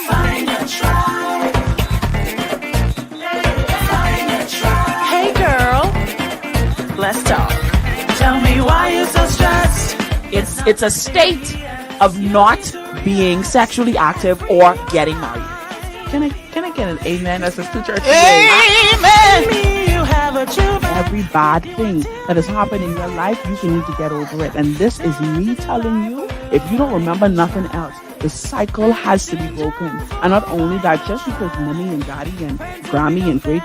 Find a tribe. Find a tribe. Hey girl, let's talk. Tell me why you're so stressed. It's a state of not being sexually active or getting married. Can I get an amen as a sister church? Amen. You have a truth. Every bad thing that has happened in your life, you need to get over it. And this is me telling you, if you don't remember nothing else, the cycle has to be broken. And not only that, just because mommy and daddy and Grammy and great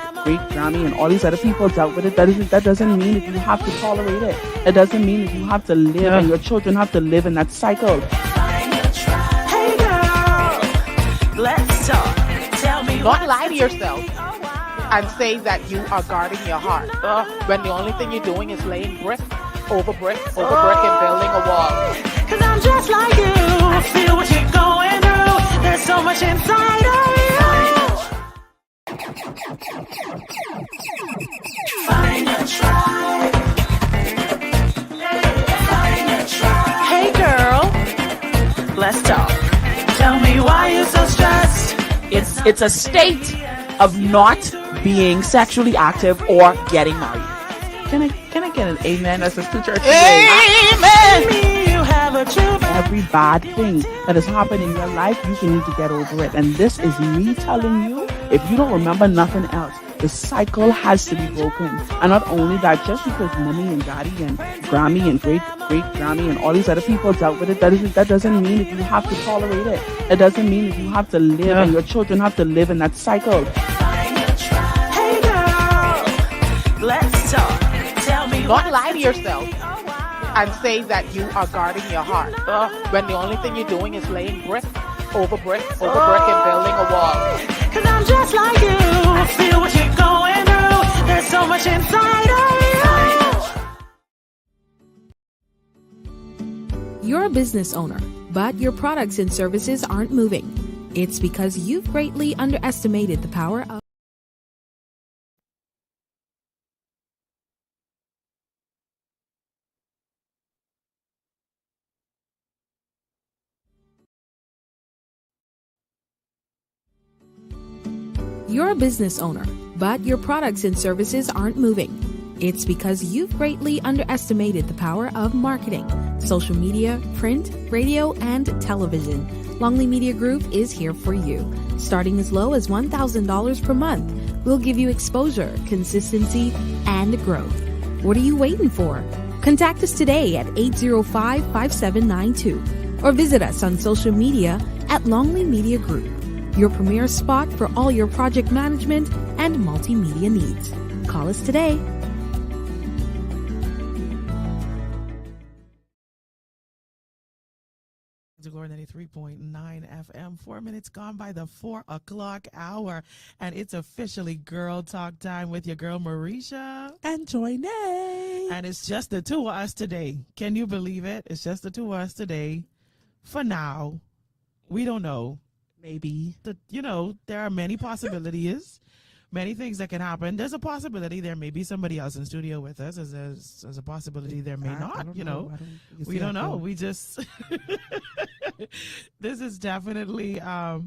Grammy and all these other people dealt with it, that doesn't mean that you have to tolerate it. It doesn't mean that you have to live and your children have to live in that cycle. Hey girl, let's talk. Tell me Don't lie to yourself and say that you are guarding your heart when the only thing you're doing is laying brick over brick and building a wall. Cause I'm just like you. I feel what you're going through. There's so much inside of you. Find a tribe. Find a tribe. Hey girl, let's talk. Tell me why you're so stressed. It's a state of not being sexually active or getting married. Can I get an amen as a sister church? Amen. You have a truth. Every bad thing that has happened in your life, you need to get over it. And this is me telling you, if you don't remember nothing else, the cycle has to be broken. And not only that, just because mommy and daddy and Grammy and great Grammy and all these other people dealt with it, that doesn't mean that you have to tolerate it. It doesn't mean that you have to live and your children have to live in that cycle. Hey girl, let's talk. Tell me Don't lie to yourself and say that you are guarding your heart when the only thing you're doing is laying brick over brick and building a wall. Cause I'm just like you. I feel what you're going through. There's so much inside of you. You're a business owner, but your products and services aren't moving. It's because you've greatly underestimated the power of You're a business owner, but your products and services aren't moving. It's because you've greatly underestimated the power of marketing, social media, print, radio, and television. Longley Media Group is here for you. Starting as low as $1,000 per month, we'll give you exposure, consistency, and growth. What are you waiting for? Contact us today at 805-5792 or visit us on social media at Longley Media Group, your premier spot for all your project management and multimedia needs. Call us today. Glory 93.9 FM. 4 minutes gone by the 4 o'clock hour, and it's officially girl talk time with your girl Mericha And Joinae. and it's just the two of us today. Can you believe it? It's just the two of us today. For now, we don't know. Maybe. There are many possibilities, many things that can happen. There's a possibility there may be somebody else in studio with us. There's a possibility there may not. We don't know. We just this is definitely a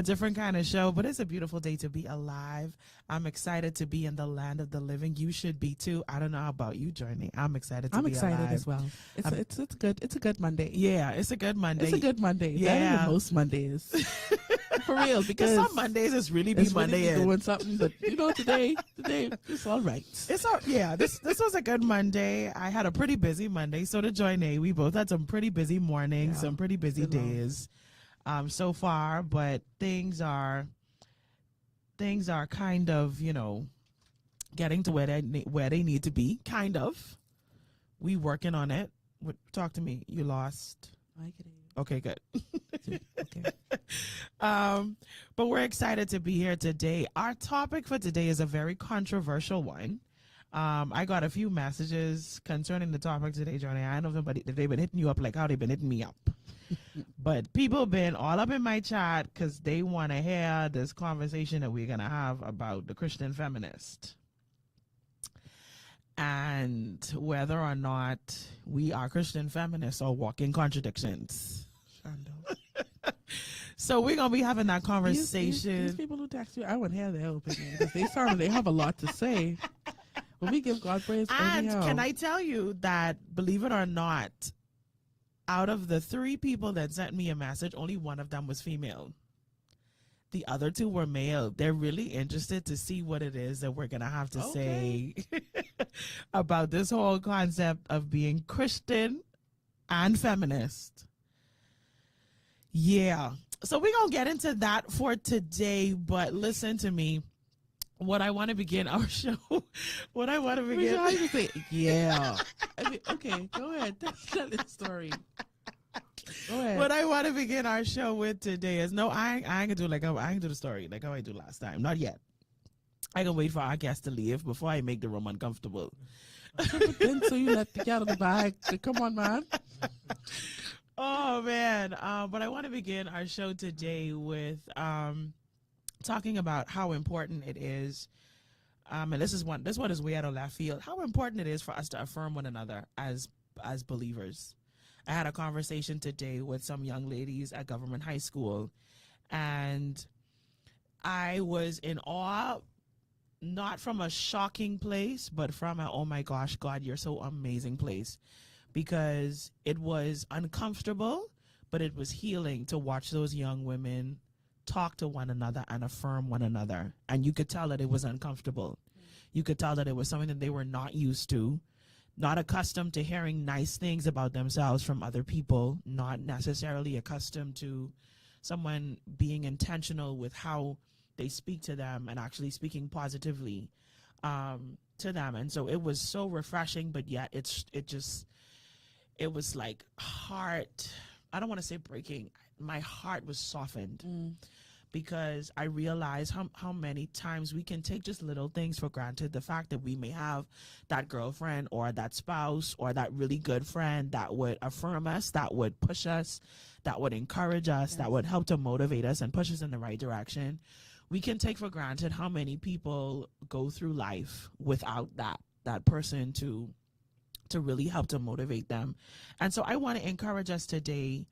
different kind of show, but it's a beautiful day to be alive. I'm excited to be in the land of the living. You should be too. I don't know about you, Joinae. I'm excited to be alive. I'm excited as well. It's good. It's a good Monday. Yeah, it's a good Monday. It's a good Monday. Yeah. Better than most Mondays. For real, because some Mondays it's really be it's Monday. really doing something, but today it's all right. This was a good Monday. I had a pretty busy Monday. So did Joinae. We both had some pretty busy mornings, some pretty busy days, so far. But things are kind of getting to where they need to be. Kind of. We working on it. Talk to me. You lost. Okay, good. Okay. But we're excited to be here today. Our topic for today is a very controversial one. I got a few messages concerning the topic today, Johnny. I don't know if they've been hitting you up like how they've been hitting me up. But people have been all up in my chat because they want to hear this conversation that we're going to have about the Christian feminist. And whether or not we are Christian feminists or walking contradictions. Shando. So we're gonna be having that conversation. These people who text you, I would hear their opinion because they have a lot to say. But we give God praise. And anyhow. can I tell you that, believe it or not, out of the 3 people that sent me a message, only one of them was female. The other 2 were male. They're really interested to see what it is that we're going to have to say about this whole concept of being Christian and feminist. Yeah. So we're going to get into that for today, but listen to me. What I want to begin our show, what I want to begin. How you say, yeah. I mean, okay, go ahead. Tell the story. Go ahead. What I want to begin our show with today is I ain't gonna do I ain't do the story like how I do last time. Not yet. I can wait for our guest to leave before I make the room uncomfortable. Then so you let the cat out of the bag. Come on, man. Oh man. But I want to begin our show today with talking about how important it is. And this one is way out of left field. How important it is for us to affirm one another as believers. I had a conversation today with some young ladies at Government High School, and I was in awe, not from a shocking place, but from a, oh my gosh, God, you're so amazing place, because it was uncomfortable, but it was healing to watch those young women talk to one another and affirm one another. And you could tell that it was uncomfortable. You could tell that it was something that they were not used to, not accustomed to hearing nice things about themselves from other people, not necessarily accustomed to someone being intentional with how they speak to them and actually speaking positively to them. And so it was so refreshing, but yet it was like heart, I don't want to say breaking. My heart was softened because I realized how many times we can take just little things for granted. The fact that we may have that girlfriend or that spouse or that really good friend that would affirm us, that would push us, that would encourage us, that would help to motivate us and push us in the right direction. We can take for granted how many people go through life without that person to really help to motivate them. And so I want to encourage us today.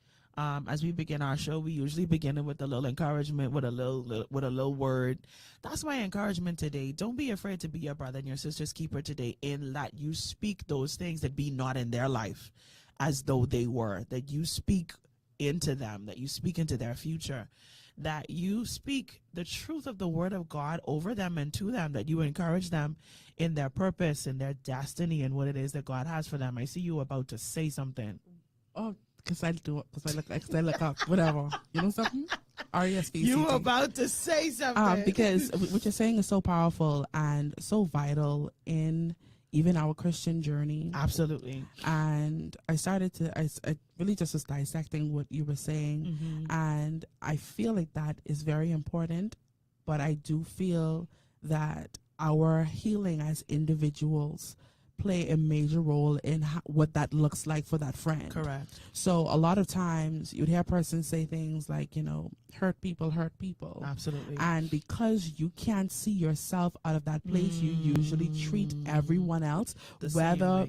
As we begin our show, we usually begin it with a little encouragement, with a little word. That's my encouragement today. Don't be afraid to be your brother and your sister's keeper today, in that you speak those things that be not in their life as though they were, that you speak into them, that you speak into their future, that you speak the truth of the word of God over them and to them, that you encourage them in their purpose and their destiny and what it is that God has for them. I see you about to say something. Oh, because I look up, whatever. You know something? R-E-S-P-C-T. You were about to say something. Because what you're saying is so powerful and so vital in even our Christian journey. Absolutely. And I really just was dissecting what you were saying. And I feel like that is very important, but I do feel that our healing as individuals play a major role in what that looks like for that friend. Correct. So a lot of times you'd hear a person say things like, hurt people. Absolutely. And because you can't see yourself out of that place, you usually treat everyone else, whether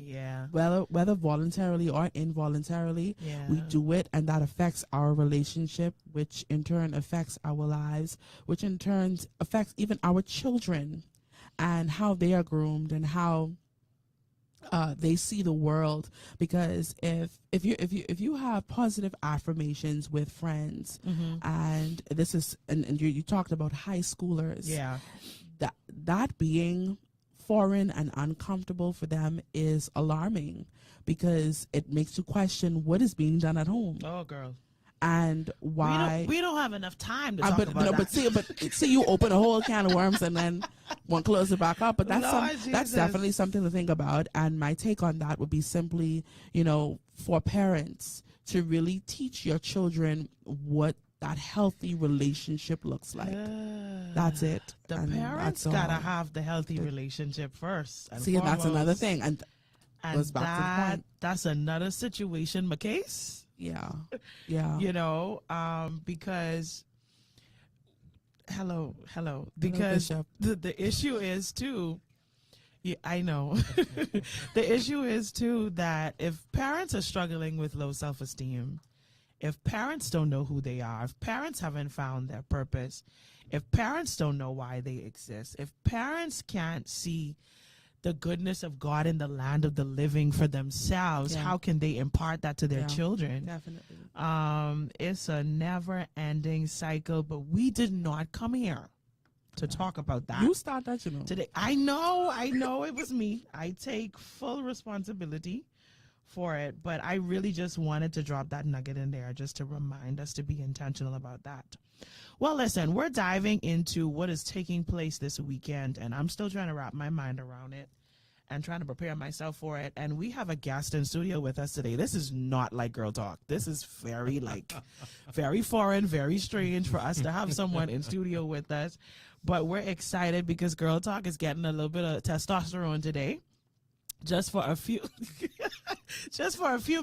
voluntarily or involuntarily. We do it, and that affects our relationship, which in turn affects our lives, which in turn affects even our children and how they are groomed and how they see the world. Because if you have positive affirmations with friends, and this is and you talked about high schoolers, that being foreign and uncomfortable for them is alarming, because it makes you question what is being done at home. Oh, girl. And why we don't have enough time to talk about that. But see, you open a whole can of worms and then one close it back up. But that's definitely something to think about. And my take on that would be simply, for parents to really teach your children what that healthy relationship looks like. That's it. The parents gotta have the healthy relationship first. See, that's another thing, and goes back to the point. That's another situation, my case. Yeah. Because hello, because the issue is too. Yeah, I know. The issue is too that if parents are struggling with low self-esteem, if parents don't know who they are, if parents haven't found their purpose, if parents don't know why they exist, if parents can't see the goodness of God in the land of the living for themselves, Yeah. how can they impart that to their Yeah, children? Definitely. It's a never-ending cycle, but we did not come here to talk about that. You start that, you know. Today, I know it was me. I take full responsibility for it, but I really just wanted to drop that nugget in there just to remind us to be intentional about that. Well, listen, we're diving into what is taking place this weekend, and I'm still trying to wrap my mind around it and trying to prepare myself for it. And we have a guest in studio with us today. This is not like Girl Talk. This is very very foreign, very strange for us to have someone in studio with us. But we're excited because Girl Talk is getting a little bit of testosterone today, just for a few,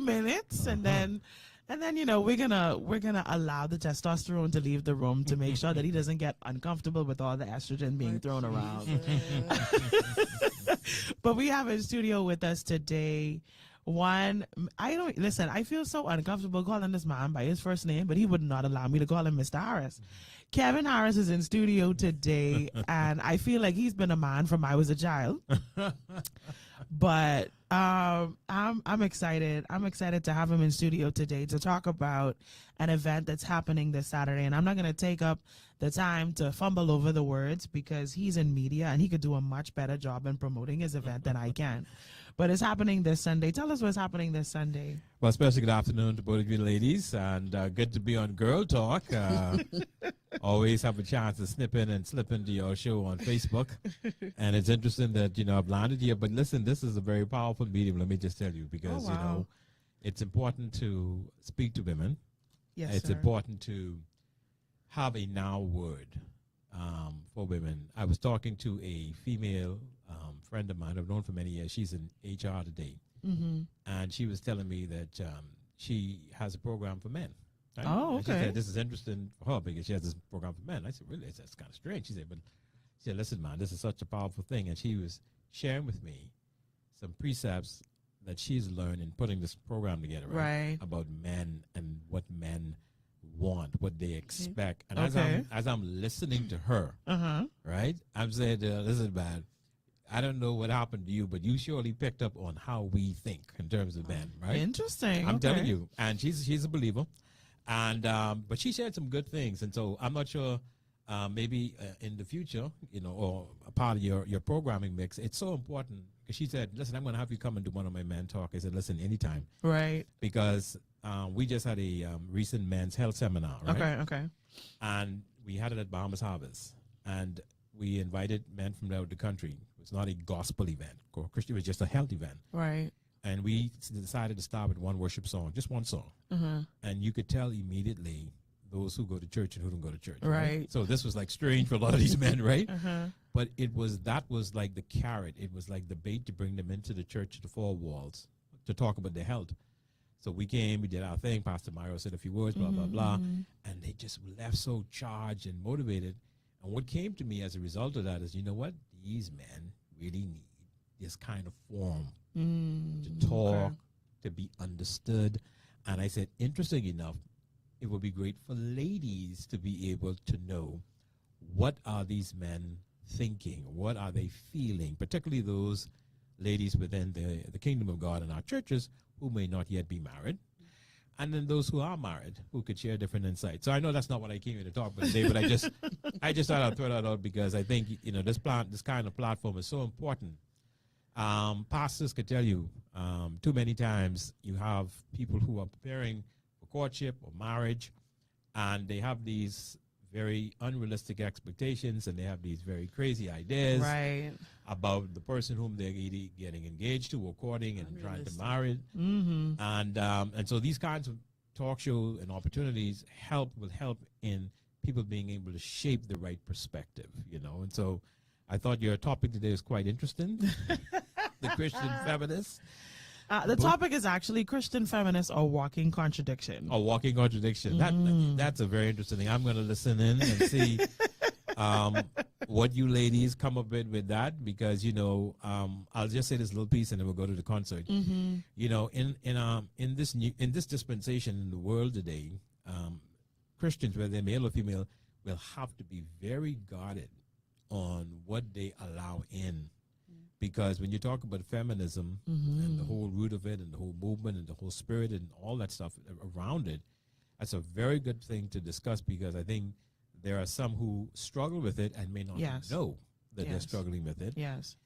minutes, and then you know we're gonna allow the testosterone to leave the room to make sure that he doesn't get uncomfortable with all the estrogen being thrown around. But we have in studio with us today. I feel so uncomfortable calling this man by his first name, but he would not allow me to call him Mr. Harris. Kevin Harris is in studio today, and I feel like he's been a man from I was a child. But I'm excited. I'm excited to have him in studio today to talk about an event that's happening this Saturday. And I'm not going to take up the time to fumble over the words because he's in media and he could do a much better job in promoting his event than I can. But it's happening this Sunday. Tell us what's happening this Sunday. Well, especially good afternoon to both of you ladies, and good to be on Girl Talk. Always have a chance to snip in and slip into your show on Facebook. And it's interesting that, you know, I've landed here. But listen, this is a very powerful medium, let me just tell you, because, you know, it's important to speak to women. Yes, it's sir. important to have a now word for women. I was talking to a female friend of mine I've known for many years. She's in HR today. Mm-hmm. And she was telling me that she has a program for men. Right? Oh, And she okay. said this is interesting for her because she has this program for men. I said, really? That's kind of strange. She said, listen, man, this is such a powerful thing. And she was sharing with me some precepts that she's learned in putting this program together, Right. about men and what men want, what they expect. And Okay. as I'm listening to her, right, I'm saying, listen, man, I don't know what happened to you, but you surely picked up on how we think in terms of men, right? Interesting. I'm Okay. telling you. And she's a believer. And but she shared some good things. And so I'm not sure maybe in the future, you know, or a part of your programming mix, it's so important. Because she said, listen, I'm going to have you come and do one of my men talk. I said, listen, anytime. Right. Because we just had a recent men's health seminar, right? Okay. And we had it at Bahamas Harvest. And we invited men from out the country. It's not a gospel event. Christian, it was just a health event. Right. And we decided to start with one worship song, just one song. And you could tell immediately those who go to church and who don't go to church. Right. So this was like strange for a lot of these men, right? But that was like the carrot. It was like the bait to bring them into the church, the four walls, to talk about their health. So we came, we did our thing. Pastor Mario said a few words, blah, blah, blah. And they just left so charged and motivated. And what came to me as a result of that is, you know what? These men really need this kind of forum to talk, to be understood. And I said, interesting enough, it would be great for ladies to be able to know what are these men thinking, what are they feeling, particularly those ladies within the kingdom of God in our churches who may not yet be married. And then those who are married, who could share different insights. So I know that's not what I came here to talk about today, but I just thought I'd throw that out because I think, you know, this kind of platform is so important. Pastors could tell you too many times you have people who are preparing for courtship or marriage, and they have these very unrealistic expectations, and they have these very crazy ideas about the person whom they're either getting engaged to or courting and trying to marry. And so these kinds of talk show and opportunities will help in people being able to shape the right perspective, you know. And so I thought your topic today is quite interesting. The Christian feminist. The topic is actually Christian feminist or walking contradiction. A walking contradiction. That's a very interesting thing. I'm going to listen in and see what you ladies come up with that, because I'll just say this little piece and then we'll go to the concert. In this dispensation in the world today, Christians, whether they're male or female, will have to be very guarded on what they allow in, because when you talk about feminism and the whole root of it and the whole movement and the whole spirit and all that stuff around it, that's a very good thing to discuss, because I think there are some who struggle with it and may not know that they're struggling with it. Yes.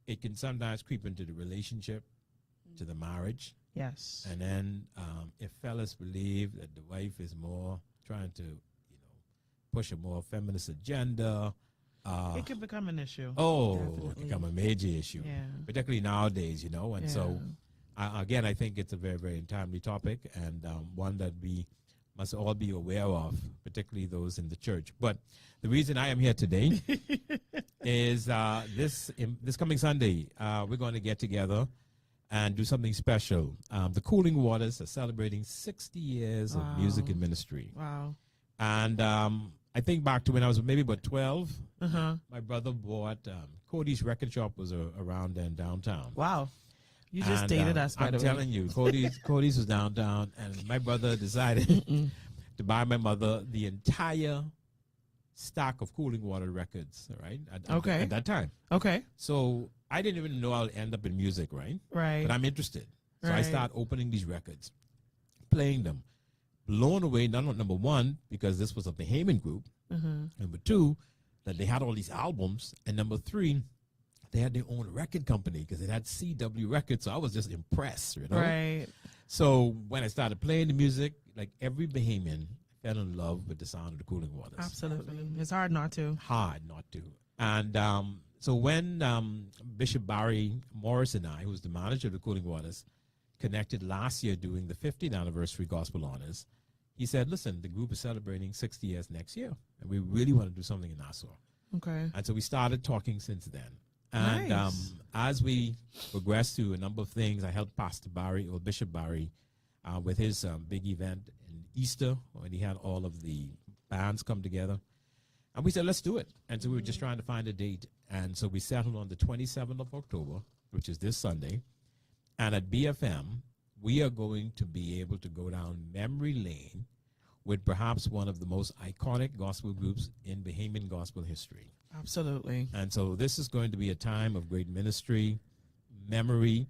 It can sometimes creep into the relationship, to the marriage. Yes. And then if fellas believe that the wife is more trying to, push a more feminist agenda, it could become an issue. Oh, Definitely. it become a major issue, particularly nowadays, And so, again, I think it's a very, very timely topic, and one that we must all be aware of, particularly those in the church. But the reason I am here today is this coming Sunday, we're going to get together and do something special. The Cooling Waters are celebrating 60 years of music and ministry. Wow. And I think back to when I was maybe about 12. My brother bought Cody's Record Shop was around then downtown. Wow. You just dated us, by the way. I'm telling you, Cody's was downtown, and my brother decided to buy my mother the entire stock of Cooling Water records, right? At that time. Okay. So I didn't even know I'll end up in music, right? Right. But I'm interested. So I Right. start opening these records, playing them. Blown away, number one, because this was a Bahamian group. Number two, that they had all these albums. And number three, they had their own record company because it had CW Records. So I was just impressed, Right. So when I started playing the music, like every Bahamian fell in love with the sound of the Cooling Waters. Absolutely. It's hard not to. Hard not to. And so when Bishop Barry Morris and I, who was the manager of the Cooling Waters, connected last year doing the 50th anniversary Gospel Honors, he said, listen, the group is celebrating 60 years next year, and we really want to do something in Nassau. Okay. And so we started talking since then. And Nice. as we progressed through a number of things, I helped Pastor Barry, or Bishop Barry, with his big event in Easter, when he had all of the bands come together. And we said, let's do it. And so we were just trying to find a date. And so we settled on the 27th of October, which is this Sunday. And at BFM, we are going to be able to go down memory lane with perhaps one of the most iconic gospel groups in Bahamian gospel history. Absolutely. And so this is going to be a time of great ministry, memory.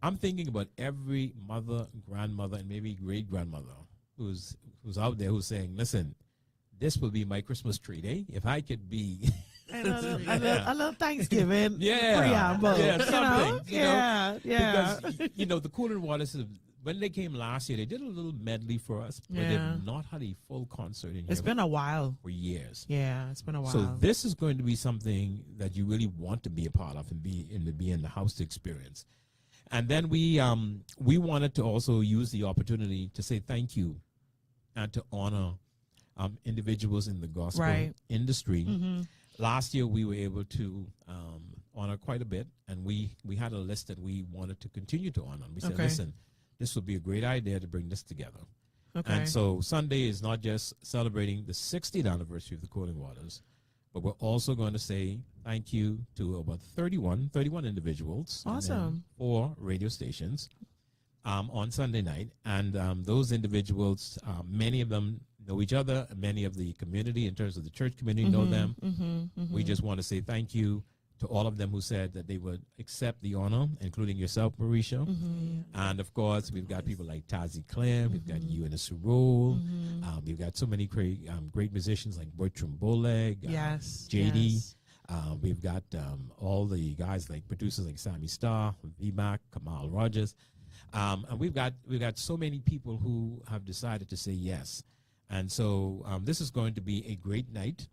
I'm thinking about every mother, grandmother, and maybe great-grandmother who's out there who's saying, listen, this will be my Christmas treat, eh? If I could be... A little Thanksgiving Yeah, preamble. yeah, something. Yeah. Because, the Cooling Waters, when they came last year, they did a little medley for us, but Yeah. they've not had a full concert in here It's been a while. for years. Yeah, it's been a while. So this is going to be something that you really want to be a part of and be in the house to experience. And then we wanted to also use the opportunity to say thank you and to honor individuals in the gospel Right. industry. Last year we were able to honor quite a bit, and we had a list that we wanted to continue to honor. We said, Okay. listen, this would be a great idea to bring this together. Okay. And so Sunday is not just celebrating the 60th anniversary of the Cooling Waters, but we're also going to say thank you to about 31 individuals. and then Awesome. 4 radio stations on Sunday night. And those individuals, many of them know each other, and many of the community, in terms of the church community, know them. We just want to say thank you to all of them who said that they would accept the honor, including yourself, Mericha. And of course, we've got people like Tazi Clem, we've got you in a Surul, we've got so many great musicians like Bertram Boleg, Yes. JD. yes. We've got all the guys like producers like Sammy Starr, VMAC, Kamal Rogers. And we've got so many people who have decided to say yes. And so this is going to be a great night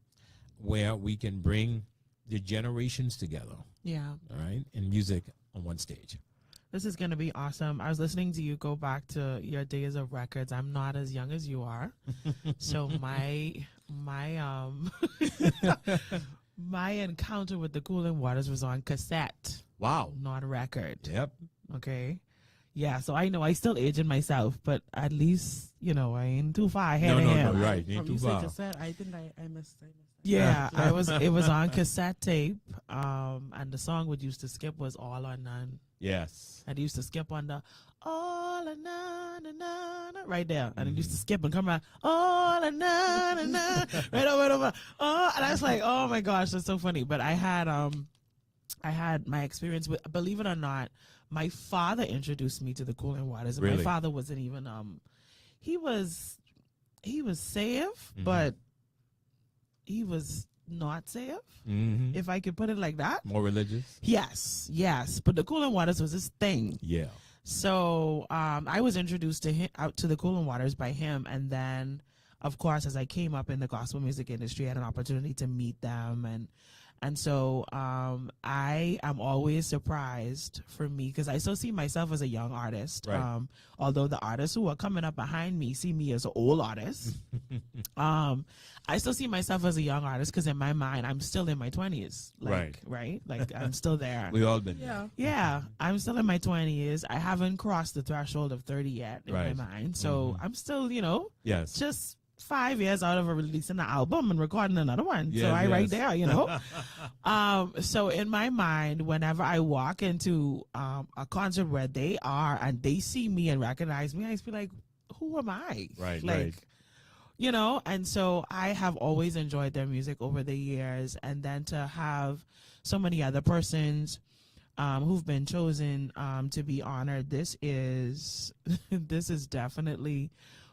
where we can bring the generations together, Yeah. all right, in music on one stage. This is going to be awesome. I was listening to you go back to your days of records. I'm not as young as you are. So my my encounter with the Cooling Waters was on cassette, Wow. not record. Yep. Okay. Yeah, so I know I still aging myself, but at least, you know, I ain't too far ahead of him. Right. Ain't From too you said far. cassette, I think I missed. Yeah, it was on cassette tape. And the song we used to skip was All or None. Yes. And I used to skip on the all or none, right there. And I used to skip and come around all or none, right over. Oh, and I was like, oh my gosh, that's so funny. But I had my experience with, believe it or not, my father introduced me to the Cooling Waters. And Really? my father wasn't even he was saved, Mm-hmm. but he was not safe, if I could put it like that. More religious? Yes. But the Cooling Waters was his thing. Yeah. So I was introduced to him out to the Cooling Waters by him, and then, of course, as I came up in the gospel music industry, I had an opportunity to meet them, and so I am always surprised for me because I still see myself as a young artist. Right. Although the artists who are coming up behind me see me as an old artist, I still see myself as a young artist because in my mind I'm still in my 20s. Right. Like I'm still there. We all been there. Yeah, I'm still in my 20s. I haven't crossed the threshold of 30 yet in my mind. So I'm still, Yes. just 5 years out of releasing an album and recording another one. Yes, so I right yes. there, so in my mind, whenever I walk into a concert where they are and they see me and recognize me, I just be like, who am I? Right, like, right. And so I have always enjoyed their music over the years. And then to have so many other persons who've been chosen to be honored, this is definitely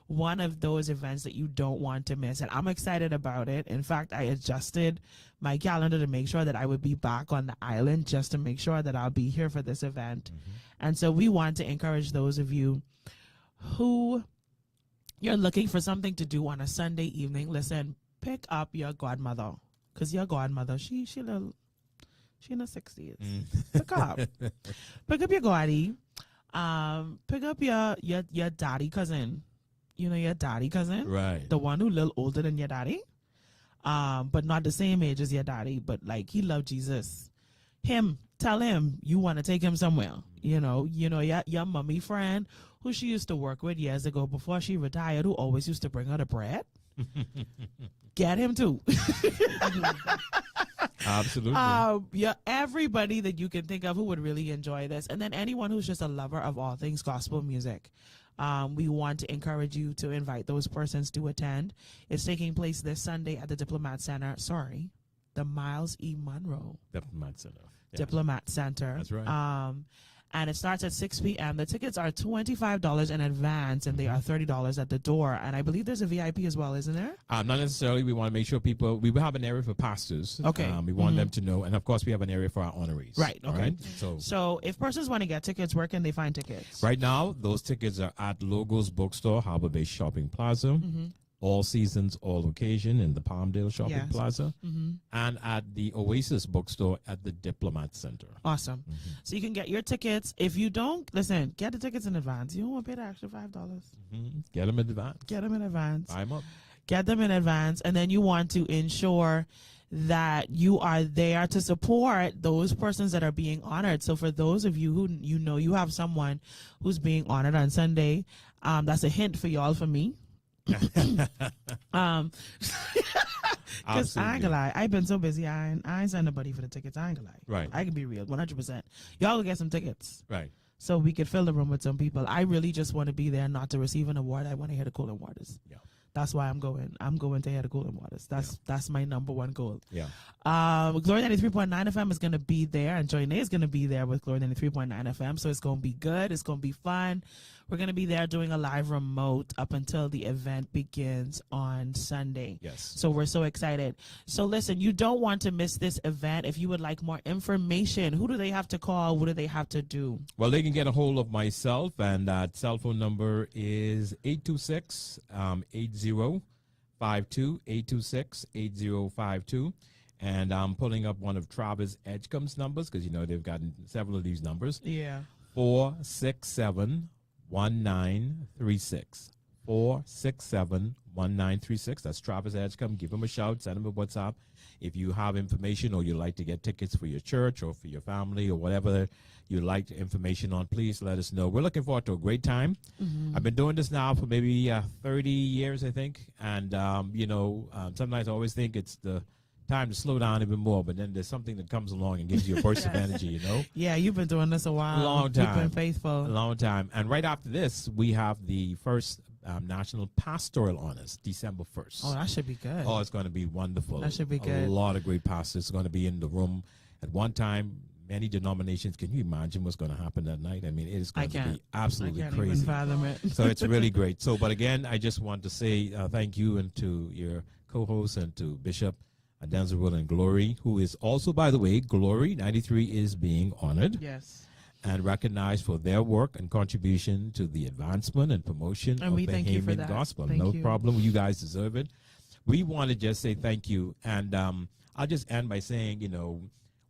one of those events that you don't want to miss. And I'm excited about it. In fact, I adjusted my calendar to make sure that I would be back on the island just to make sure that I'll be here for this event. And so we want to encourage those of you who you're looking for something to do on a Sunday evening. Listen, pick up your godmother, because your godmother, she in her 60s. Pick up your goddy. Pick up your daddy cousin. Your daddy cousin, Right. the one who a little older than your daddy, but not the same age as your daddy, but like he loved Jesus. Tell him you want to take him somewhere. Your mummy friend who she used to work with years ago before she retired, who always used to bring her the bread. Get him too. Absolutely. Everybody that you can think of who would really enjoy this, and then anyone who's just a lover of all things gospel music. We want to encourage you to invite those persons to attend. It's taking place this Sunday at the Diplomat Center. Sorry, the Miles E. Monroe Diplomat Center. Yeah. Diplomat Center. That's right. And it starts at 6 p.m. The tickets are $25 in advance, and they are $30 at the door. And I believe there's a VIP as well, isn't there? Not necessarily. We want to make sure people, we will have an area for pastors. Okay. We want them to know. And of course, we have an area for our honorees. Right, All okay. right? So if persons want to get tickets, where can they find tickets? Right now, those tickets are at Logos Bookstore, Harbor Bay Shopping Plaza, All Seasons, All Occasion in the Palmdale Shopping Yes. Plaza, and at the Oasis Bookstore at the Diplomat Center. Awesome. So you can get your tickets. If you don't, listen, get the tickets in advance. You don't want to pay the extra $5. Get them in advance. Get them in advance. Buy 'em up. Get them in advance. And then you want to ensure that you are there to support those persons that are being honored. So for those of you who you have someone who's being honored on Sunday, that's a hint for y'all for me. Because I ain't gonna lie, I've been so busy. I ain't send nobody for the tickets. I ain't gonna lie. Right. I can be real, 100%. Y'all will get some tickets, Right. so we could fill the room with some people. I really just want to be there, not to receive an award. I want to hear the Cooling Waters. Yeah. That's why I'm going. I'm going to hear the Cooling Waters. That's my number one goal. Yeah. Glory 93.9 FM is going to be there, and Joinae is going to be there with Glory 93.9 FM. So it's going to be good. It's going to be fun. We're going to be there doing a live remote up until the event begins on Sunday. Yes. So we're so excited. So listen, you don't want to miss this event. If you would like more information, who do they have to call? What do they have to do? Well, they can get a hold of myself, and that cell phone number is 826-8052, 826-8052. And I'm pulling up one of Travis Edgecombe's numbers because, they've gotten several of these numbers. Yeah. 467-1936. 467-1936. That's Travis Edgecombe. Give him a shout. Send him a WhatsApp. If you have information or you like to get tickets for your church or for your family or whatever you like information on, please let us know. We're looking forward to a great time. I've been doing this now for maybe 30 years, I think. And, sometimes I always think it's the time to slow down even more, but then there's something that comes along and gives you a burst of energy, Yeah, you've been doing this a while. A long time. You've been faithful. A long time. And right after this, we have the first National Pastoral Honors, December 1st. Oh, that should be good. Oh, it's going to be wonderful. That should be good. A lot of great pastors going to be in the room. At one time, many denominations. Can you imagine what's going to happen that night? I mean, it is going to be absolutely I can't crazy. even fathom it. So it's really great. So, but again, I just want to say thank you and to your co-host and to Bishop Denzel and Glory, who is also, by the way, Glory 93 is being honored. Yes. And recognized for their work and contribution to the advancement and promotion And of we the thank you for Haman that. gospel. Thank No you. problem. You guys deserve it. We want to just say thank you. And I'll just end by saying,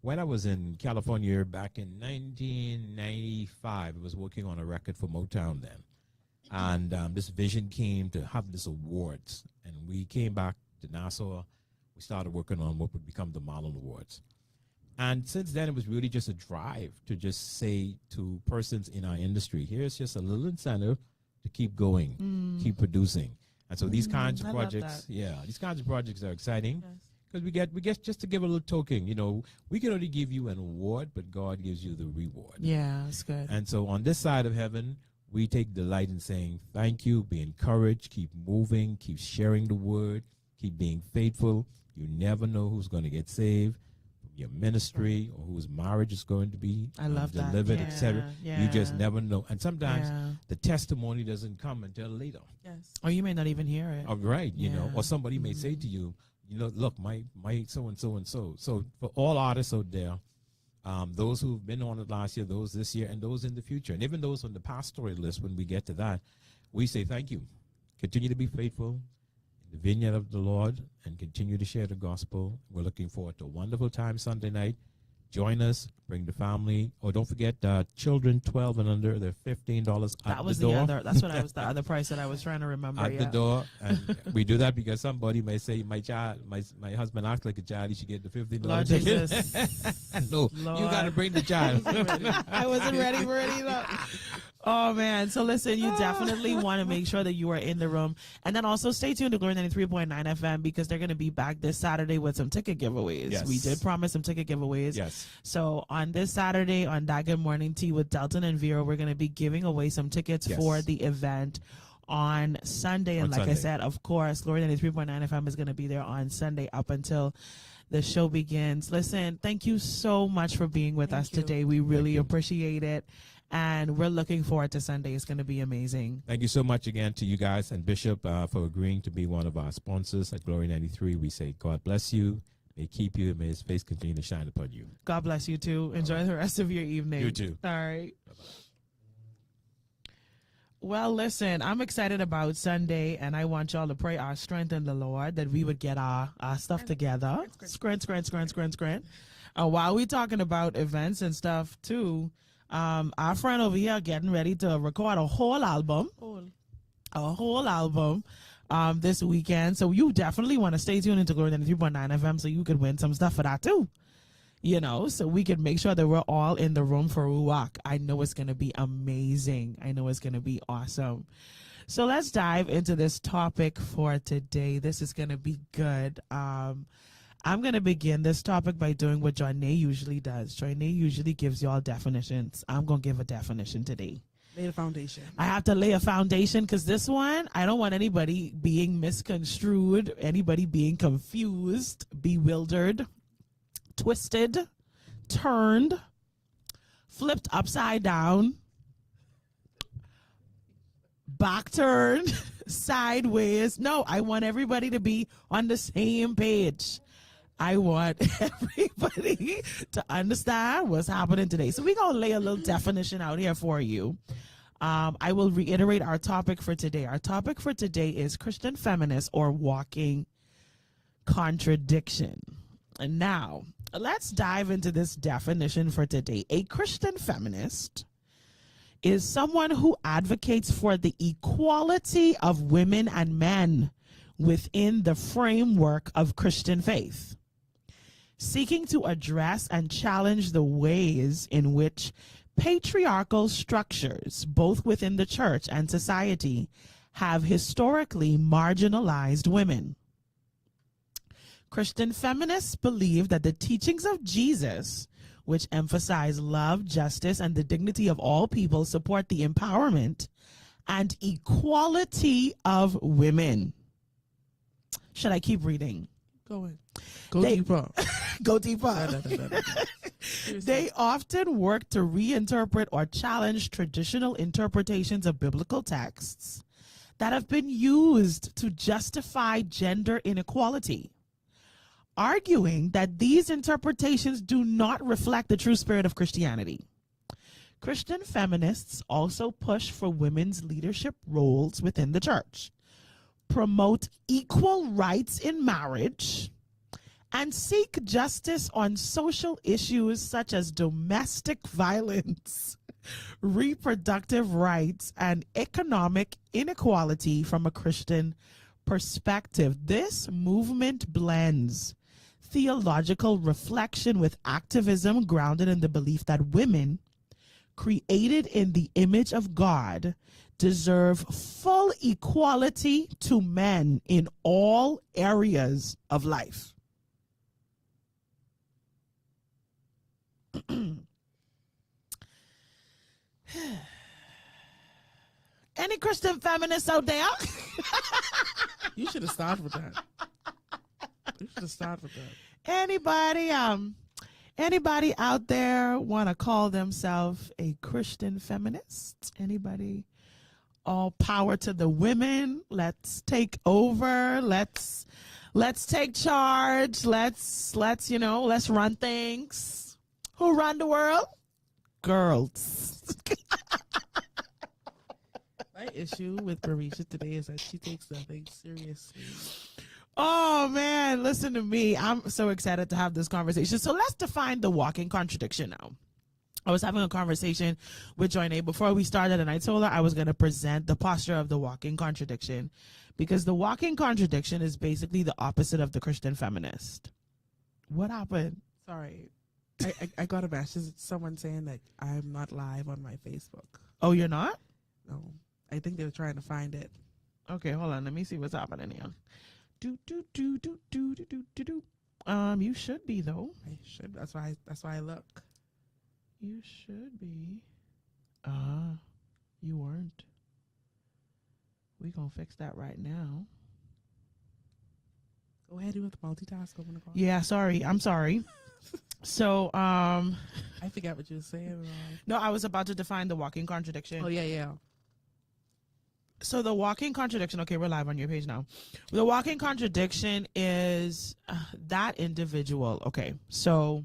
when I was in California back in 1995, I was working on a record for Motown then. And this vision came to have this awards. And we came back to Nassau. We started working on what would become the Marlon Awards. And since then, it was really just a drive to just say to persons in our industry, here's just a little incentive to keep going, keep producing. And so these kinds of I love projects, that. these kinds of projects are exciting because we get just to give a little token. We can only give you an award, but God gives you the reward. Yeah, it's good. And so on this side of heaven, we take delight in saying thank you, be encouraged, keep moving, keep sharing the word, keep being faithful. You never know who's going to get saved. Your ministry or whose marriage is going to be I love that. delivered, Yeah, etc. You just yeah. never know. And sometimes Yeah. the testimony doesn't come until later. Yes. Or you may not even hear it. Right, Yeah. or somebody may say to you, look, my so and so and so. So for all artists out there, those who've been on it last year, those this year, and those in the future, and even those on the pastoral list, when we get to that, we say thank you. Continue to be faithful in the vineyard of the Lord and continue to share the gospel. We're looking forward to a wonderful time Sunday night. Join us, bring the family. Oh, don't forget, children 12 and under, they're $15 at That was the door. that's what I was, the other price that I was trying to remember. At the door, and we do that because somebody may say, my husband acts like a child, he should get the $15 Lord ticket." Jesus. No, Lord. you got to bring the child. I wasn't ready for it either. Oh, man. So, listen, you definitely want to make sure that you are in the room. And then also stay tuned to Glory 93.9 FM because they're going to be back this Saturday with some ticket giveaways. Yes. We did promise some ticket giveaways. Yes. So, on this Saturday, on That Good Morning Tea with Delton and Vera, we're going to be giving away some tickets Yes. for the event on Sunday. And On like I Sunday. said, of course, Glory 93.9 FM is going to be there on Sunday up until the show begins. Listen, thank you so much for being with us today. We really appreciate it. And we're looking forward to Sunday. It's going to be amazing. Thank you so much again to you guys and Bishop for agreeing to be one of our sponsors at Glory 93. We say God bless you, may keep you, and may his face continue to shine upon you. God bless you too. Enjoy the rest of your evening. You too. All right. Well, listen, I'm excited about Sunday, and I want y'all to pray our strength in the Lord that we would get our stuff together. Scrant. While we talking about events and stuff too, our friend over here getting ready to record a whole album. This weekend. So you definitely want to stay tuned into Glory 93.9 FM so you could win some stuff for that too. So we could make sure that we're all in the room for Ruach. I know it's going to be amazing. I know it's going to be awesome. So let's dive into this topic for today. This is going to be good. I'm going to begin this topic by doing what Joinae usually does. Joinae usually gives y'all definitions. I'm going to give a definition today. Lay the foundation. I have to lay a foundation because this one, I don't want anybody being misconstrued, anybody being confused, bewildered, twisted, turned, flipped upside down, back turned, sideways. No, I want everybody to be on the same page. I want everybody to understand what's happening today. So we're going to lay a little definition out here for you. I will reiterate our topic for today. Our topic for today is Christian feminist or walking contradiction. And now, let's dive into this definition for today. A Christian feminist is someone who advocates for the equality of women and men within the framework of Christian faith. seeking to address and challenge the ways in which patriarchal structures, both within the church and society, have historically marginalized women. Christian feminists believe that the teachings of Jesus, which emphasize love, justice, and the dignity of all people, support the empowerment and equality of women. Should I keep reading? Go ahead. Go deeper. Go deeper. No. They often work to reinterpret or challenge traditional interpretations of biblical texts that have been used to justify gender inequality, arguing that these interpretations do not reflect the true spirit of Christianity. Christian feminists also push for women's leadership roles within the church, promote equal rights in marriage, and seek justice on social issues such as domestic violence, reproductive rights, and economic inequality from a Christian perspective. This movement blends theological reflection with activism grounded in the belief that women, created in the image of God, deserve full equality to men in all areas of life. Any Christian feminists out there? You should have started with that. Anybody out there want to call themselves a Christian feminist? Anybody? All power to the women. Let's take over. Let's take charge. Let's run things. Who run the world? Girls. My issue with Mericha today is that she takes nothing seriously. Oh man, listen to me. I'm so excited to have this conversation. So let's define the walking contradiction now. I was having a conversation with Joinae before we started, and I told her I was going to present the posture of the walking contradiction, because the walking contradiction is basically the opposite of the Christian feminist. What happened? Sorry. I got a message, someone saying that I'm not live on my Facebook. Oh, you're not? No. I think they were trying to find it. Okay, hold on. Let me see what's happening here. You should be though. I should. That's why I look. You should be. You weren't. We gonna fix that right now. Go ahead with the multitask. Open the call. Yeah, sorry. I'm sorry. So, I forgot what you were saying. No, I was about to define the walking contradiction. Oh, yeah. So the walking contradiction, okay, we're live on your page now. The walking contradiction is that individual. Okay, so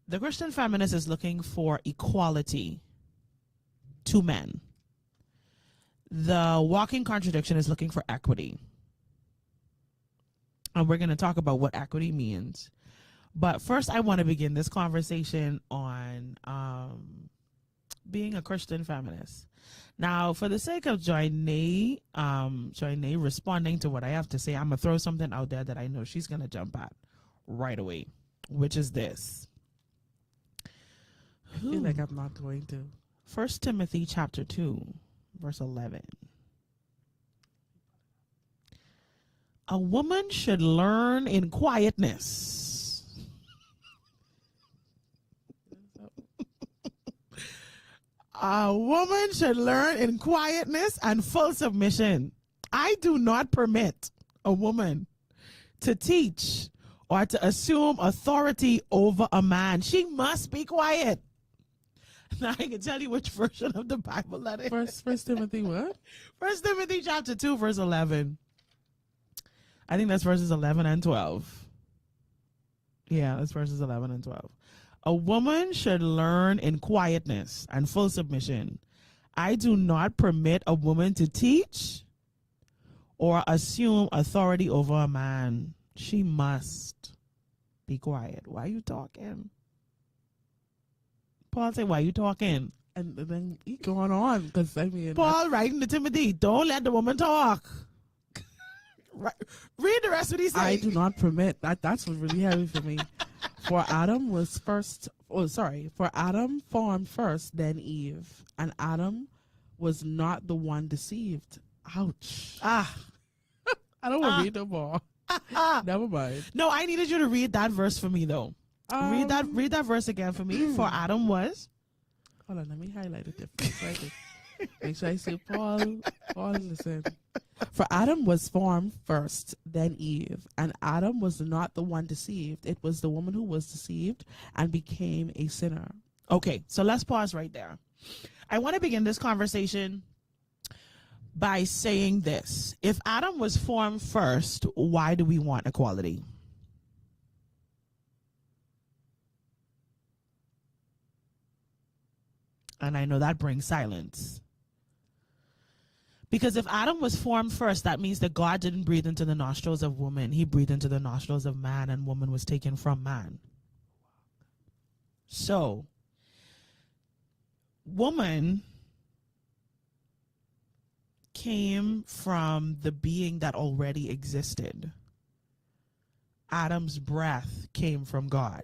the Christian feminist is looking for equality to men. The walking contradiction is looking for equity. And we're going to talk about what equity means. But first, I want to begin this conversation on being a Christian feminist. Now, for the sake of Joinae responding to what I have to say, I'm going to throw something out there that I know she's going to jump at right away, which is this. I feel like I'm not going to. 1 Timothy chapter 2, verse 11. A woman should learn in quietness. A woman should learn in quietness and full submission. I do not permit a woman to teach or to assume authority over a man. She must be quiet. Now I can tell you which version of the Bible that is. First Timothy what? 1 Timothy chapter 2, verse 11. I think that's verses 11 and 12. Yeah, that's verses 11 and 12. A woman should learn in quietness and full submission. I do not permit a woman to teach or assume authority over a man. She must be quiet. Why are you talking? Paul said, why are you talking? And then he going on, because I mean, Paul writing to Timothy, don't let the woman talk. Read the rest of these. I do not permit that. That's what's really heavy for me. For Adam was first. Oh, sorry. For Adam formed first, then Eve, and Adam was not the one deceived. Ouch. I don't want to read no more. Never mind. No, I needed you to read that verse for me though. Read that verse again for me. For Adam was. Hold on, let me highlight it different. Right. Make sure I say Paul. Listen. For Adam was formed first, then Eve, and Adam was not the one deceived. It was the woman who was deceived and became a sinner. Okay, so let's pause right there. I want to begin this conversation by saying this. If Adam was formed first, why do we want equality? And I know that brings silence. Because if Adam was formed first, that means that God didn't breathe into the nostrils of woman. He breathed into the nostrils of man, and woman was taken from man. So, woman came from the being that already existed. Adam's breath came from God.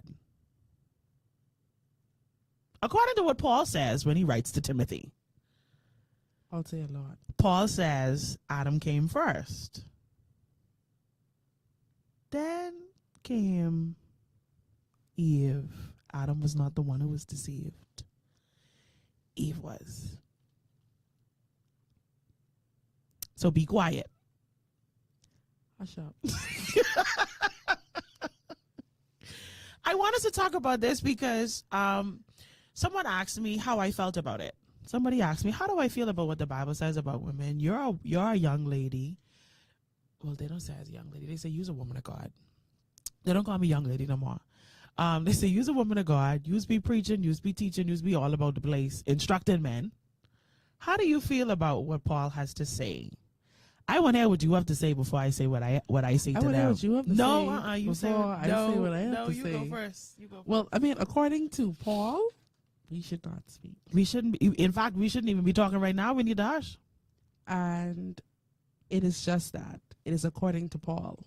According to what Paul says when he writes to Timothy. I'll say a lot. Paul says Adam came first. Then came Eve. Adam was not the one who was deceived. Eve was. So be quiet. Hush up. I want us to talk about this because someone asked me how I felt about it. Somebody asked me, how do I feel about what the Bible says about women? You're a young lady. Well, they don't say as a young lady. They say you're a woman of God. They don't call me young lady no more. They say you're a woman of God. You's be preaching, you's be teaching, you's be all about the place, instructing men. How do you feel about what Paul has to say? I want to hear what you have to say before I say what I say to them. I want to hear what you have to no, say. You say before I say what I have no, to you say. go first. You go first. Well, I mean, according to Paul, we should not speak. We shouldn't be. In fact, we shouldn't even be talking right now. We need to hush. And it is just that. It is according to Paul.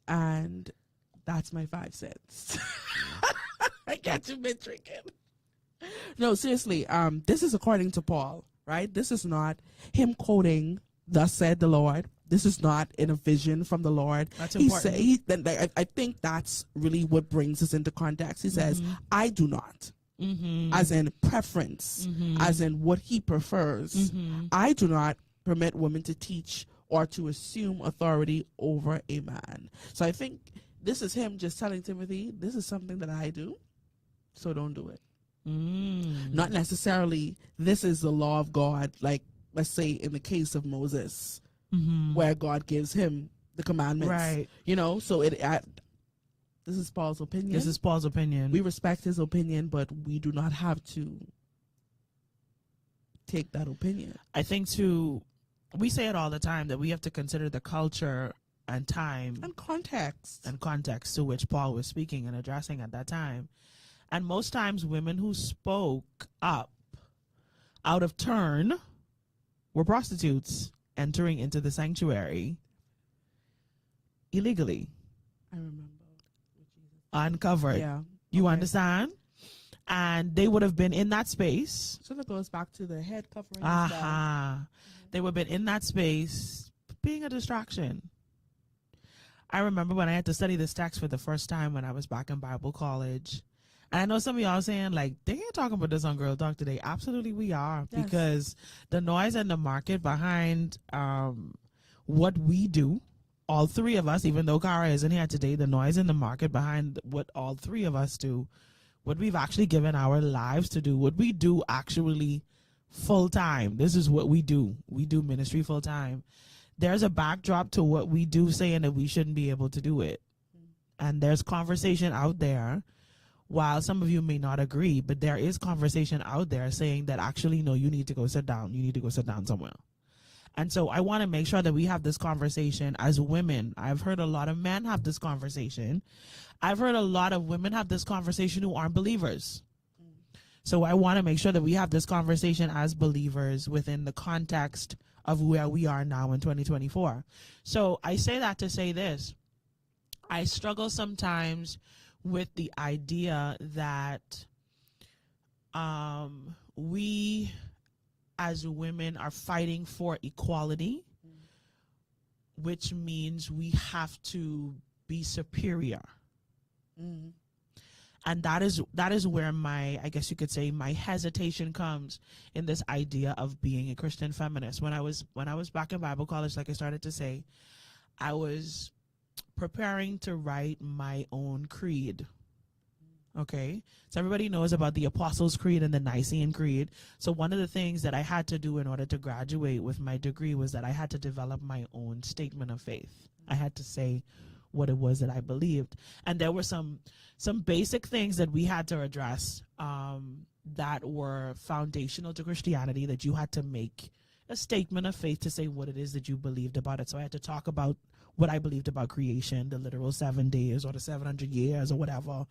And that's my 5 cents. I got you been drinking. No, seriously. This is according to Paul, right? This is not him quoting, "Thus said the Lord." This is not in a vision from the Lord. That's important. I think that's really what brings us into context. He says, "I do not," as in preference, as in what he prefers. I do not permit women to teach or to assume authority over a man. So I think this is him just telling Timothy, this is something that I do, so don't do it. Not necessarily this is the law of God, like let's say in the case of Moses, where God gives him the commandments. Right. You know, so this is Paul's opinion. This is Paul's opinion. We respect his opinion, but we do not have to take that opinion. I think too, we say it all the time that we have to consider the culture and time And context. to which Paul was speaking and addressing at that time. And most times women who spoke up out of turn were prostitutes entering into the sanctuary illegally. I remember. Uncovered. Yeah. You Okay. understand? And they would have been in that space. So that goes back to the head covering. as well. They would have been in that space being a distraction. I remember when I had to study this text for the first time when I was back in Bible college. And I know some of y'all saying, like, they ain't talking about this on Girl Talk today. Absolutely we are. Yes. Because the noise and the market behind what we do, all 3 of us, even though Cara isn't here today, the noise and the market behind what all 3 of us do, what we've actually given our lives to do, what we do actually full time. This is what we do. We do ministry full time. There's a backdrop to what we do saying that we shouldn't be able to do it. And there's conversation out there, while some of you may not agree, but there is conversation out there saying that actually, no, you need to go sit down. You need to go sit down somewhere. And so I want to make sure that we have this conversation as women. I've heard a lot of men have this conversation. I've heard a lot of women have this conversation who aren't believers. So I want to make sure that we have this conversation as believers within the context of where we are now in 2024. So I say that to say this. I struggle sometimes with the idea that we as women are fighting for equality, which means we have to be superior. And that is where my, I guess you could say, my hesitation comes in this idea of being a Christian feminist. When I was back in Bible college, like I started to say, I was preparing to write my own creed. Okay, so everybody knows about the Apostles' Creed and the Nicene Creed. So one of the things that I had to do in order to graduate with my degree was that I had to develop my own statement of faith. I had to say what it was that I believed. And there were some basic things that we had to address that were foundational to Christianity, that you had to make a statement of faith to say what it is that you believed about it. So I had to talk about what I believed about creation, the literal 7 days or the 700 years or whatever,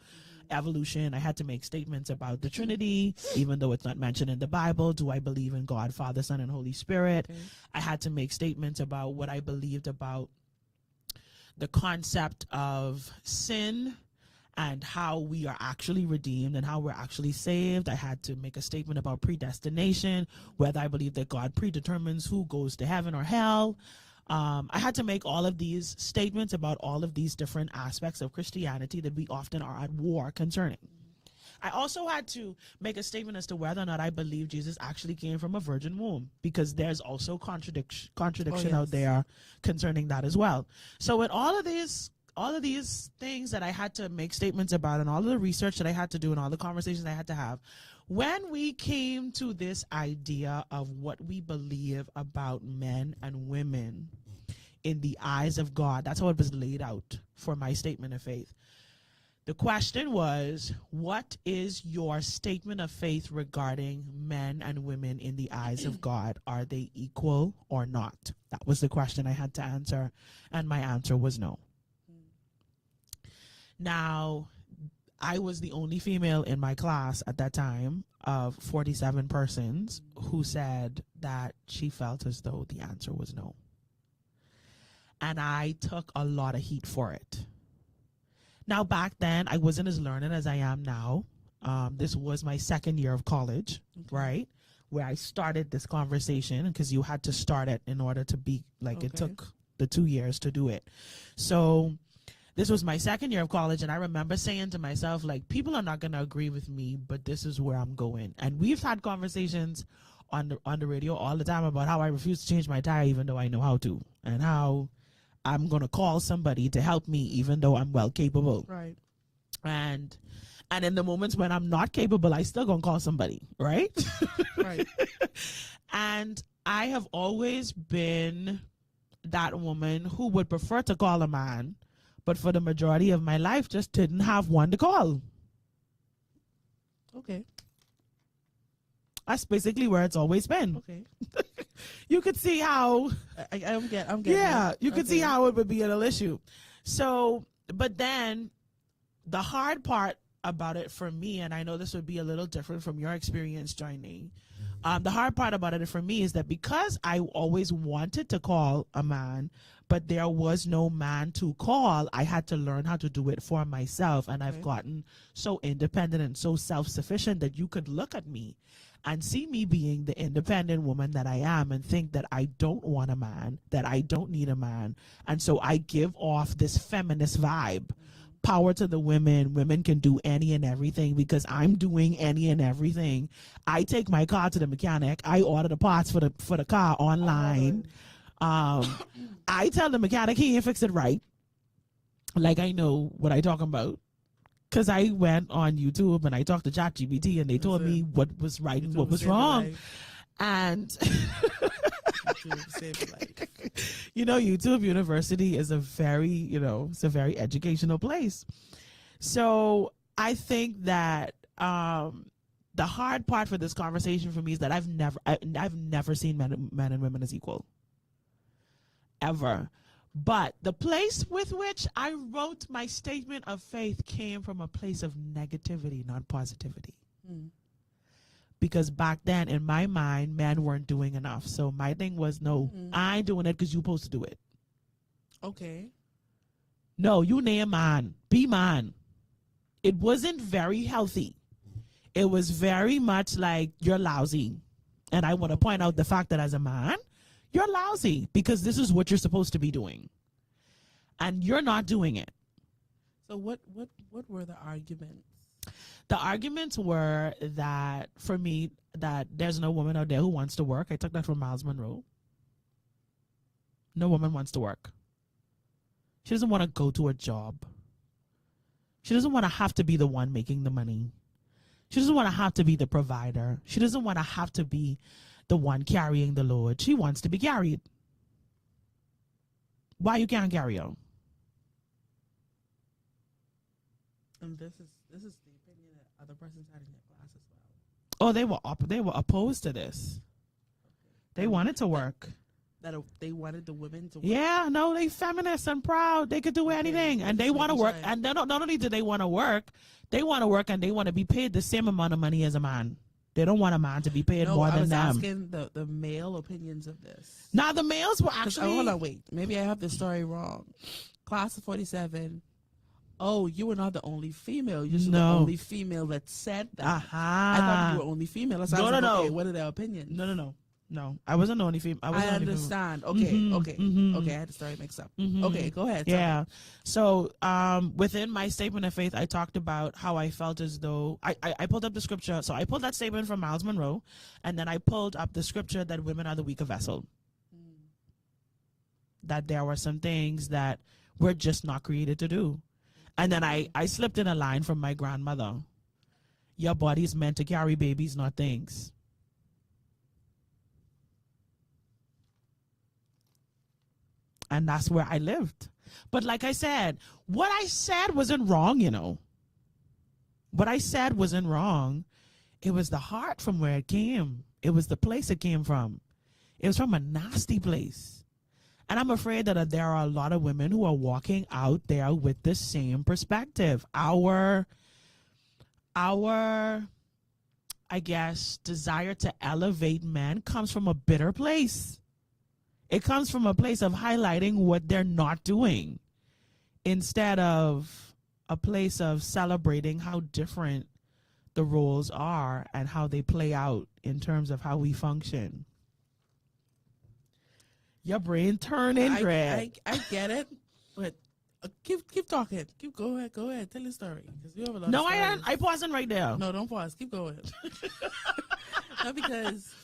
evolution. I had to make statements about the Trinity, even though it's not mentioned in the Bible. Do I believe in God, Father, Son, and Holy Spirit? Okay. I had to make statements about what I believed about the concept of sin and how we are actually redeemed and how we're actually saved. I had to make a statement about predestination, whether I believe that God predetermines who goes to heaven or hell. I had to make all of these statements about all of these different aspects of Christianity that we often are at war concerning. I also had to make a statement as to whether or not I believe Jesus actually came from a virgin womb, because there's also contradiction out there concerning that as well. So with all of these things that I had to make statements about, and all of the research that I had to do, and all the conversations I had to have, when we came to this idea of what we believe about men and women in the eyes of God, that's how it was laid out for my statement of faith. The question was, what is your statement of faith regarding men and women in the eyes of God? Are they equal or not? That was the question I had to answer, and my answer was no. Now, I was the only female in my class at that time of 47 persons who said that she felt as though the answer was no. And I took a lot of heat for it. Now, back then, I wasn't as learned as I am now. This was my second year of college, right, where I started this conversation, because you had to start it in order to be, like, it took the 2 years to do it. So this was my second year of college, and I remember saying to myself, like, people are not going to agree with me, but this is where I'm going. And we've had conversations on the radio all the time about how I refuse to change my tire even though I know how to, and how I'm going to call somebody to help me even though I'm well capable. Right. And in the moments when I'm not capable, I still going to call somebody, right? Right. And I have always been that woman who would prefer to call a man, but for the majority of my life just didn't have one to call. Okay. That's basically where it's always been. Okay. You could see how I'm getting yeah, it. you could see how it would be an issue. So, but then the hard part about it for me, and I know this would be a little different from your experience, Joinae, the hard part about it for me is that because I always wanted to call a man, but there was no man to call, I had to learn how to do it for myself. And I've gotten so independent and so self-sufficient that you could look at me and see me being the independent woman that I am and think that I don't want a man, that I don't need a man. And so I give off this feminist vibe. Power to the women. Women can do any and everything because I'm doing any and everything. I take my car to the mechanic. I order the parts for the car online. I tell the mechanic he ain't fix it right. Like, I know what I talking about. Because I went on YouTube and I talked to ChatGPT and they told me what was right and what was wrong. And you know, YouTube University is a very, it's a very educational place. So I think that the hard part for this conversation for me is that I've never seen men and women as equal. Ever. But the place with which I wrote my statement of faith came from a place of negativity, not positivity. because back then in my mind, men weren't doing enough. So my thing was, no, I ain't doing it because you're supposed to do it. Okay. No, you name man, be man. It wasn't very healthy. It was very much like you're lousy. And I want to point out the fact that as a man, you're lousy because this is what you're supposed to be doing. And you're not doing it. So what were the arguments? The arguments were that, for me, that there's no woman out there who wants to work. I took that from Miles Monroe. No woman wants to work. She doesn't want to go to a job. She doesn't want to have to be the one making the money. She doesn't want to have to be the provider. She doesn't want to have to be the one carrying the load. She wants to be carried. Why you can't carry her? And this is the opinion that other persons had in your class as well. Oh, they were opposed to this. They wanted to work. That they wanted the women to work. Yeah, no, they feminists and proud. They could do anything, and they want to work. And not only do they want to work, and they want to be paid the same amount of money as a man. They don't want a man to be paid more than them. I was asking the male opinions of this. Now the males were actually. Hold on, wait. Maybe I have the story wrong. Class of 47. Oh, you were not the only female. You're the only female that said that. I thought you were only female. So no. Okay, what are their opinions? No. I wasn't the only female. I understand. Okay. I had the story mixed up. Okay, go ahead. Yeah. So within my statement of faith, I talked about how I felt as though I pulled up the scripture. So I pulled that statement from Miles Monroe, and then I pulled up the scripture that women are the weaker vessel. That there were some things that we're just not created to do. And then I slipped in a line from my grandmother. Your body is meant to carry babies, not things. And that's where I lived. But like I said, what I said wasn't wrong, you know. What I said wasn't wrong. It was the heart from where it came. It was the place it came from. It was from a nasty place. And I'm afraid that there are a lot of women who are walking out there with the same perspective. Our I guess, desire to elevate men comes from a bitter place. It comes from a place of highlighting what they're not doing instead of a place of celebrating how different the roles are and how they play out in terms of how we function. Your brain turning red. I get it, but keep talking. Go ahead. Tell your story because you have a lot. No, I pausing right there. No, don't pause. Keep going. No, because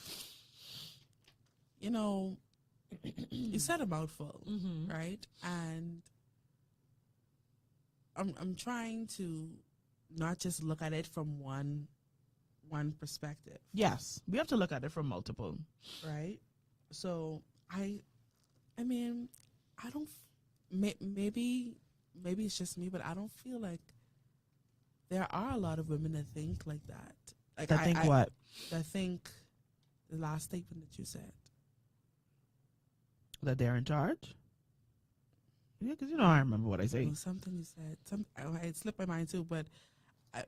you said a mouthful, right? And I'm trying to not just look at it from one perspective. Yes, we have to look at it from multiple. Right. So I mean, I don't. Maybe it's just me, but I don't feel like there are a lot of women that think like that. Like that think what? That think the last statement that you said. That they're in charge? Yeah, because I remember what I say. Something you said. It slipped my mind too, but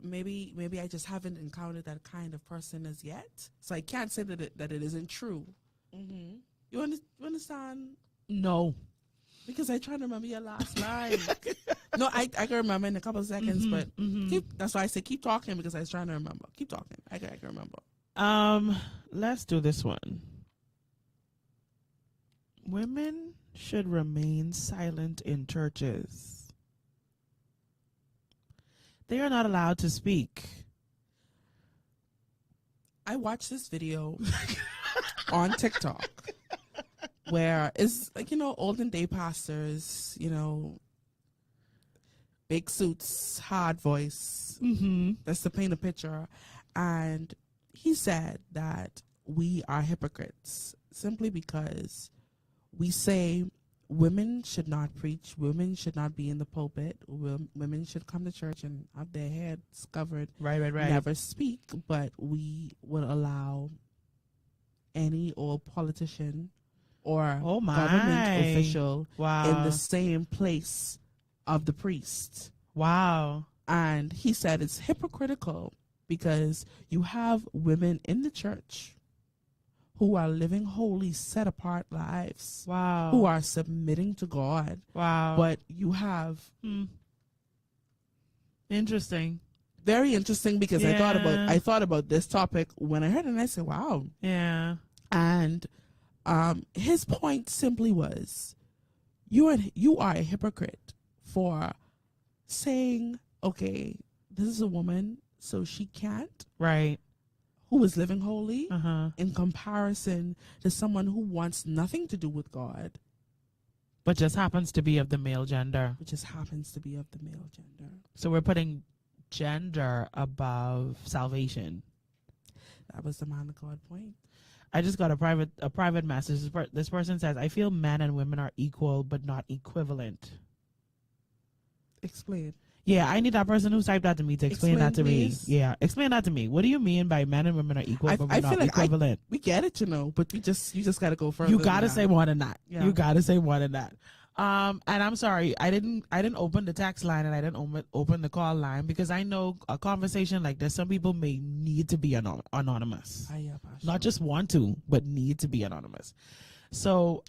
maybe I just haven't encountered that kind of person as yet. So I can't say that it isn't true. Mm-hmm. You understand? No. Because I try to remember your last line. No, I can remember in a couple of seconds, but that's why I say keep talking because I was trying to remember. Keep talking. I can remember. Let's do this one. Women should remain silent in churches. They are not allowed to speak. I watched this video on TikTok where it's like, olden day pastors, big suits, hard voice. That's to paint a picture. And he said that we are hypocrites simply because we say women should not preach, women should not be in the pulpit, women should come to church and have their heads covered, right, never speak, but we would allow any old politician or government official in the same place of the priest. Wow. And he said it's hypocritical because you have women in the church who are living holy, set apart lives, Wow. who are submitting to God. Wow. But you have Interesting. very interesting, because Yeah. I thought about this topic when I heard it, and I said, wow. Yeah. And his point simply was, you are a hypocrite for saying, okay, this is a woman, so she can't, Right. who is living holy, Uh-huh. in comparison to someone who wants nothing to do with God, But just happens to be of the male gender. which just happens to be of the male gender. So we're putting gender above salvation. That was the man of God point. I just got a private message. This person says, I feel men and women are equal but not equivalent. Explain. Yeah, I need that person who typed that to me to explain that to Explain, me. please. Yeah, explain that to me. What do you mean by men and women are equal but we're I not feel like equivalent? we get it, but you just got to go further. You than gotta that. say more than that. Yeah. You gotta say more than that. And I'm sorry, I didn't open the text line and I didn't open the call line because I know a conversation like this, some people may need to be anonymous. Ah, yeah, Pastor. Not just want to, but need to be anonymous. So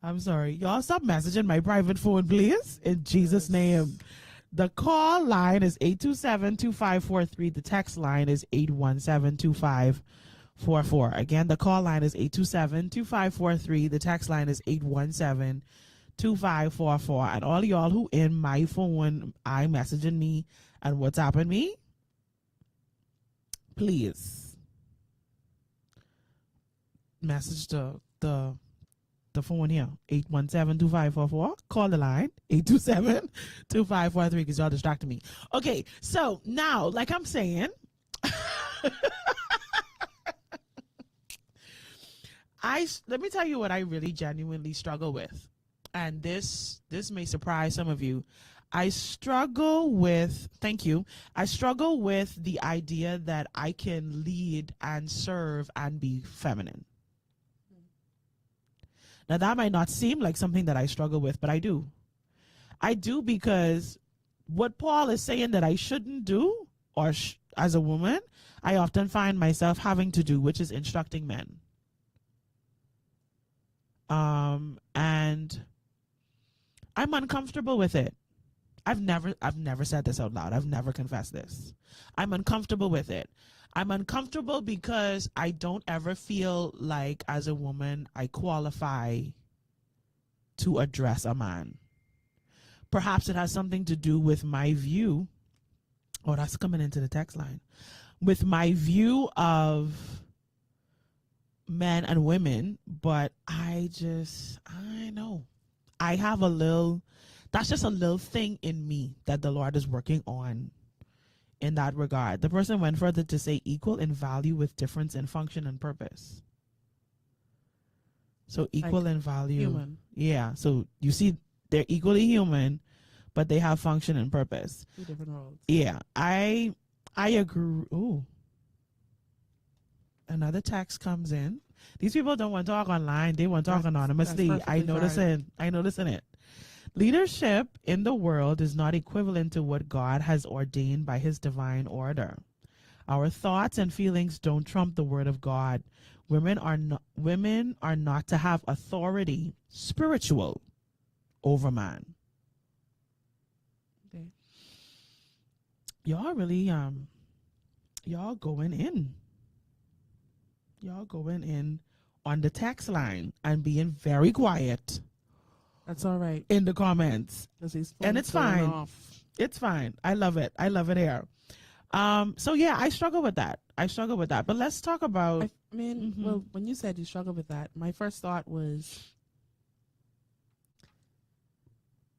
I'm sorry. Y'all stop messaging my private phone, please. In Jesus' name. The call line is 827-2543. The text line is 817-2544. Again, the call line is 827-2543. The text line is 817-2544. And all y'all who in my phone, iMessaging me and WhatsApping me, please message the phone here, 817-2544. Call the line, 827-2543, because y'all distracted me. Okay, so now, like I'm saying, let me tell you what I really genuinely struggle with. And this may surprise some of you. I struggle with the idea that I can lead and serve and be feminine. Now, that might not seem like something that I struggle with, but I do. I do because what Paul is saying that I shouldn't do, or as a woman, I often find myself having to do, which is instructing men. And I'm uncomfortable with it. I've never said this out loud. I've never confessed this. I'm uncomfortable with it. I'm uncomfortable because I don't ever feel like as a woman I qualify to address a man. Perhaps it has something to do with my view. Oh, that's coming into the text line. With my view of men and women, but I know. I have that's just a little thing in me that the Lord is working on in that regard. The person went further to say equal in value with difference in function and purpose. So equal Like in value. human. Yeah. So you see, they're equally human, but they have function and purpose. Two different roles. Yeah. I agree. Ooh. Another text comes in. These people don't want to talk online. They want to talk That's anonymously. I perfectly notice it. Leadership in the world is not equivalent to what God has ordained by his divine order. Our thoughts and feelings don't trump the word of God. Women are not to have authority, spiritual, over man. Okay. Y'all really y'all going in. Y'all going in on the text line and being very quiet. That's all right. In the comments. And it's fine. It's fine. I love it. I love it here. So yeah, I struggle with that. But let's talk about I mean, well, when you said you struggle with that, my first thought was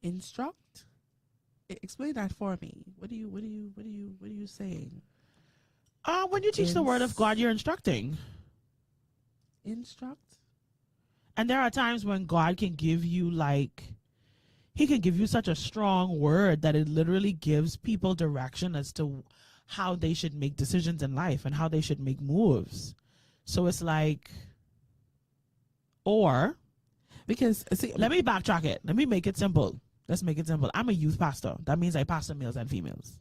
instruct. Explain that for me. What are you saying? when you teach the word of God, you're instructing. Instruct? And there are times when God can give you he can give you such a strong word that it literally gives people direction as to how they should make decisions in life and how they should make moves. So it's like, or Because see, let me backtrack it. Let me make it simple. Let's make it simple. I'm a youth pastor. That means I pastor males and females.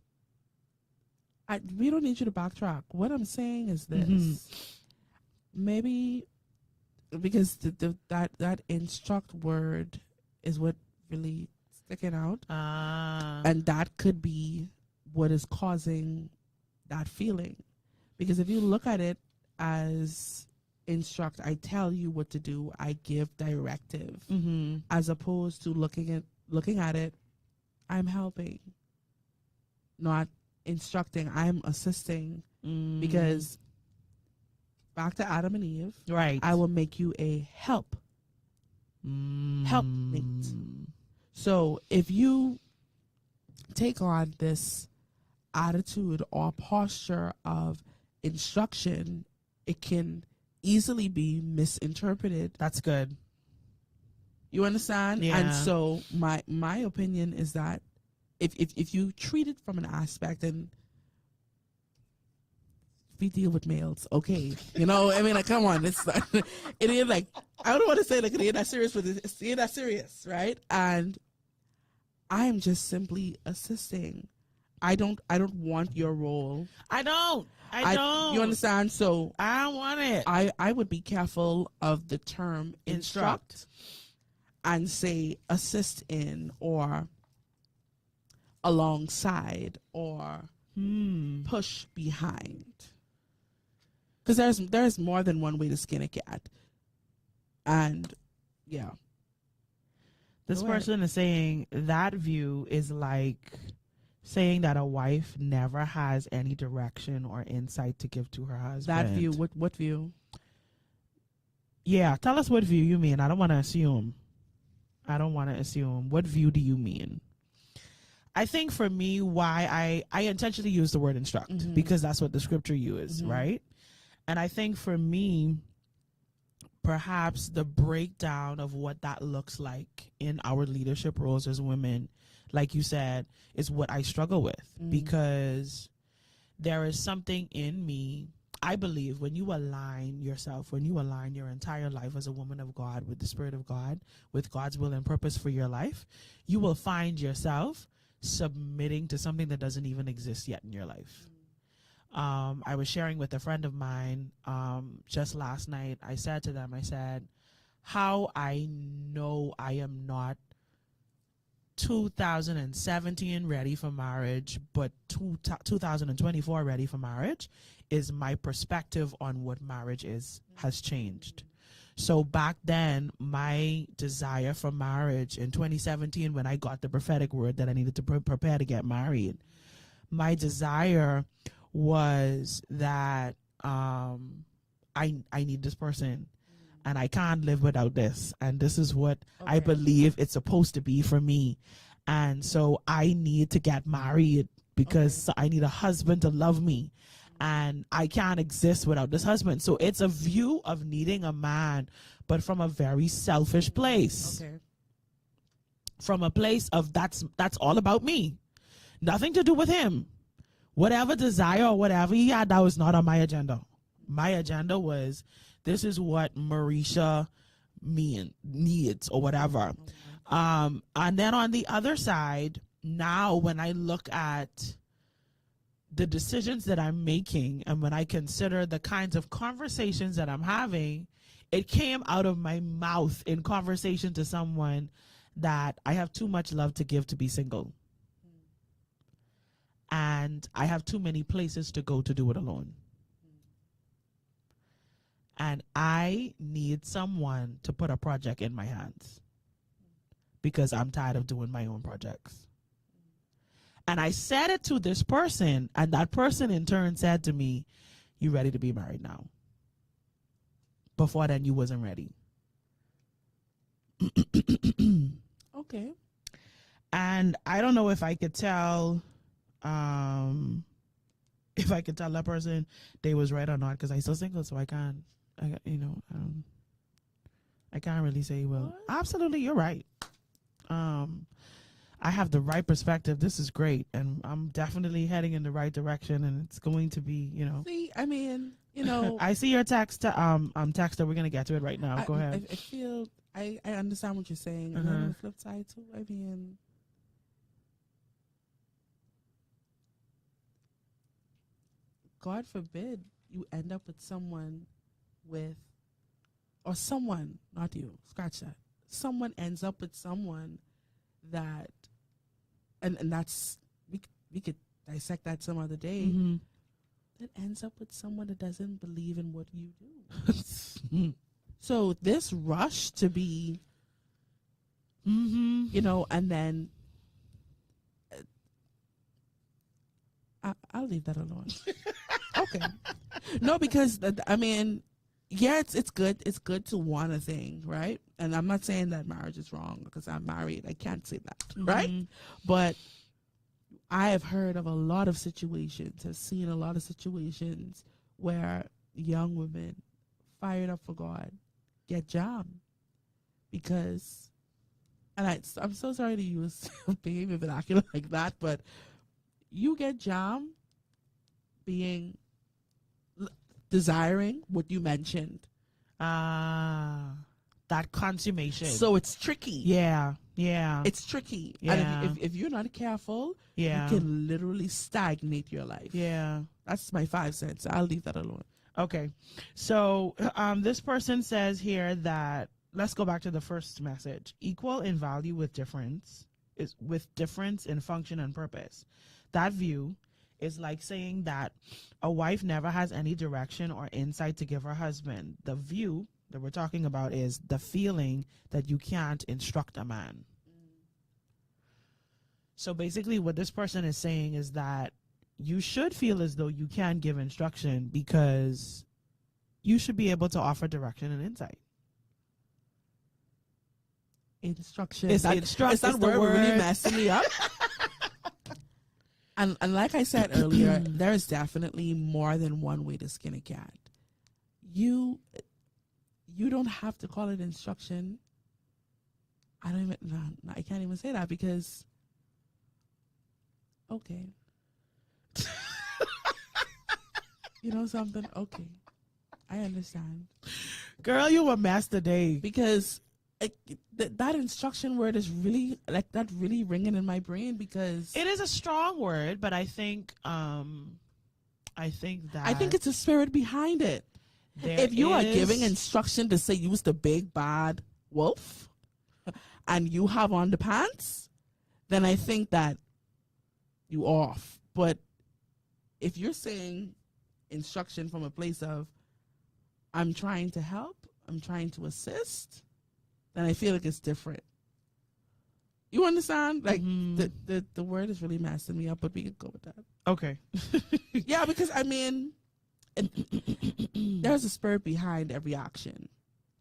We don't need you to backtrack. What I'm saying is this. Maybe because that instruct word is what really sticking out. And that could be what is causing that feeling. Because if you look at it as instruct, I tell you what to do, I give directive, as opposed to looking at it, I'm helping, not instructing, I'm assisting. Because back to Adam and Eve, Right. I will make you a helpmate. So if you take on this attitude or posture of instruction, it can easily be misinterpreted. That's good. You understand? Yeah. And so my opinion is that if you treat it from an aspect, and we deal with males, okay, you know, I mean, like, come on, it's not, it ain't like, I don't want to say like it ain't that serious, but it ain't that serious, right? And I am just simply assisting. I don't want your role. I don't. You understand? So I don't want it. I would be careful of the term instruct and say assist in or alongside or push behind. Because there's more than one way to skin a cat. And yeah. This Go ahead. person is saying that view is like saying that a wife never has any direction or insight to give to her husband. That view, what view? Yeah, tell us what view you mean. I don't want to assume. What view do you mean? I think for me, why I intentionally use the word instruct, because that's what the scripture uses, right? And I think for me, perhaps the breakdown of what that looks like in our leadership roles as women, like you said, is what I struggle with, because there is something in me. I believe when you align yourself, when you align your entire life as a woman of God with the Spirit of God, with God's will and purpose for your life, you will find yourself submitting to something that doesn't even exist yet in your life. I was sharing with a friend of mine just last night. I said to them, how I know I am not 2017 ready for marriage, but 2024 ready for marriage, is my perspective on what marriage has changed. So back then, my desire for marriage in 2017, when I got the prophetic word that I needed to prepare to get married, my desire was that I need this person, and I can't live without this, and this is what I believe it's supposed to be for me, and so I need to get married because I need a husband to love me, and I can't exist without this husband. So it's a view of needing a man, but from a very selfish place. From a place of that's all about me, nothing to do with him. Whatever desire or whatever he had, that was not on my agenda. My agenda was, this is what Mericha needs or whatever. And then on the other side, now when I look at the decisions that I'm making and when I consider the kinds of conversations that I'm having, it came out of my mouth in conversation to someone that I have too much love to give to be single. And I have too many places to go to do it alone. And I need someone to put a project in my hands because I'm tired of doing my own projects. And I said it to this person, and that person in turn said to me, "You ready to be married now? Before then, you wasn't ready." Okay. And I don't know if I could tell that person they was right or not, because I'm still single, so I can't really say, well, absolutely, you're right. I have the right perspective. This is great, and I'm definitely heading in the right direction, and it's going to be, See, I mean, I see your text. Texter. We're gonna get to it right now. Go ahead. I feel I understand what you're saying. And then on the flip side too, I mean, God forbid you end up with someone with, or someone, not you, scratch that. Someone ends up with someone that, and that's, we could dissect that some other day, that ends up with someone that doesn't believe in what you do. So this rush to be, you know, and then I'll leave that alone. Okay. No, because I mean, yeah, it's good. It's good to want a thing, right? And I'm not saying that marriage is wrong because I'm married. I can't say that, right? But I have heard of a lot of situations, have seen a lot of situations where young women fired up for God get jammed because, and I'm so sorry to use behavior vernacular like that, but you get jammed being desiring what you mentioned. That consummation. So it's tricky. Yeah. It's tricky. Yeah. And if you're not careful, you can literally stagnate your life. Yeah. That's my 5 cents. I'll leave that alone. Okay. So this person says here that, let's go back to the first message. Equal in value with difference in function and purpose. That view is like saying that a wife never has any direction or insight to give her husband. The view that we're talking about is the feeling that you can't instruct a man. So basically what this person is saying is that you should feel as though you can give instruction because you should be able to offer direction and insight. Instruction. It's that word really messing me up. And like I said earlier, there's definitely more than one way to skin a cat. You don't have to call it instruction. I can't even say that because, okay. You know something? Okay. I understand. Girl, you a mess today. Because that instruction word is really like that really ringing in my brain because it is a strong word, but I think it's a spirit behind it. If you are giving instruction to say use the big bad wolf and you have on the pants, then I think that you off. But if you're saying instruction from a place of I'm trying to help, I'm trying to assist, then I feel like it's different. You understand? Like the word is really messing me up, but we could go with that. Okay. Yeah, because I mean, there's a spirit behind every action,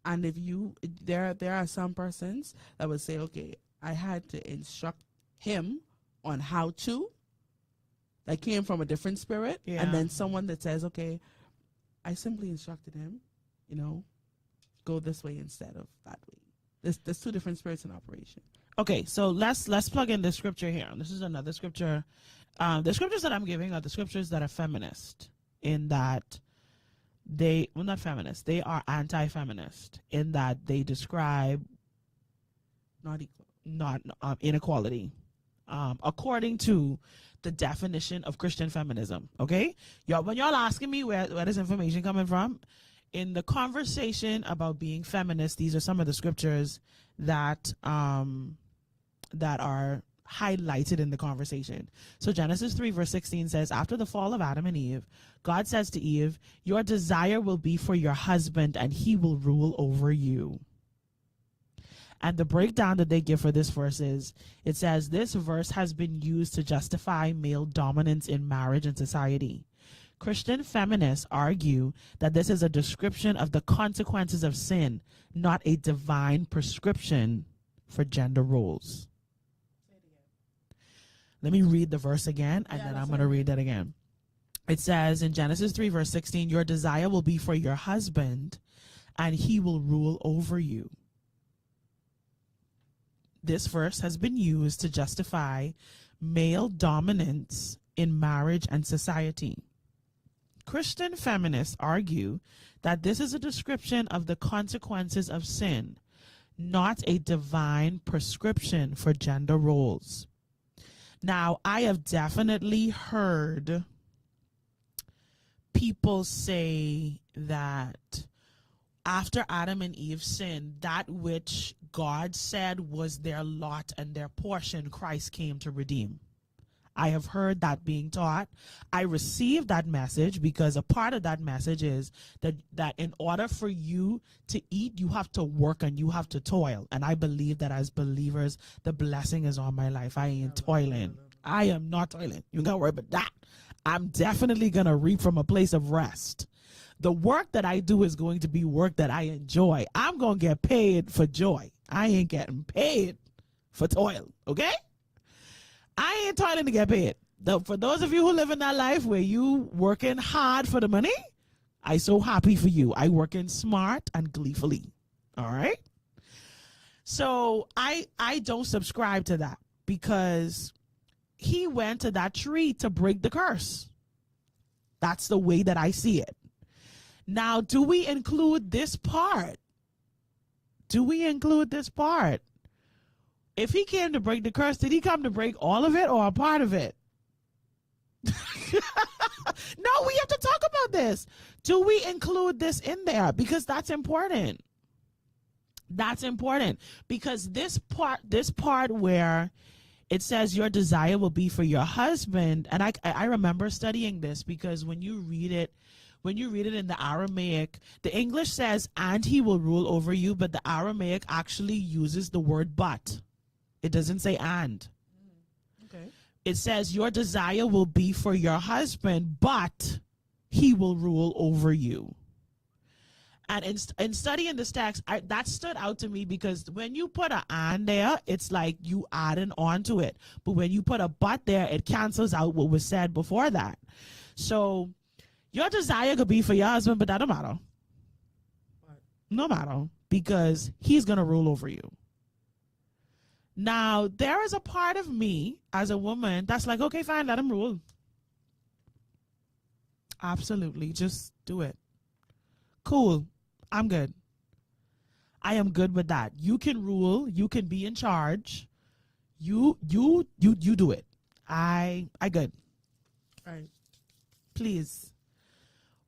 and if there are some persons that would say, okay, I had to instruct him on how to. That came from a different spirit, and then someone that says, okay, I simply instructed him, go this way instead of that way. There's two different spirits in operation. Okay, so let's plug in the scripture here. This is another scripture. The scriptures that I'm giving are the scriptures that are feminist, in that not feminist, they are anti-feminist, in that they describe inequality, according to the definition of Christian feminism. Okay, when y'all asking me where this information coming from, in the conversation about being feminist, these are some of the scriptures that are highlighted in the conversation. So Genesis 3 verse 16 says, after the fall of Adam and Eve, God says to Eve, your desire will be for your husband and he will rule over you. And the breakdown that they give for this verse is, it says, this verse has been used to justify male dominance in marriage and society. Christian feminists argue that this is a description of the consequences of sin, not a divine prescription for gender roles. Let me read the verse again, and then I'm going to read that again. It says in Genesis 3 verse 16, your desire will be for your husband, and he will rule over you. This verse has been used to justify male dominance in marriage and society. Christian feminists argue that this is a description of the consequences of sin, not a divine prescription for gender roles. Now, I have definitely heard people say that after Adam and Eve sinned, that which God said was their lot and their portion, Christ came to redeem. I have heard that being taught. I received that message because a part of that message is that in order for you to eat, you have to work and you have to toil. And I believe that as believers, the blessing is on my life. I ain't toiling. I am not toiling. You got to worry about that. I'm definitely going to reap from a place of rest. The work that I do is going to be work that I enjoy. I'm going to get paid for joy. I ain't getting paid for toil. Okay? I ain't toiling to get paid. For those of you who live in that life where you working hard for the money, I so happy for you. I working smart and gleefully. All right? So I don't subscribe to that because he went to that tree to break the curse. That's the way that I see it. Now, do we include this part? Do we include this part? If he came to break the curse, did he come to break all of it or a part of it? No, we have to talk about this. Do we include this in there? Because that's important. That's important because this part where it says your desire will be for your husband, and I remember studying this because when you read it in the Aramaic, the English says and he will rule over you, but the Aramaic actually uses the word but. It doesn't say and. Okay. It says your desire will be for your husband, but he will rule over you. And in studying this text, that stood out to me because when you put an and there, it's like you adding on to it. But when you put a but there, it cancels out what was said before that. So your desire could be for your husband, but that don't matter. No matter, because he's going to rule over you. Now, there is a part of me as a woman that's like, okay, fine, let him rule. Absolutely. Just do it. Cool. I'm good. I am good with that. You can rule. You can be in charge. You do it. I good. All right. Please.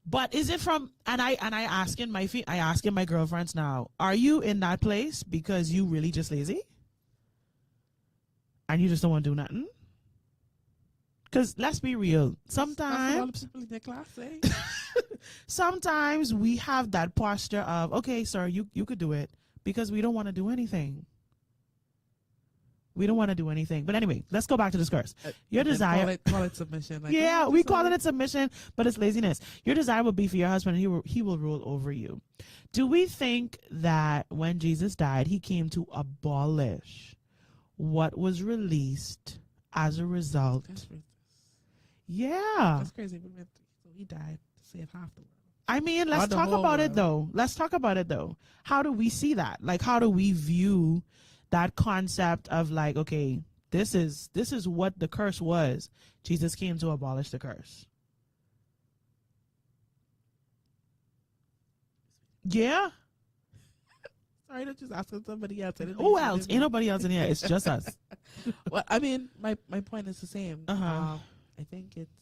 But is it from, and I asking my girlfriends now, are you in that place because you really just lazy? And you just don't want to do nothing? Because let's be real. Sometimes sometimes we have that posture of, okay, sir, you could do it because we don't want to do anything. We don't want to do anything. But anyway, let's go back to this curse. Your desire. Call it submission. Like, yeah, we call it submission, but it's laziness. Your desire will be for your husband and he will rule over you. Do we think that when Jesus died, he came to abolish what was released as a result? Yeah. That's crazy. So he died to save half the world. I mean, let's talk about it though. Let's talk about it though. How do we see that? Like, how do we view that concept of like, okay, this is what the curse was. Jesus came to abolish the curse. Yeah. Sorry, I'm just asking somebody else. Who else? Ain't nobody else in here. It's just us. Well, I mean, my point is the same. Uh-huh. I think it's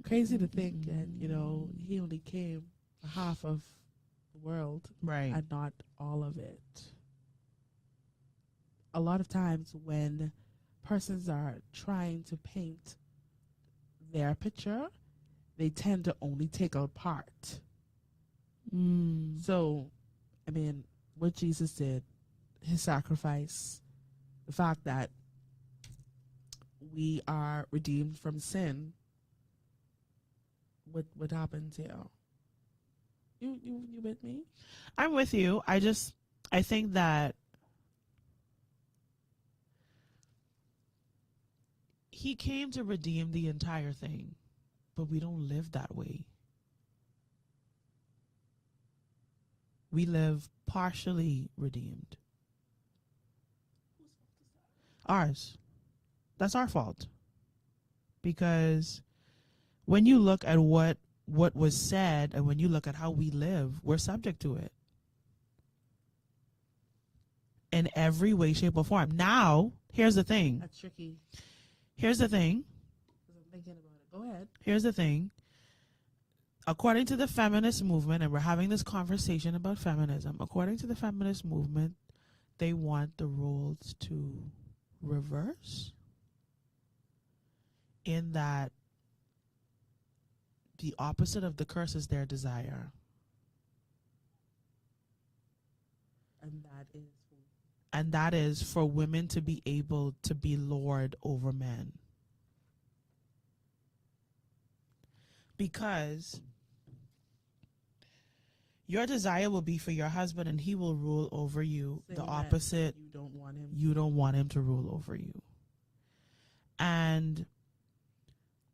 crazy to think that, he only came for half of the world, right, and not all of it. A lot of times when persons are trying to paint their picture, they tend to only take out part. So, I mean, what Jesus did, his sacrifice, the fact that we are redeemed from sin, what happens here? You with me? I'm with you. I think that he came to redeem the entire thing, but we don't live that way. We live partially redeemed. Ours. That's our fault. Because when you look at what was said and when you look at how we live, we're subject to it. In every way, shape, or form. Now, here's the thing. That's tricky. Here's the thing. Because I'm thinking about it Go ahead. Here's the thing. According to the feminist movement, and we're having this conversation about feminism, according to the feminist movement, they want the roles to reverse, in that the opposite of the curse is their desire. And that is for women to be able to be lord over men. Because your desire will be for your husband and he will rule over you. Saying the that opposite, you don't want him. you don't want him to rule over you. And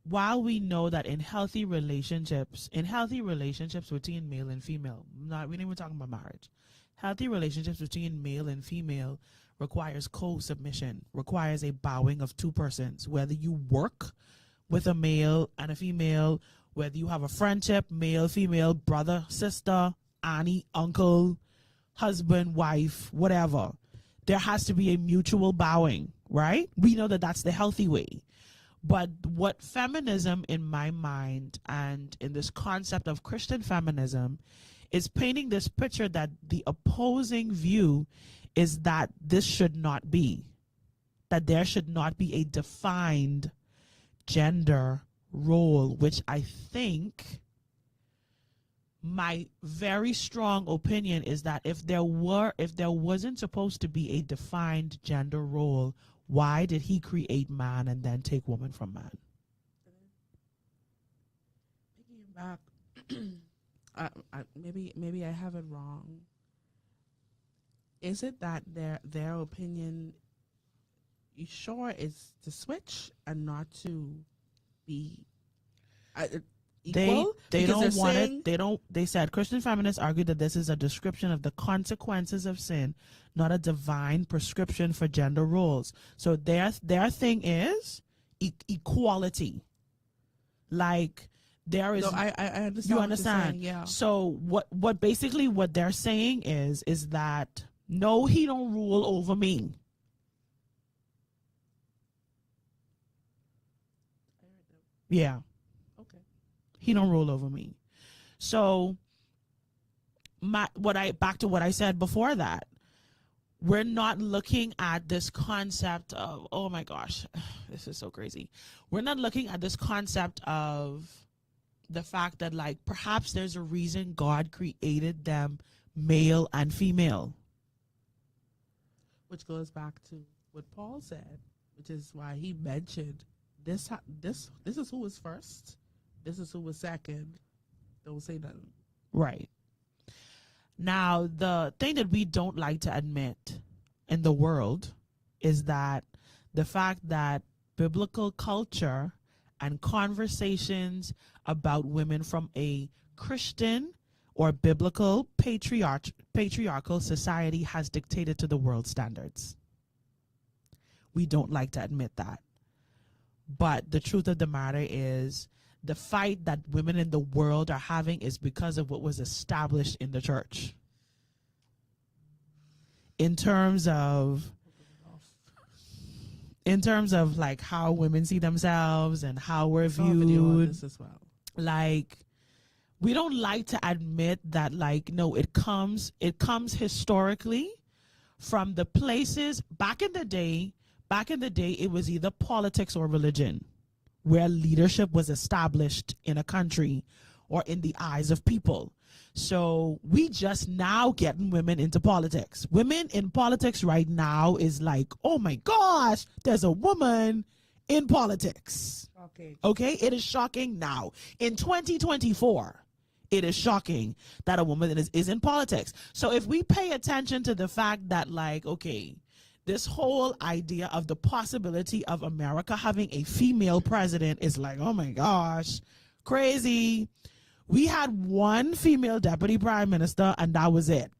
while we know that in healthy relationships between male and female, we ain't even talking about marriage. Healthy relationships between male and female requires co-submission, requires a bowing of two persons, whether you work with a male and a female, whether you have a friendship, male, female, brother, sister, auntie, uncle, husband, wife, whatever. There has to be a mutual bowing, right? We know that that's the healthy way. But what feminism, in my mind, and in this concept of Christian feminism, is painting this picture that the opposing view is that this should not be, that there should not be a defined gender role, which I think my very strong opinion is that if there wasn't supposed to be a defined gender role, why did he create man and then take woman from man? Picking back, maybe I have it wrong. Is it that their opinion, you sure, is to switch and not to be equal? They Because don't want saying, it. They said Christian feminists argue that this is a description of the consequences of sin, not a divine prescription for gender roles. So their thing is equality. Like there is. No, I understand. You what understand? you're saying, yeah. So what basically what they're saying is that no, he don't rule over me. Yeah. Okay. He don't rule over me. So back to what I said before that. We're not looking at this concept of, oh my gosh, this is so crazy. We're not looking at this concept of the fact that, like, perhaps there's a reason God created them male and female. Which goes back to what Paul said, which is why he mentioned this is who was first, this is who was second. Don't say nothing. Right. Now, the thing that we don't like to admit in the world is that the fact that biblical culture and conversations about women from a Christian or biblical patriarchal society has dictated to the world standards. We don't like to admit that. But the truth of the matter is the fight that women in the world are having is because of what was established in the church. In terms of like how women see themselves and how we're Saw a video on viewed. this as well. Like, we don't like to admit that, like, no, it comes historically from the places back in the day, it was either politics or religion where leadership was established in a country or in the eyes of people. So we just now getting women into politics. Women in politics right now is like, oh my gosh, there's a woman in politics. Okay, it is shocking now. In 2024, it is shocking that a woman is in politics. So if we pay attention to the fact that, like, okay, this whole idea of the possibility of America having a female president is like, oh my gosh, crazy. We had one female deputy prime minister and that was it.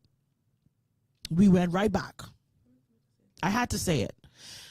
We went right back. I had to say it.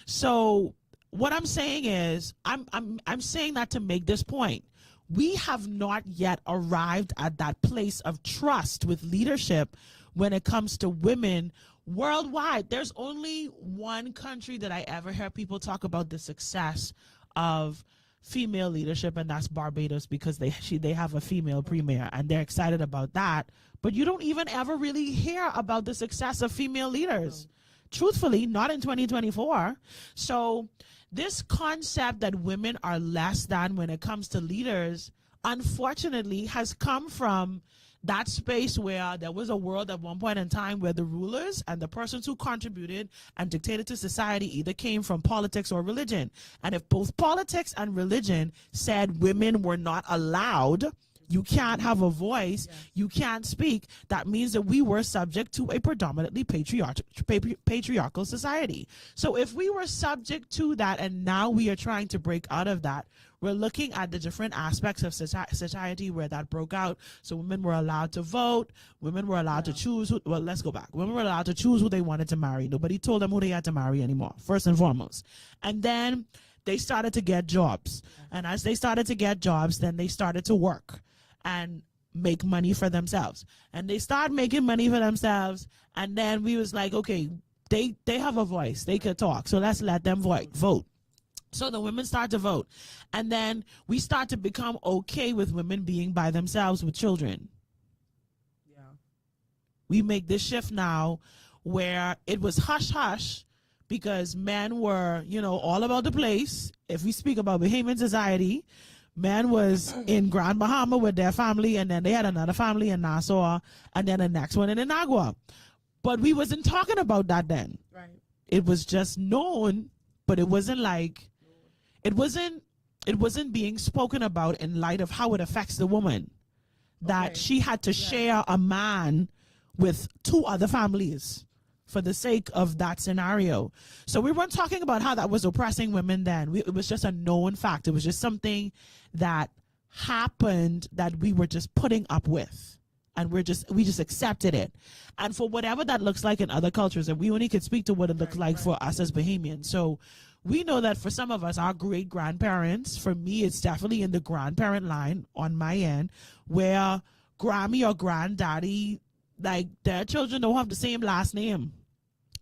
So what I'm saying is, I'm saying that to make this point. We have not yet arrived at that place of trust with leadership when it comes to women worldwide. There's only one country that I ever hear people talk about the success of female leadership, and that's Barbados, because they have a female premier and they're excited about that. But you don't even ever really hear about the success of female leaders. Truthfully, not in 2024. So this concept that women are less than when it comes to leaders, unfortunately, has come from that space where there was a world at one point in time where the rulers and the persons who contributed and dictated to society either came from politics or religion. And if both politics and religion said women were not allowed, you can't have a voice, you can't speak, that means that we were subject to a predominantly patriarchal society. So if we were subject to that and now we are trying to break out of that, we're looking at the different aspects of society where that broke out. So women were allowed to vote, women were allowed to choose let's go back. Women were allowed to choose who they wanted to marry. Nobody told them who they had to marry anymore, first and foremost. And then they started to get jobs. And as they started to get jobs, then they started to work and make money for themselves. And they start making money for themselves. And then we was like, okay, they have a voice. They could talk. So let's let them vote. So the women start to vote. And then we start to become okay with women being by themselves with children. Yeah. We make this shift now where it was hush-hush because men were, all about the place. If we speak about Bahamian society, man was in Grand Bahama with their family, and then they had another family in Nassau, and then the next one in Inagua. But we wasn't talking about that then. Right. It was just known, but it wasn't like, it wasn't being spoken about in light of how it affects the woman. That she had to share a man with two other families for the sake of that scenario. So we weren't talking about how that was oppressing women then. It was just a known fact. It was just something that happened that we were just putting up with. And we just accepted it. And for whatever that looks like in other cultures, and we only could speak to what it looks like for us as Bahamians. So we know that for some of us, our great-grandparents, for me, it's definitely in the grandparent line on my end, where Grammy or granddaddy, like, their children don't have the same last name,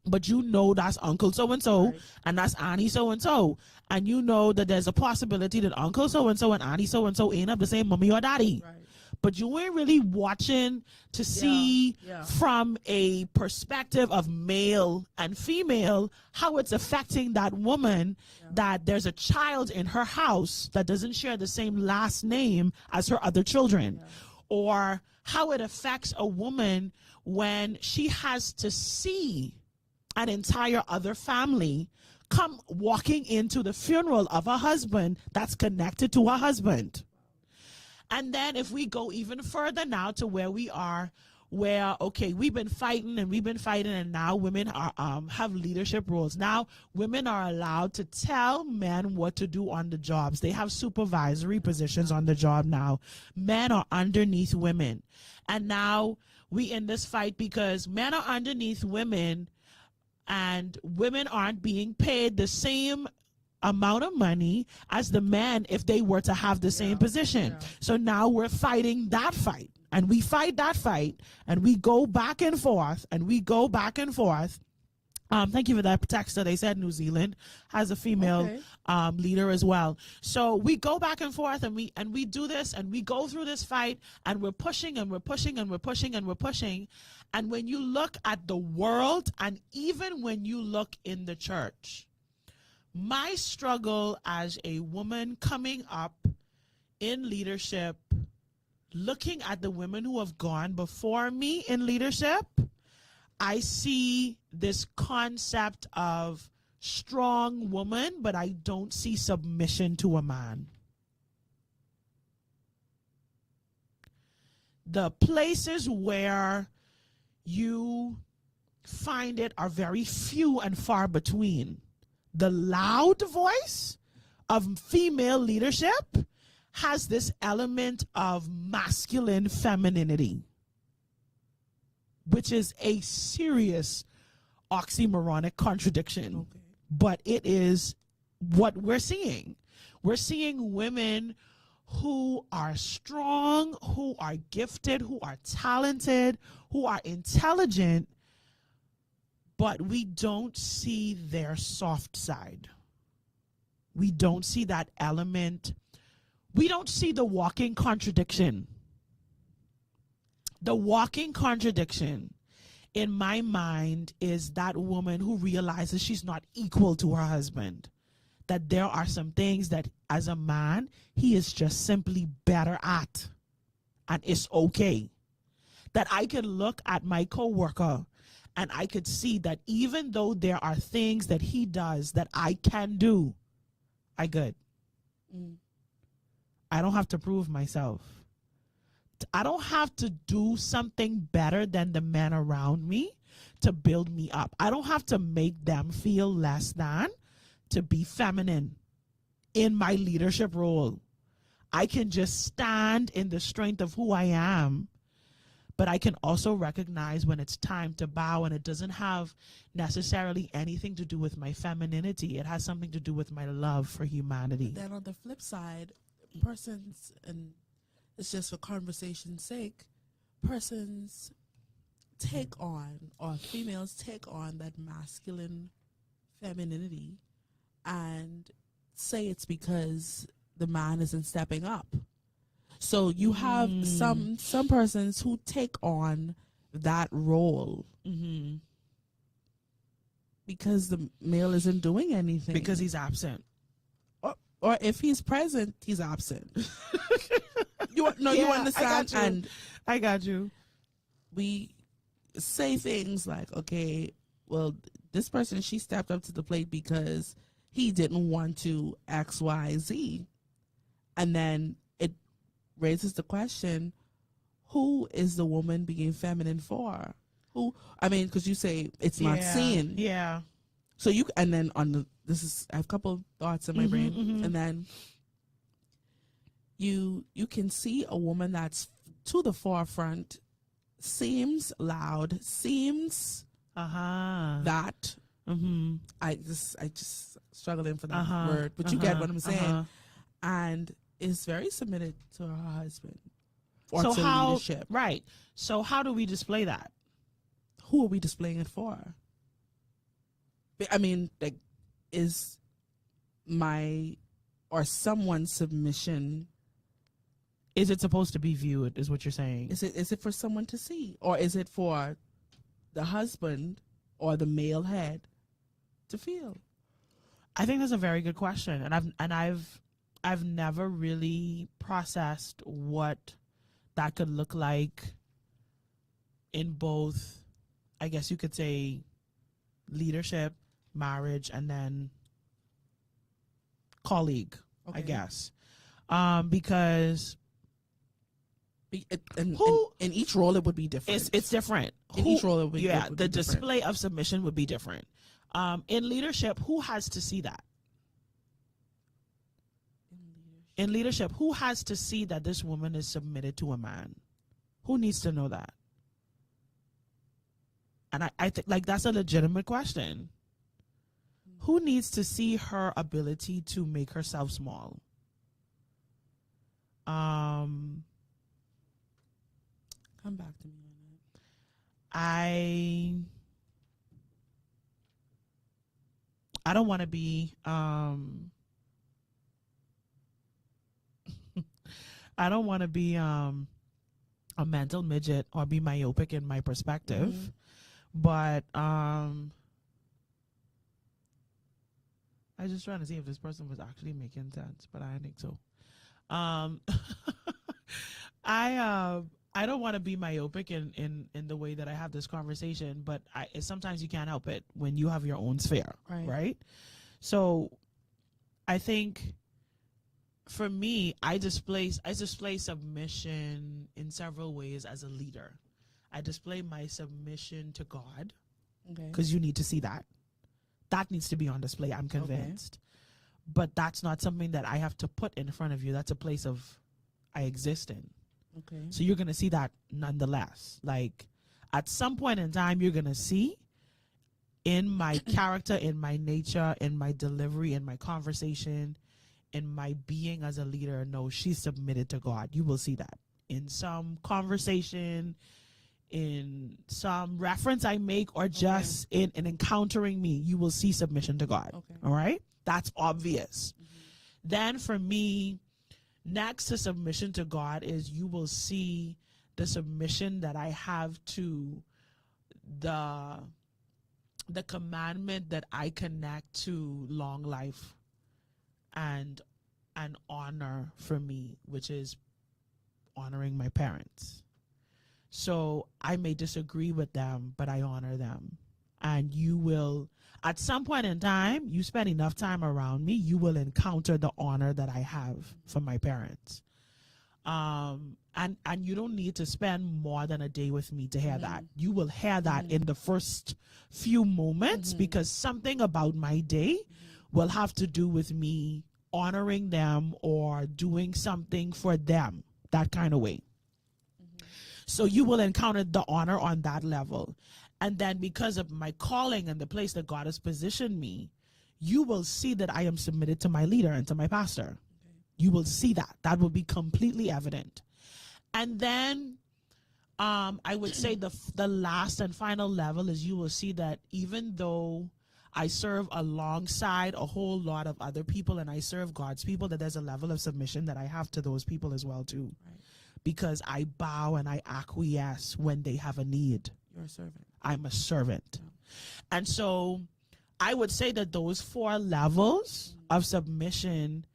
but that's Uncle so-and-so, and that's Auntie so-and-so. And you know that there's a possibility that Uncle so-and-so and Auntie so-and-so ain't have the same mommy or daddy. Right. But you ain't really watching to see from a perspective of male and female how it's affecting that woman, that there's a child in her house that doesn't share the same last name as her other children. Or how it affects a woman when she has to see an entire other family come walking into the funeral of a husband that's connected to her husband. And then if we go even further now to where we are, where, okay, we've been fighting and now women are have leadership roles. Now women are allowed to tell men what to do on the jobs. They have supervisory positions on the job now. Men are underneath women. And now we in this fight because men are underneath women and women aren't being paid the same amount of money as the men if they were to have the same position. So now we're fighting that fight. And we fight that fight, and we go back and forth, and we go back and forth. Thank you for that text that they said New Zealand has a female leader as well. So we go back and forth, and we do this, and we go through this fight, and we're pushing, and we're pushing, and we're pushing, and we're pushing. And when you look at the world, and even when you look in the church, my struggle as a woman coming up in leadership, looking at the women who have gone before me in leadership, I see this concept of strong woman, but I don't see submission to a man. The places where you find it are very few and far between. The loud voice of female leadership has this element of masculine femininity, which is a serious oxymoronic contradiction. But it is what we're seeing. We're seeing women who are strong, who are gifted, who are talented, who are intelligent, but we don't see their soft side. We don't see that element. We don't see the walking contradiction. The walking contradiction in my mind is that woman who realizes she's not equal to her husband. That there are some things that as a man, he is just simply better at. And it's okay. That I could look at my coworker and I could see that even though there are things that he does that I can do, I good. I don't have to prove myself. I don't have to do something better than the men around me to build me up. I don't have to make them feel less than to be feminine in my leadership role. I can just stand in the strength of who I am, but I can also recognize when it's time to bow, and it doesn't have necessarily anything to do with my femininity. It has something to do with my love for humanity. Then on the flip side, persons, and it's just for conversation's sake, persons take on, or females take on that masculine femininity and say it's because the man isn't stepping up. So you have some persons who take on that role because the male isn't doing anything. Because he's absent. Or if he's present, he's absent. You understand? I got you. We say things like, okay, well, this person, she stepped up to the plate because he didn't want to X, Y, Z. And then it raises the question, who is the woman being feminine for? Because you say it's not seen. Yeah. So and then I have a couple thoughts in my brain. And then you can see a woman that's to the forefront, seems loud, seems that. I just struggling for that word, but you get what I'm saying. And is very submitted to her husband or to leadership. Right. So how do we display that? Who are we displaying it for? I mean, like, is my or someone's submission, is it supposed to be viewed, is what you're saying? Is it for someone to see? Or is it for the husband or the male head to feel? I think that's a very good question. And I've never really processed what that could look like in both, I guess you could say, leadership, marriage, and then colleague, I guess. Because in each role it would be different. It's different. In each role it would be different. The display of submission would be different. In leadership, who has to see that? In leadership, who has to see that this woman is submitted to a man? Who needs to know that? And I think, like, that's a legitimate question. Who needs to see her ability to make herself small? Come back to me on that. I don't want to be I don't want to be a mental midget or be myopic in my perspective, but I'm just trying to see if this person was actually making sense, but I don't think so. I don't want to be myopic in the way that I have this conversation, but sometimes you can't help it when you have your own sphere, right? So I think for me, I display submission in several ways as a leader. I display my submission to God, because you need to see that. That needs to be on display, I'm convinced. But that's not something that I have to put in front of you. That's a place of I exist in. So you're going to see that nonetheless. Like, at some point in time, you're going to see in my character, in my nature, in my delivery, in my conversation, in my being as a leader, no, she's submitted to God. You will see that in some conversation, in some reference I make, or just in encountering me, you will see submission to God. All right? That's obvious. Then for me, next to submission to God is you will see the submission that I have to the commandment that I connect to long life and honor for me, which is honoring my parents. So I may disagree with them, but I honor them. And you will, at some point in time, you spend enough time around me, you will encounter the honor that I have for my parents. And you don't need to spend more than a day with me to hear that. You will hear that in the first few moments, because something about my day will have to do with me honoring them or doing something for them, that kind of way. So you will encounter the honor on that level. And then because of my calling and the place that God has positioned me, you will see that I am submitted to my leader and to my pastor. You will see that. That will be completely evident. And then I would say the last and final level is you will see that even though I serve alongside a whole lot of other people and I serve God's people, that there's a level of submission that I have to those people as well too. Right. Because I bow and I acquiesce when they have a need. You're a servant. I'm a servant. And so I would say that those 4 levels of submission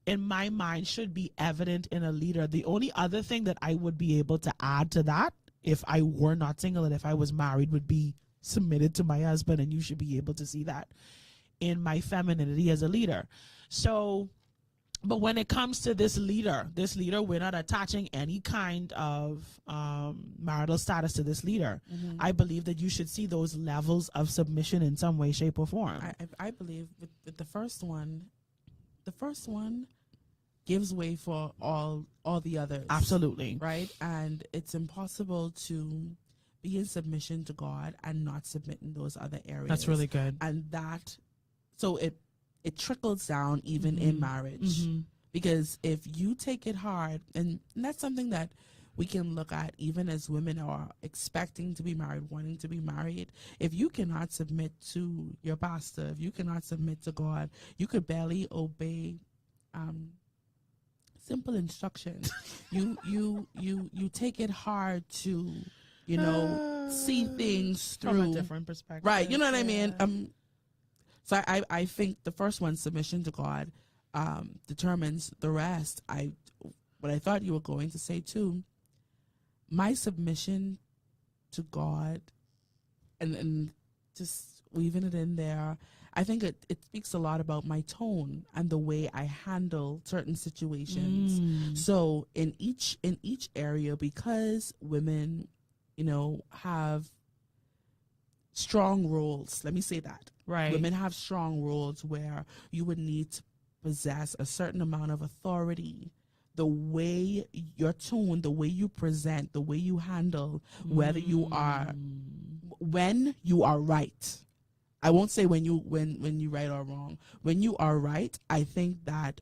in my mind should be evident in a leader. The only other thing that I would be able to add to that, if I were not single and if I was married, would be submitted to my husband, and you should be able to see that in my femininity as a leader. So, but when it comes to this leader, we're not attaching any kind of marital status to this leader. I believe that you should see those levels of submission in some way, shape, or form. I believe with the first one gives way for all the others. Absolutely. Right? And it's impossible to be in submission to God and not submit in those other areas. That's really good. And so it trickles down even in marriage. Because if you take it hard, and that's something that we can look at even as women who are expecting to be married, wanting to be married. If you cannot submit to your pastor, if you cannot submit to God, you could barely obey simple instructions. You take it hard to, see things through from a different perspective. Right, you know what I mean? So I think the first one, submission to God, determines the rest. What I thought you were going to say too, my submission to God and just weaving it in there, I think it speaks a lot about my tone and the way I handle certain situations. So in each area, because women, have strong roles, let me say that. Right. Women have strong roles where you would need to possess a certain amount of authority. The way your tone, the way you present, the way you handle, whether you are, when you are right. I won't say when you right or wrong. When you are right, I think that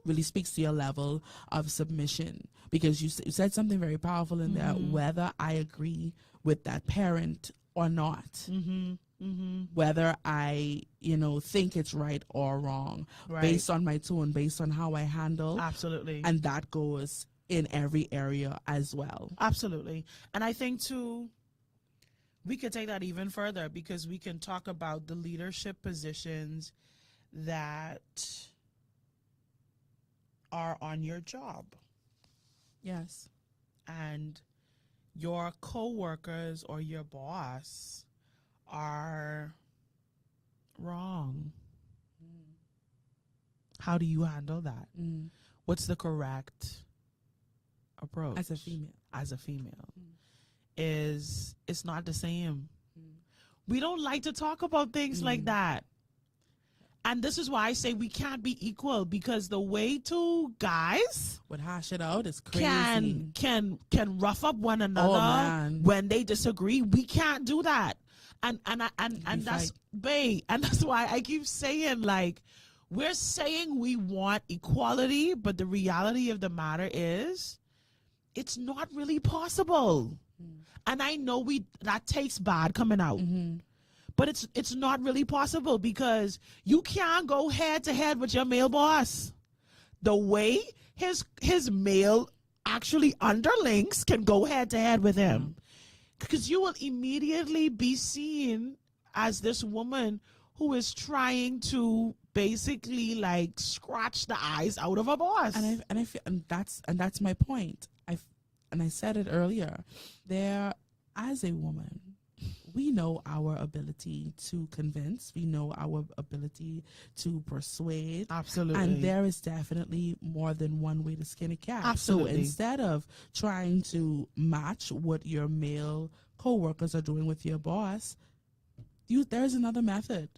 really speaks to your level of submission, because you said something very powerful in there. Whether I agree with that parent or not, whether I think it's right or wrong, based on my tone, based on how I handle. Absolutely. And that goes in every area as well. Absolutely. And I think too, we could take that even further, because we can talk about the leadership positions that are on your job. Yes. And your coworkers or your boss are wrong. How do you handle that? What's the correct approach? As a female. It's not the same. We don't like to talk about things like that. And this is why I say we can't be equal, because the way two guys would hash it out is crazy. Can rough up one another when they disagree. We can't do that. And that's and that's why I keep saying, like, we're saying we want equality, but the reality of the matter is it's not really possible. And I know that takes bad coming out. But it's not really possible because you can't go head to head with your male boss. The way his male actually underlings can go head to head with him, because you will immediately be seen as this woman who is trying to basically like scratch the eyes out of a boss. And that's my point. I said it earlier. As a woman, we know our ability to convince. We know our ability to persuade. Absolutely. And there is definitely more than one way to skin a cat. Absolutely. So instead of trying to match what your male coworkers are doing with your boss, there's another method.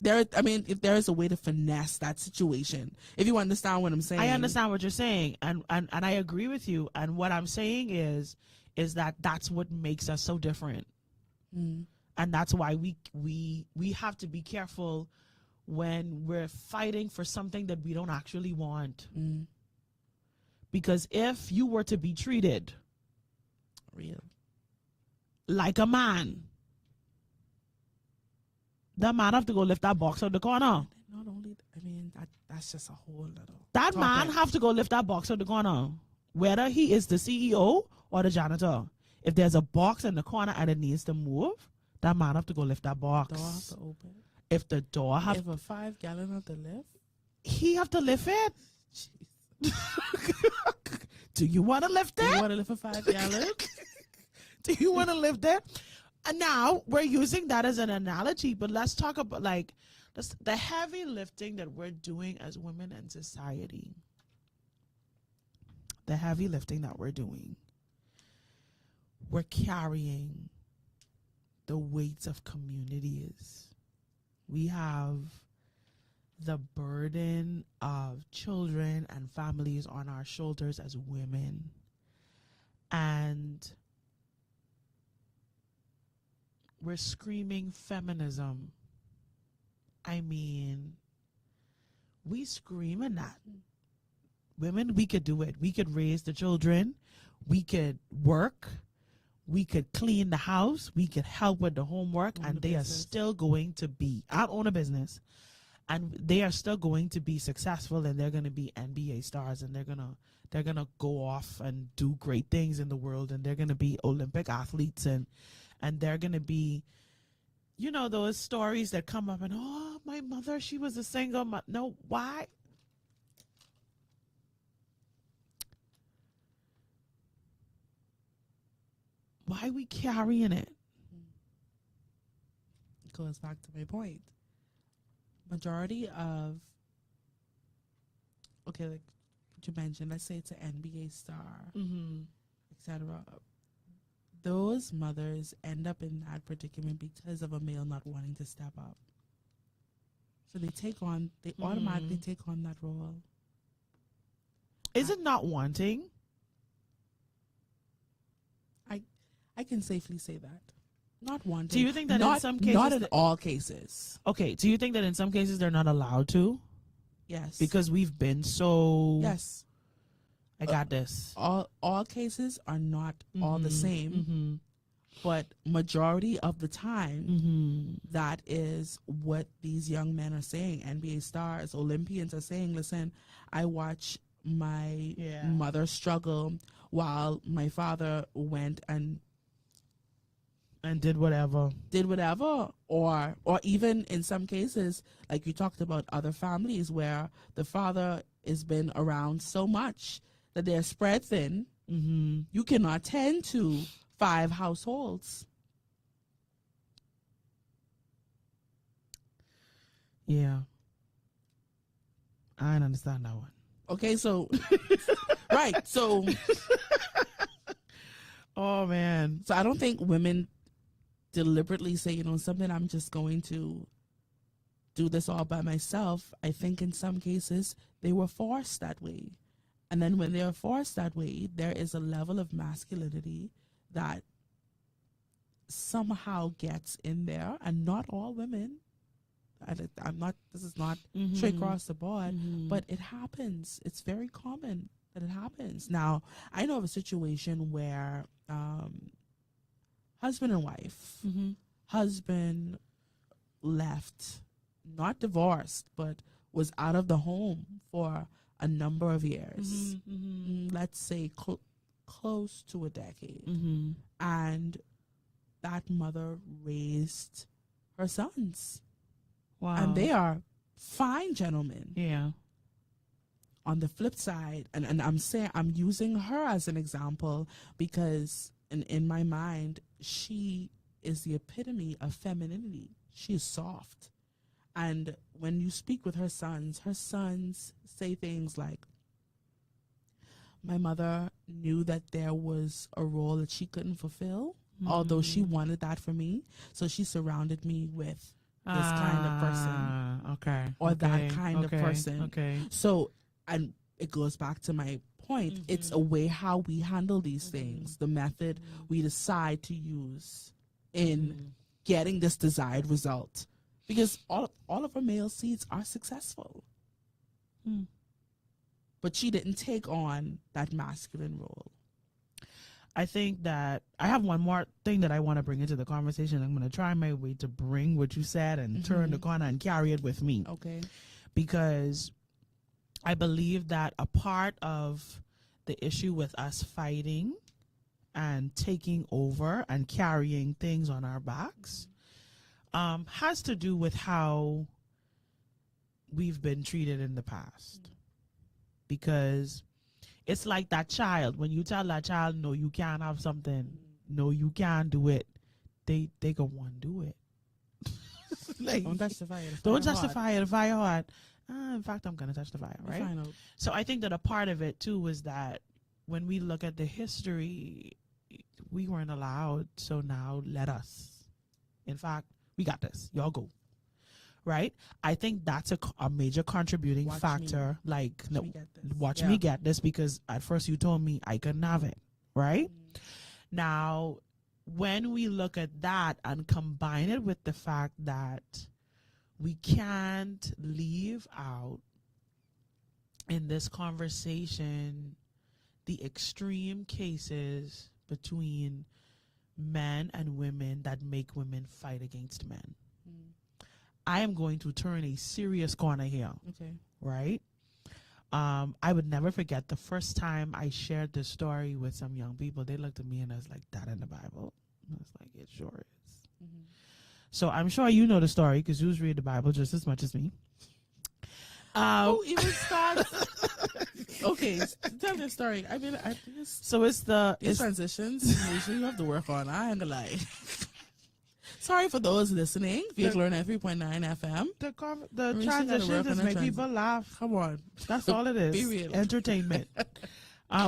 If there is a way to finesse that situation, if you understand what I'm saying. I understand what you're saying, and I agree with you. And what I'm saying is that that's what makes us so different. And that's why we have to be careful when we're fighting for something that we don't actually want. Because if you were to be treated like a man, that man have to go lift that box out the corner. Not only, that's just a whole little. That man have to go lift that box out the corner, whether he is the CEO or the janitor. If there's a box in the corner and it needs to move, that man have to go lift that box. Door have to open. If the door have, if a 5-gallon have to lift, he have to lift it. Do you want to lift it? Do you want to lift a 5-gallon? Do you want to lift it? And now we're using that as an analogy, but let's talk about the heavy lifting that we're doing as women in society. The heavy lifting that we're doing. We're carrying the weights of communities. We have the burden of children and families on our shoulders as women. And we're screaming feminism. We screaming that. Women, we could do it. We could raise the children. We could work. We could clean the house. We could help with the homework. And they are still going to be, I own a business. And they are still going to be successful, and they're going to be NBA stars, and they're going to go off and do great things in the world, and they're going to be Olympic athletes, and they're going to be, those stories that come up and, oh, my mother, she was a single mother. No, why? Why are we carrying it? It goes back to my point. Majority of, like what you mentioned, let's say it's an NBA star, etc. Those mothers end up in that predicament because of a male not wanting to step up. So they automatically take on that role. Is it not wanting? I can safely say that. Not wanting. Do you think that in some cases... Not in all cases. Okay, do you think that in some cases they're not allowed to? Yes. Because we've been so... Yes. I got this. All cases are not all the same, but majority of the time, that is what these young men are saying. NBA stars, Olympians are saying, listen, I watch my mother struggle while my father went and did whatever, or even in some cases, like you talked about, other families where the father has been around so much that they're spread thin. You cannot tend to 5 households. Yeah, I understand that one. Okay, so right, so oh man, so I don't think women deliberately say, something, I'm just going to do this all by myself. I think in some cases they were forced that way. And then when they're forced that way, there is a level of masculinity that somehow gets in there. And not all women, this is not straight across the board, but it happens. It's very common that it happens. Now, I know of a situation where husband and wife husband left, not divorced, but was out of the home for a number of years. Let's say close to a decade. And that mother raised her sons. Wow. And they are fine gentlemen. Yeah. On the flip side, and I'm using her as an example because in my mind, she is the epitome of femininity. She is soft. And when you speak with her sons say things like, my mother knew that there was a role that she couldn't fulfill, although she wanted that for me. So she surrounded me with this kind of person. Okay. Or that kind of person. Okay. So, and it goes back to my point. It's a way how we handle these things, the method we decide to use in getting this desired result. Because all of her male seeds are successful. But she didn't take on that masculine role. I think that I have one more thing that I want to bring into the conversation. I'm going to try my way to bring what you said and turn the corner and carry it with me. Okay. Because I believe that a part of the issue with us fighting and taking over and carrying things on our backs has to do with how we've been treated in the past. Because it's like that child. When you tell that child, no, you can't have something, no, you can't do it, they go want to do it. Like, Don't touch the fire. Don't touch the fire. The fire hot. In fact, I'm going to touch the fire, right? So I think that a part of it, too, was that when we look at the history, we weren't allowed. So now let us. In fact, we got this. Y'all go. Right? I think that's a major contributing factor. Like, no, watch me get this, because at first you told me I couldn't have it. Right? Now, when we look at that and combine it with the fact that we can't leave out in this conversation the extreme cases between men and women that make women fight against men. I am going to turn a serious corner here. Okay. Right? I would never forget the first time I shared this story with some young people. They looked at me and I was like, that in the Bible? I was like, it sure is. So I'm sure you know the story because you read the Bible just as much as me. Who even starts? Okay, tell me a story. I mean, so it's transitions. Usually you have to work on. I ain't gonna lie. Sorry for those listening. Vehicle Learn 3.9 FM. The transitions is make people laugh. Come on, that's all it is. Be real. Entertainment.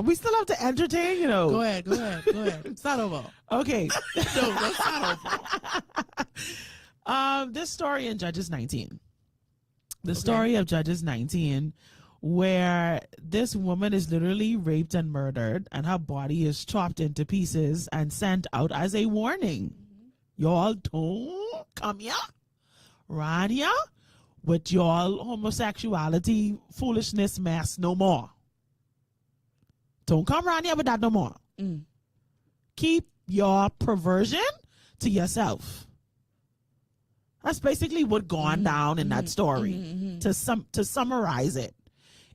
We still have to entertain, you know. Go ahead. Start over. Okay. No, don't start over. This story in Judges 19. The story of Judges 19, where this woman is literally raped and murdered, and her body is chopped into pieces and sent out as a warning. Y'all don't come here, right here, with y'all homosexuality foolishness mess no more. Don't come around here with that no more. Keep your perversion to yourself. That's basically what gone down in that story. To summarize it,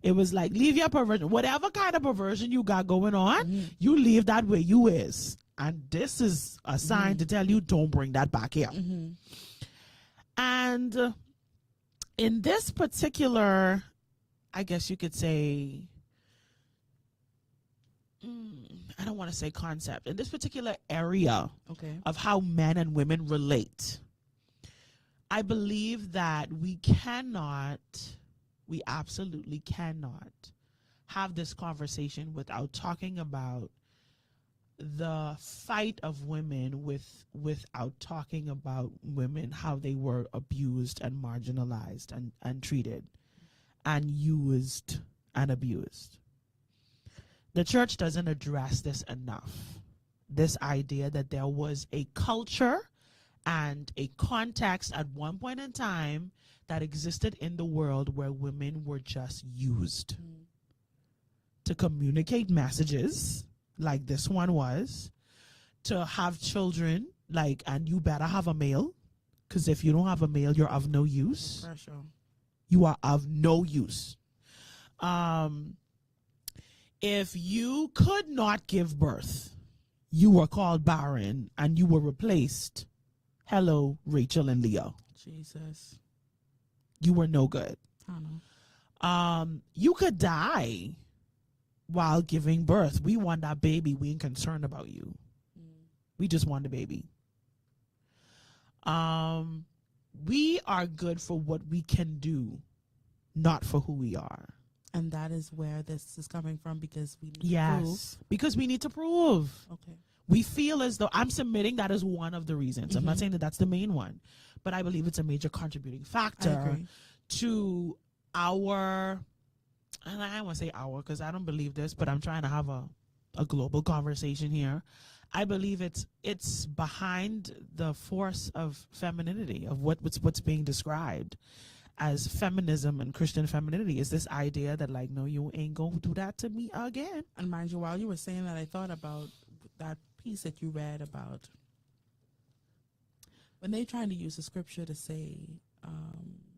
it was like, leave your perversion, whatever kind of perversion you got going on, you leave that where you is. And this is a sign to tell you, don't bring that back here. And in this particular, I guess you could say, I don't want to say concept, in this particular area of how men and women relate, I believe that we absolutely cannot have this conversation without talking about the fight of women without talking about women, how they were abused and marginalized and treated and used and abused. The church doesn't address this enough. This idea that there was a culture and a context at one point in time that existed in the world where women were just used to communicate messages like this one was, to have children Like, and you better have a male, because if you don't have a male, you're of no use. Pressure. You are of no use. If you could not give birth, you were called barren and you were replaced. Hello, Rachel and Leo. Jesus. You were no good. I know. You could die while giving birth. We want that baby. We ain't concerned about you. We just want the baby. We are good for what we can do, not for who we are. And that is where this is coming from, because we need to Yes, because we need to prove. Okay. We feel as though, I'm submitting that is one of the reasons. I'm not saying that that's the main one, but I believe it's a major contributing factor to our, and I don't want to say our because I don't believe this, but I'm trying to have a global conversation here. I believe it's behind the force of femininity, of what's being described as feminism and Christian femininity, is this idea that, like, no, you ain't gonna do that to me again. And mind you, while you were saying that, I thought about that piece that you read about when they trying to use the scripture to say,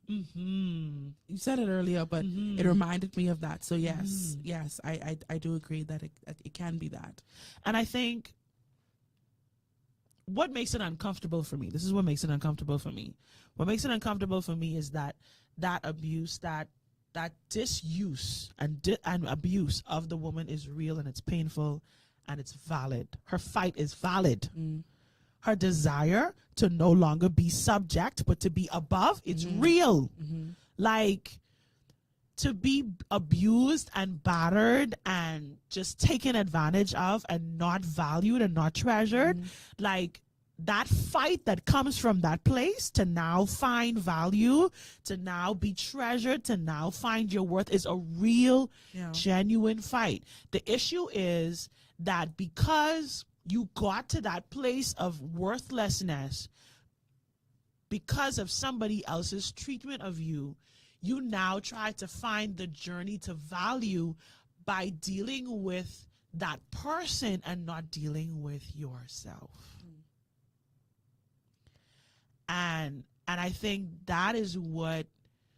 you said it earlier, but it reminded me of that. So yes, I do agree that it can be that. And I think what makes it uncomfortable for me, this is what makes it uncomfortable for me. What makes it uncomfortable for me is that abuse, that disuse and abuse of the woman is real, and it's painful, and it's valid. Her fight is valid. Her desire to no longer be subject but to be above, it's real. Like, to be abused and battered and just taken advantage of and not valued and not treasured, like, that fight that comes from that place to now find value, to now be treasured, to now find your worth is a real, genuine fight. The issue is that because you got to that place of worthlessness because of somebody else's treatment of you, you now try to find the journey to value by dealing with that person and not dealing with yourself. And I think that is what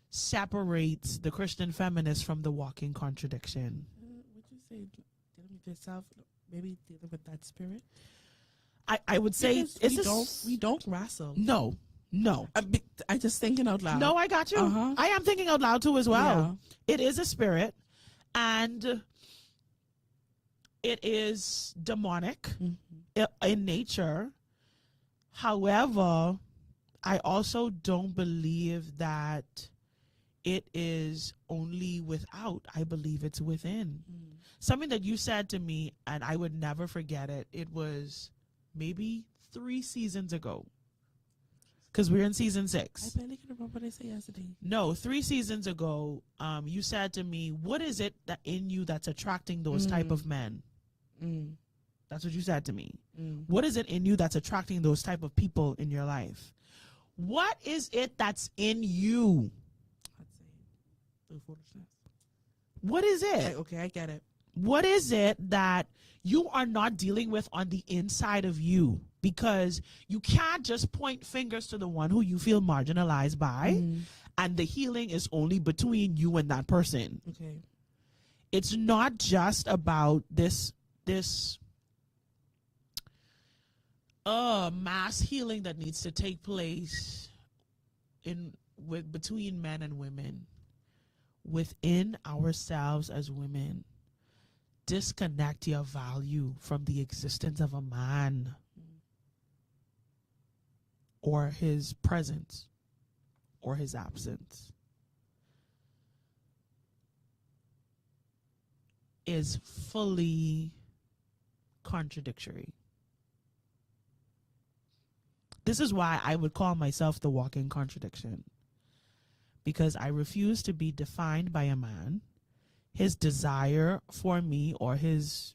separates the Christian feminist from the walking contradiction. Would you say dealing with yourself, maybe dealing with that spirit? I would say we don't wrestle. No. I just thinking out loud. No, I got you. I am thinking out loud too as well. Yeah. It is a spirit, and it is demonic in nature. However, I also don't believe that it is only without. I believe it's within. Something that you said to me, and I would never forget it. It was maybe 3 seasons ago, because we're in season 6. I barely can remember what I said yesterday. No, 3 seasons ago, you said to me, what is it that in you that's attracting those type of men? That's what you said to me. What is it in you that's attracting those type of people in your life? What is it that's in you? I'd say the foolishness. What is it? Okay, I get it. What is it that you are not dealing with on the inside of you? Because you can't just point fingers to the one who you feel marginalized by, and the healing is only between you and that person. Okay. It's not just about this mass healing that needs to take place between men and women. Within ourselves as women, disconnect your value from the existence of a man or his presence or his absence is fully contradictory. This is why I would call myself the walking contradiction, because I refuse to be defined by a man, his desire for me or his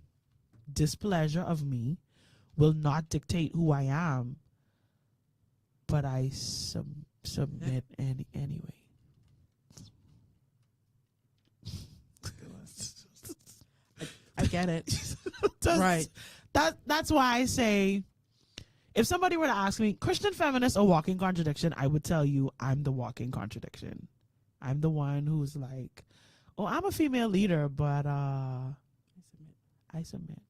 displeasure of me will not dictate who I am, but I submit anyway. I get it. Right. That's why I say If somebody were to ask me, Christian feminist or walking contradiction, I would tell you I'm the walking contradiction. I'm the one who's like, oh, I'm a female leader, but I submit.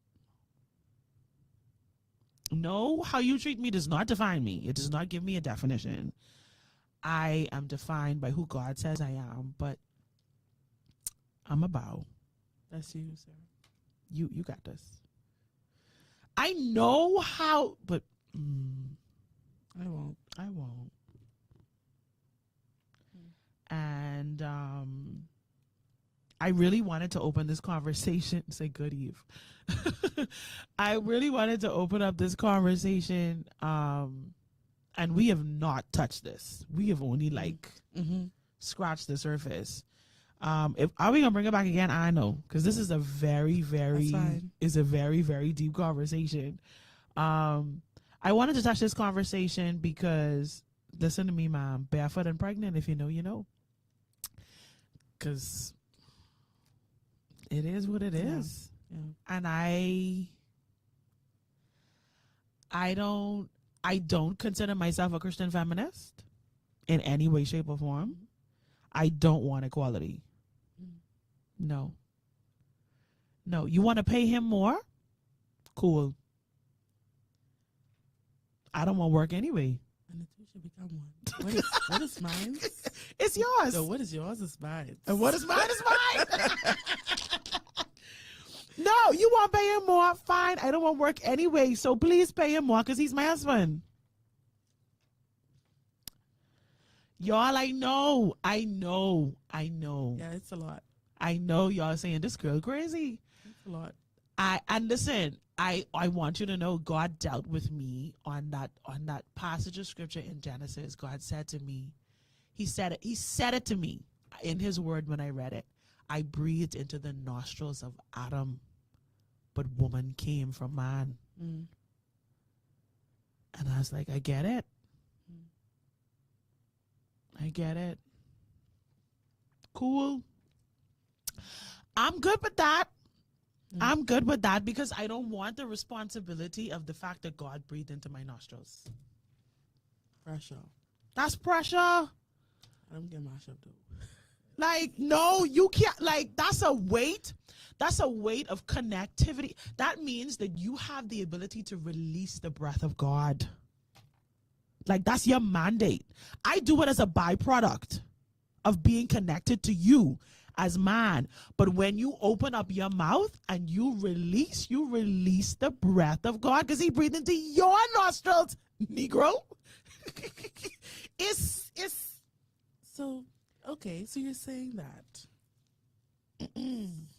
No, how you treat me does not define me. It does not give me a definition. I am defined by who God says I am, but I'm a bow. That's you, sir. You got this. I know how, but I won't. And I really wanted to open this conversation. Say good Eve. I really wanted to open up this conversation, and we have not touched this. We have only scratched the surface. If are we gonna bring it back again? I know, because this is a very, very deep conversation. I wanted to touch this conversation because, listen to me, mom, barefoot and pregnant. If you know, you know. Because it is what it is. Yeah. And I don't consider myself a Christian feminist in any way, shape, or form. I don't want equality. No. You want to pay him more? Cool. I don't want to work anyway. And the two should become one. What is mine? It's yours. So what is yours is mine. And what is mine is mine. No, you want to pay him more? Fine. I don't want to work anyway. So please pay him more because he's my husband. Y'all, I know. Yeah, it's a lot. I know y'all saying this girl crazy. It's a lot. And listen, I want you to know God dealt with me on that passage of scripture in Genesis. God said to me, He said it to me in His word when I read it. I breathed into the nostrils of Adam, but woman came from man. And I was like, I get it. I get it. Cool. I'm good with that. I'm good with that because I don't want the responsibility of the fact that God breathed into my nostrils. Pressure. That's pressure. I don't get mashed up though. Like, no, you can't. Like, that's a weight. That's a weight of connectivity. That means that you have the ability to release the breath of God. Like, that's your mandate. I do it as a byproduct of being connected to you as man. But when you open up your mouth and you release the breath of God because He breathed into your nostrils, Negro. It's So, okay, so you're saying that.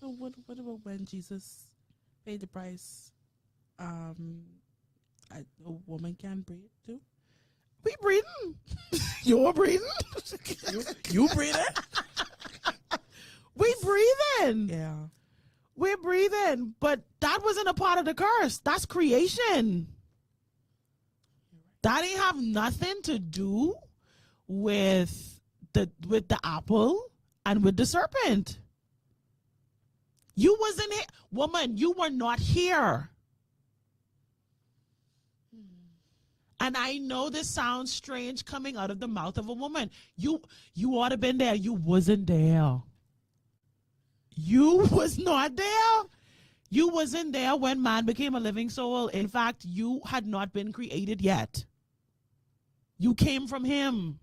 So what about when Jesus paid the price? A woman can breathe too? we breathing. You're breathing. You breathing? We breathing. Yeah. We're breathing. But that wasn't a part of the curse. That's creation. That ain't have nothing to do with the apple and with the serpent. You wasn't here. Woman, you were not here. And I know this sounds strange coming out of the mouth of a woman. You ought to have been there. You wasn't there. You was not there. You wasn't there when man became a living soul. In fact, you had not been created yet. You came from him.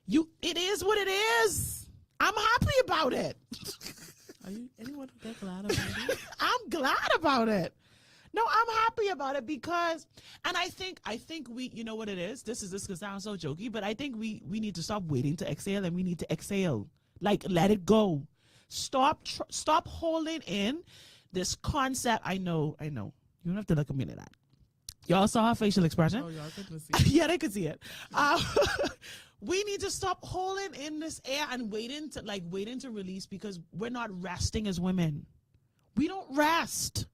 It is what it is. I'm happy about it. Are you anyone who get glad about it? I'm glad about it. No, I'm happy about it because, and I think we, you know what it is? This could sound so jokey, but I think we need to stop waiting to exhale and we need to exhale. Like, let it go. Stop holding in this concept. I know. You don't have to look at me like that. Y'all saw her facial expression? Oh, y'all couldn't see it. Yeah, they could see it. We need to stop holding in this air and waiting to release because we're not resting as women. We don't rest.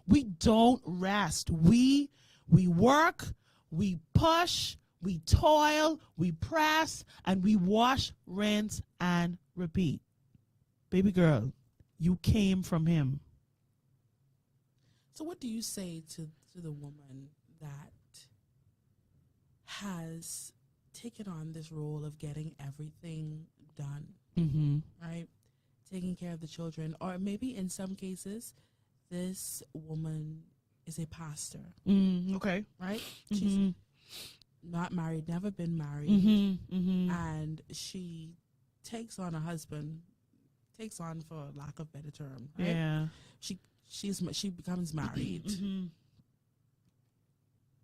We don't rest. We work, we push, we toil, we press, and we wash, rinse, and repeat. Baby girl, you came from him. So what do you say to the woman that has taken on this role of getting everything done, Mm-hmm. right? Taking care of the children, or maybe in some cases, this woman is a pastor, Okay. right? She's not married, never been married, and she takes on a husband, takes on, for lack of better term, right? Yeah. She becomes married,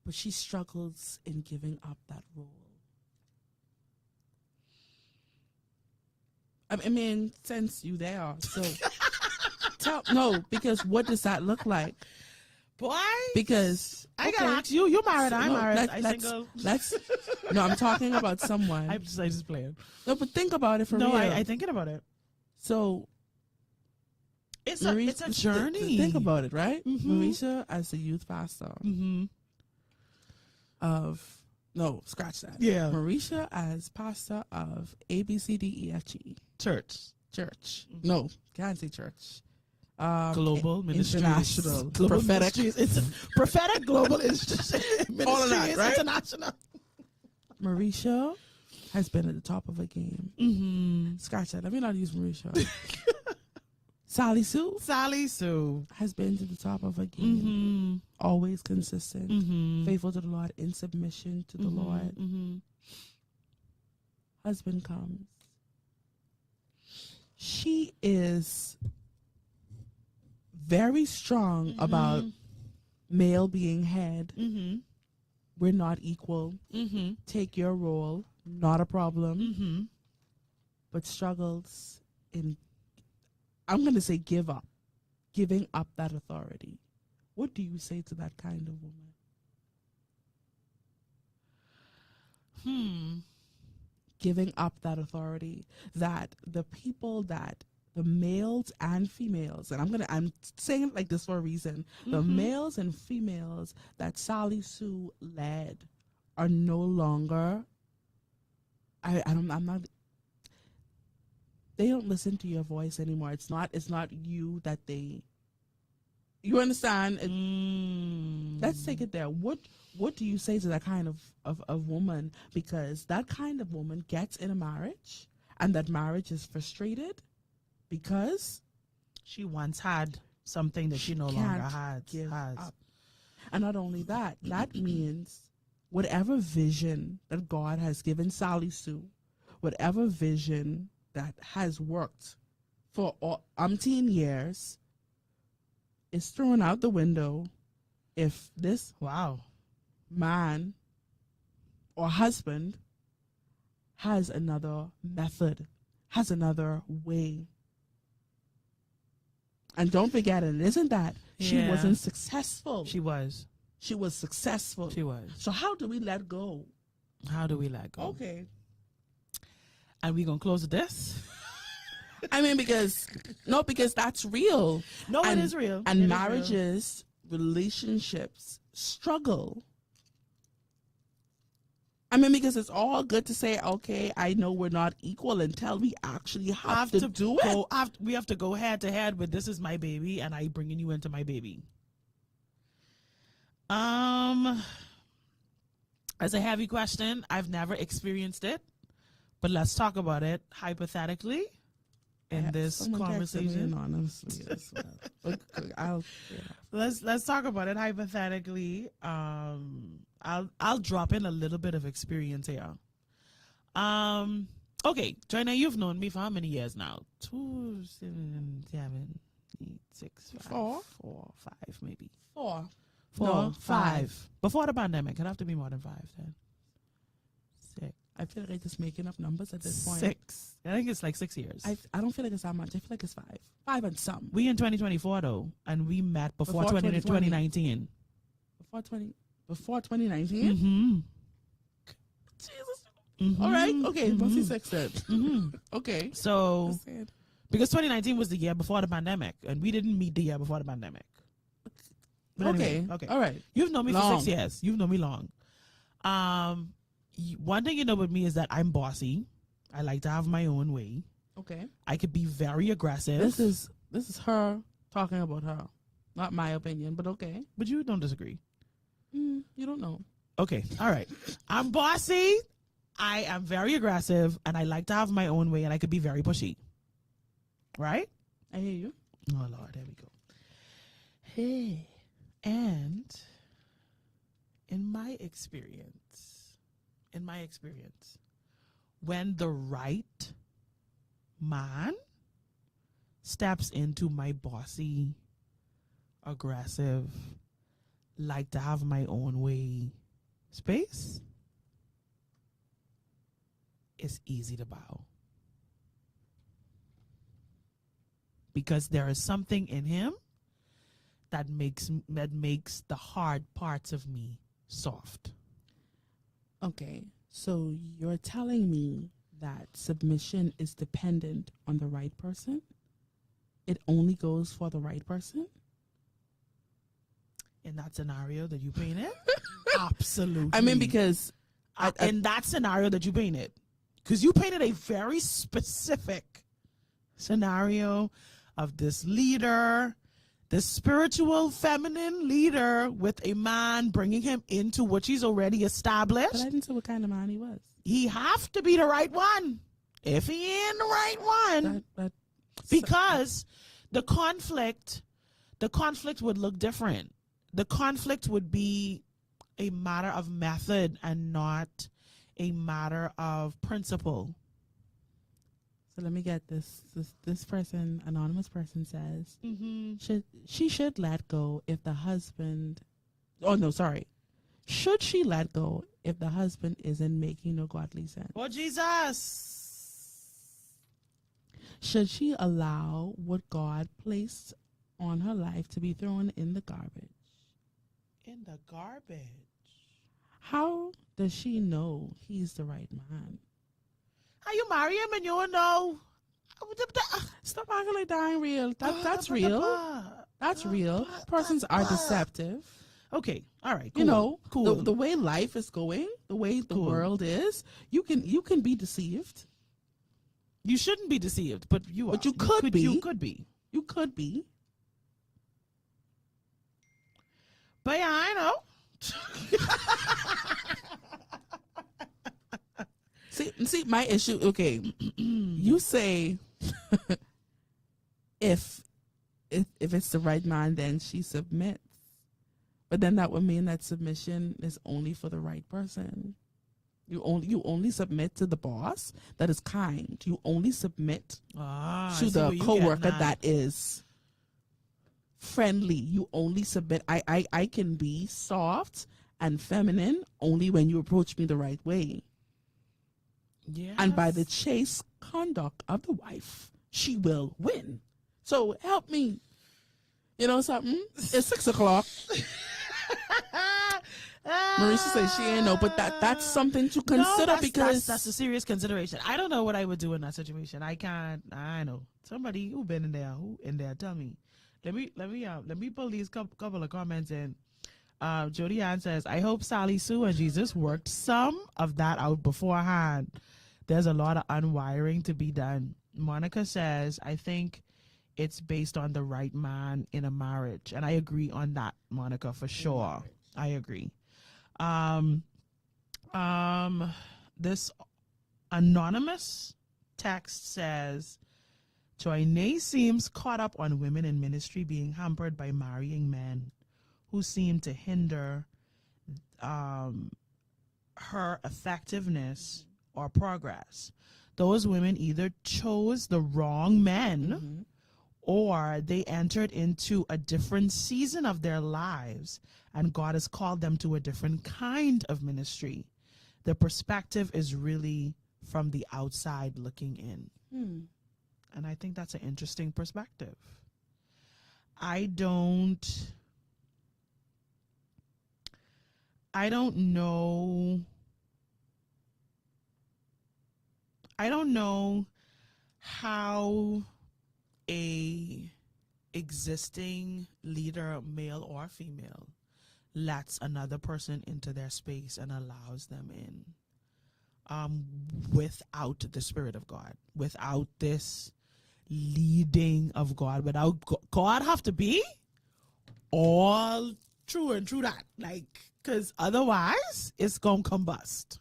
but she struggles in giving up that role. I mean, since you there, so because what does that look like? Boy. Because I gotta ask you. You married? I'm no, married. I single. No, I'm talking about someone. I just playing. No, but think about it for No, real. I thinking about it. So It's Mericha, a journey. Think about it, right? Mericha as the youth pastor of scratch that. Yeah. Mericha as pastor of ABCDEFG Church. No, can't say church. Global ministries. International. Global Prophetic. ministries. It's prophetic global ministries. All of that, right? International. Mericha has been at the top of her game. Scratch that. Let me not use Mericha. Sally Sue has been to the top of her game. Always consistent. Faithful to the Lord, in submission to the Lord. Husband comes. She is very strong about male being head. We're not equal. Take your role, not a problem. But struggles in, I'm going to say, giving up that authority. What do you say to that kind of woman? Giving up that authority, that the people that the males and females, and I'm saying it like this for a reason, the males and females that Sally Sue led are no longer, I'm not, they don't listen to your voice anymore. It's not you that you understand? Let's take it there. What do you say to that kind of woman? Because that kind of woman gets in a marriage, and that marriage is frustrated because she once had something that she no longer has. Up. And not only that, that means whatever vision that God has given Sally Sue, whatever vision that has worked for umpteen years, is thrown out the window if this man or husband has another method, has another way. And don't forget, it isn't that she wasn't successful. She was successful. She was. So how do we let go? How do we let go? Okay. And we gonna close this? I mean, because that's real. No, it is real. And it marriages, relationships struggle. I mean, because it's all good to say, okay, I know we're not equal, until we actually have to do it. We have to go head to head with, this is my baby, and I bringing you into my baby. As a heavy question, I've never experienced it, but let's talk about it hypothetically in this conversation. Honestly, Let's talk about it hypothetically. I'll drop in a little bit of experience here. Okay, Joinae, you've known me for how many years now? 2, 7, 8, 6, 5, 4, 5, maybe 4. 4, No, 5. Before the pandemic, it'd have to be more than 5 then. 6. I feel like I'm just making up numbers at this point. 6. I think it's like 6 years. I don't feel like it's that much. I feel like it's 5. 5 and some. We in 2024 though, and we met before 2019. Before 2019? Mm-hmm. Jesus. Mm-hmm. All right. Okay. Mostly 6 then. Okay. So, because 2019 was the year before the pandemic, and we didn't meet the year before the pandemic. But anyway, okay. All right. You've known me for 6 years. You've known me long. One thing you know with me is that I'm bossy. I like to have my own way. Okay. I could be very aggressive. This is her talking about her, not my opinion, but okay. But you don't disagree. You don't know. Okay, all right. I'm bossy. I am very aggressive, and I like to have my own way, and I could be very pushy. Right? I hear you. Oh Lord, there we go. Hey, and in my experience, when the right man steps into my bossy, aggressive, like to have my own way space, it's easy to bow. Because there is something in him that makes the hard parts of me soft. Okay, so you're telling me that submission is dependent on the right person? It only goes for the right person? In that scenario that you painted? Absolutely. I mean, because in that scenario that you painted, because you painted a very specific scenario of this leader, this spiritual feminine leader with a man bringing him into what she's already established. But I didn't say what kind of man he was. He have to be the right one. If he ain't the right one, because the conflict would look different. The conflict would be a matter of method and not a matter of principle. So let me get this. This person, anonymous person, says she should let go if the husband. Oh no, sorry. Should she let go if the husband isn't making no godly sense? Oh Jesus! Should she allow what God placed on her life to be thrown in the garbage? In the garbage. How does she know he's the right man? How you marry him and you don't know? Stop acting like that ain't real. That's real. That's real. Persons are deceptive. Okay, all right. Cool. You know, cool. the way life is going, the way the world is, you can be deceived. You shouldn't be deceived, but you are. But you could be. You could be. You could be. But yeah, I know. See, my issue. Okay, you say if it's the right man, then she submits. But then that would mean that submission is only for the right person. You only submit to the boss that is kind. You only submit to the coworker that is friendly. You only submit. I can be soft and feminine only when you approach me the right way. Yeah. And by the chaste conduct of the wife, she will win. So help me. You know something? It's 6 o'clock. Mericha says she ain't know, but that's something to consider because that's a serious consideration. I don't know what I would do in that situation. I know somebody who been in there. Tell me. Let me pull these couple of comments in. Jody Ann says, I hope Sally Sue and Jesus worked some of that out beforehand. There's a lot of unwiring to be done. Monica says, I think it's based on the right man in a marriage. And I agree on that, Monica, for sure. I agree. This anonymous text says, Joinae seems caught up on women in ministry being hampered by marrying men who seem to hinder her effectiveness or progress. Those women either chose the wrong men or they entered into a different season of their lives and God has called them to a different kind of ministry. The perspective is really from the outside looking in. And I think that's an interesting perspective. I don't know how a existing leader, male or female, lets another person into their space and allows them in without the Spirit of God, without this leading of God, without God have to be all true and true that. Like, Because otherwise, it's going to combust.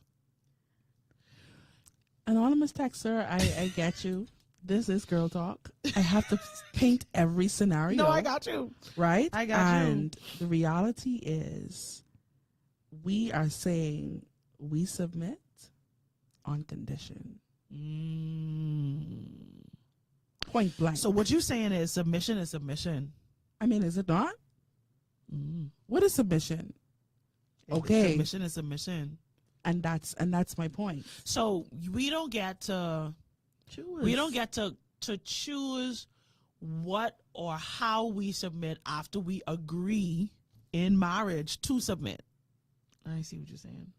Anonymous texter, I get you. This is girl talk. I have to paint every scenario. No, I got you. Right? I got you. And the reality is, we are saying we submit on condition. Point blank. So what you saying is submission is submission. I mean, is it not? What is submission? Okay. Submission is submission. And that's my point. So we don't get to Choose. we don't get to choose what or how we submit after we agree in marriage to submit. I see what you're saying.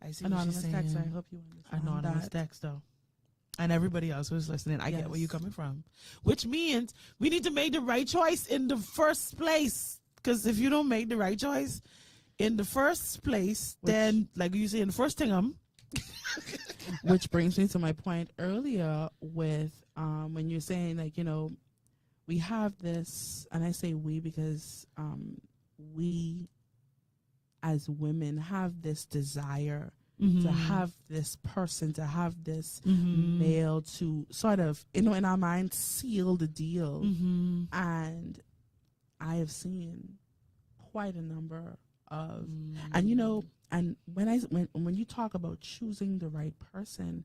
I see Anonymous what you're saying. texter, I hope you understand Anonymous that. texter. And everybody else who's listening, I get where you're Yes. coming from. Which means we need to make the right choice in the first place. Because if you don't make the right choice in the first place, then, like you say, in the first thing, Which brings me to my point earlier with when you're saying, like, we have this, and I say we because we as women have this desire to have this person, to have this male to sort of, in our minds, seal the deal. And I have seen quite a number of, and and when you talk about choosing the right person,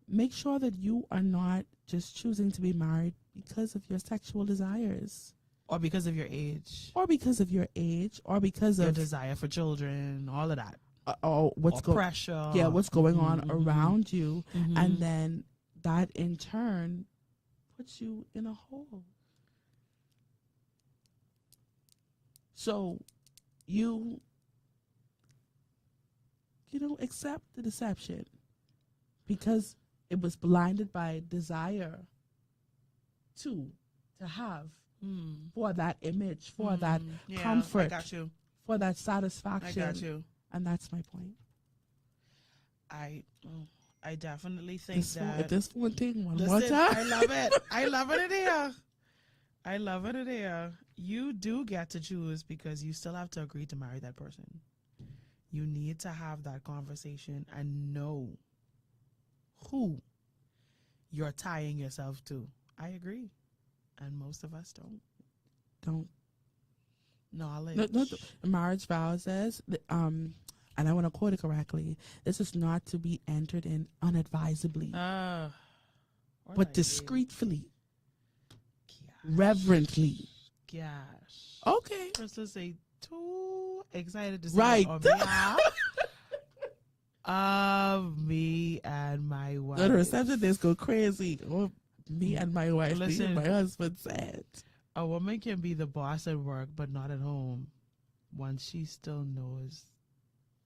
make sure that you are not just choosing to be married because of your sexual desires, or because of your age, or because of your age, or because your of desire for children, all of that. or what's Or pressure. Yeah, what's going on around you, and then that in turn puts you in a hole. So you accept the deception because it was blinded by desire to have for that image, for that comfort, I got you. for that satisfaction. I got you. And that's my point. I definitely think This one thing one Listen, more time. I love it. I love it in here. I love it in here. You do get to choose because you still have to agree to marry that person. You need to have that conversation and know who you're tying yourself to. I agree. And most of us don't. Knowledge. No, the marriage vow says, and I want to quote it correctly, this is not to be entered in unadvisedly, but discreetly, reverently. Gosh. Okay. Let's say too excited to say Right. on behalf of me and my wife. The receptionist go crazy. Oh, me and my wife. Listen. My husband said. A woman can be the boss at work, but not at home. Once she still knows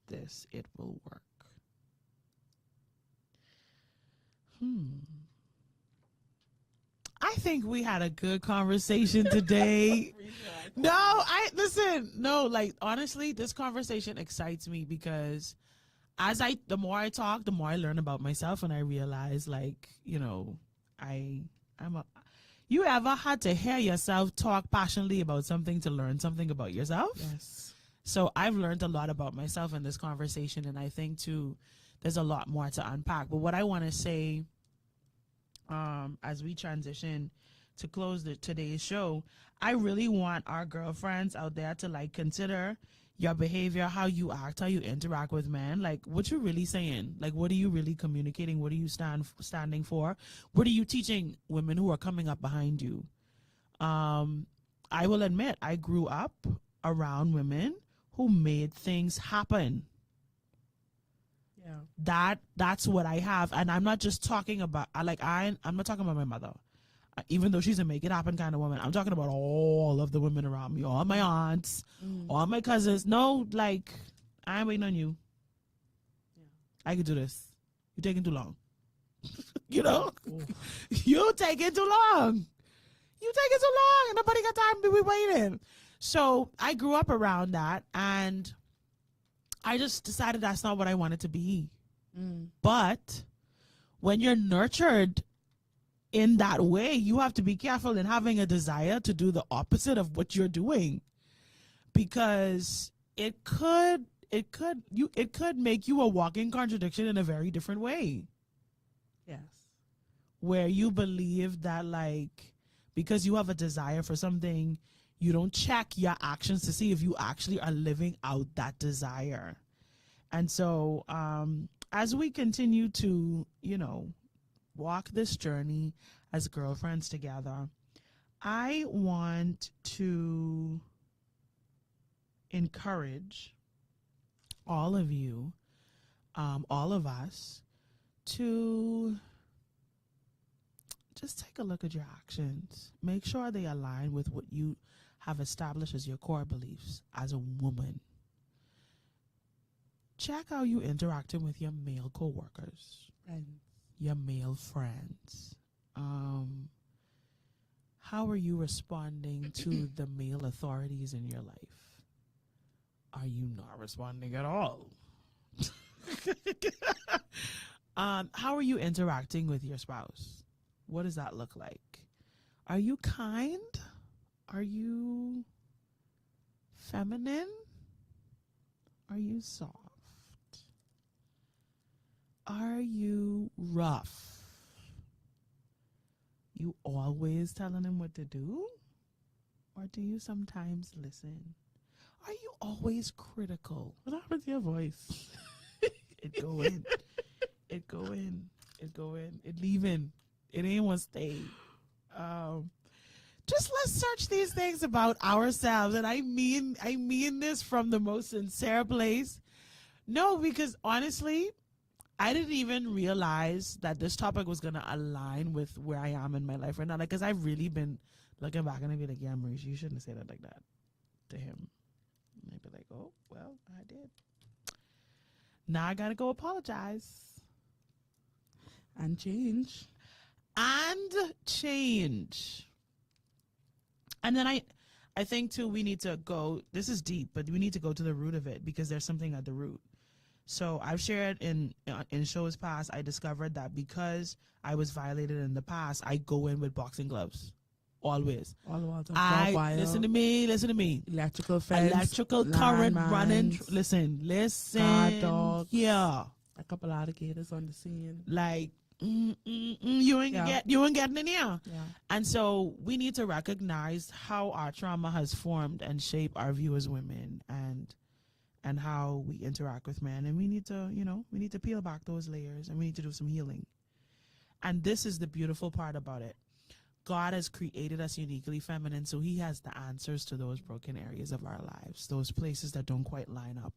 this, it will work. I think we had a good conversation today. Honestly, this conversation excites me because the more I talk, the more I learn about myself, and I realize, you ever had to hear yourself talk passionately about something to learn something about yourself? Yes. So I've learned a lot about myself in this conversation, and I think too, there's a lot more to unpack. But what I want to say, as we transition to close today's show, I really want our girlfriends out there to consider your behavior, how you act, how you interact with men. Like, what you really saying? Like, what are you really communicating? What are you standing for? What are you teaching women who are coming up behind you? I will admit, I grew up around women who made things happen. Yeah. That's what I have, and I'm not just talking about I'm not talking about my mother, even though she's a make it happen kind of woman. I'm talking about all of the women around me, all my aunts, all my cousins. No, I ain't waiting on you. I can do this. You're taking too long. You taking too long. You taking too long. Nobody got time to be waiting. So I grew up around that, and I just decided that's not what I wanted to be. But when you're nurtured in that way, you have to be careful in having a desire to do the opposite of what you're doing, because it could make you a walking contradiction in a very different way, Yes. where you believe that, like, because you have a desire for something, you don't check your actions to see if you actually are living out that desire. And so as we continue to, walk this journey as girlfriends together, I want to encourage all of you, all of us, to just take a look at your actions. Make sure they align with what you have established as your core beliefs as a woman. Check how you interacting with your male coworkers, your male friends. How are you responding to the male authorities in your life? Are you not responding at all? How are you interacting with your spouse? What does that look like? Are you kind? Are you feminine? Are you soft? Are you rough? You always telling him what to do? Or do you sometimes listen? Are you always critical? What happened to your voice? It go in. It go in. It go in. It leave in. It ain't one stay. Just let's search these things about ourselves. And I mean this from the most sincere place. No, because honestly, I didn't even realize that this topic was going to align with where I am in my life right now. Like, because I've really been looking back and I'd be like, yeah, Mericha, you shouldn't have said that like that to him. And I'd be like, oh, well, I did. Now I got to go apologize. And change. And change. And then I think, too, we need to go, this is deep, but we need to go to the root of it because there's something at the root. So I've shared in shows past, I discovered that because I was violated in the past, I go in with boxing gloves. Always. Listen to me. Electrical fence. Electrical current running. Landmines, Listen. guard dogs. Yeah. A couple alligators on the scene. Like, you ain't getting in here. Yeah. And so we need to recognize how our trauma has formed and shaped our view as women and how we interact with men. And we need to peel back those layers and we need to do some healing. And this is the beautiful part about it. God has created us uniquely feminine, so he has the answers to those broken areas of our lives, those places that don't quite line up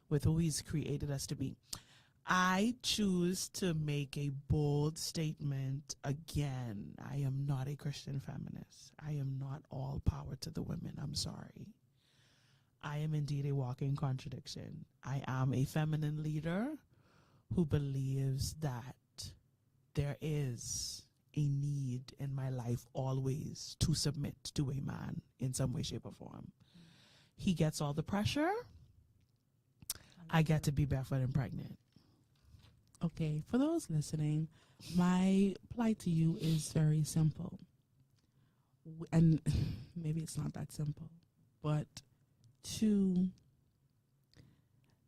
with who he's created us to be. I choose to make a bold statement again. I am not a Christian feminist. I am not all power to the women. I'm sorry. I am indeed a walking contradiction. I am a feminine leader who believes that there is a need in my life always to submit to a man in some way, shape, or form. He gets all the pressure. I get to be barefoot and pregnant. Okay, for those listening, my plight to you is very simple. And maybe it's not that simple, but to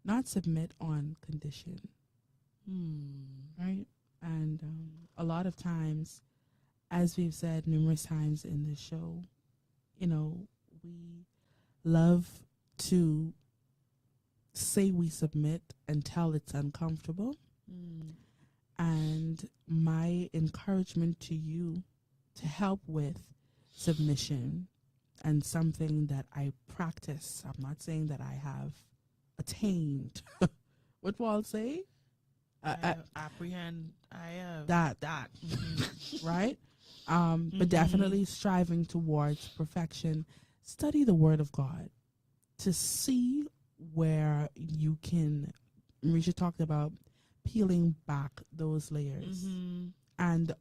not submit on condition. Right? And a lot of times, as we've said numerous times in this show, we love to say we submit until it's uncomfortable. And my encouragement to you to help with submission and something that I practice, I'm not saying that I have attained. What will I say? Apprehend. I have that. Mm-hmm. Right? But definitely striving towards perfection. Study the Word of God to see where you can. Mericha talked about peeling back those layers. And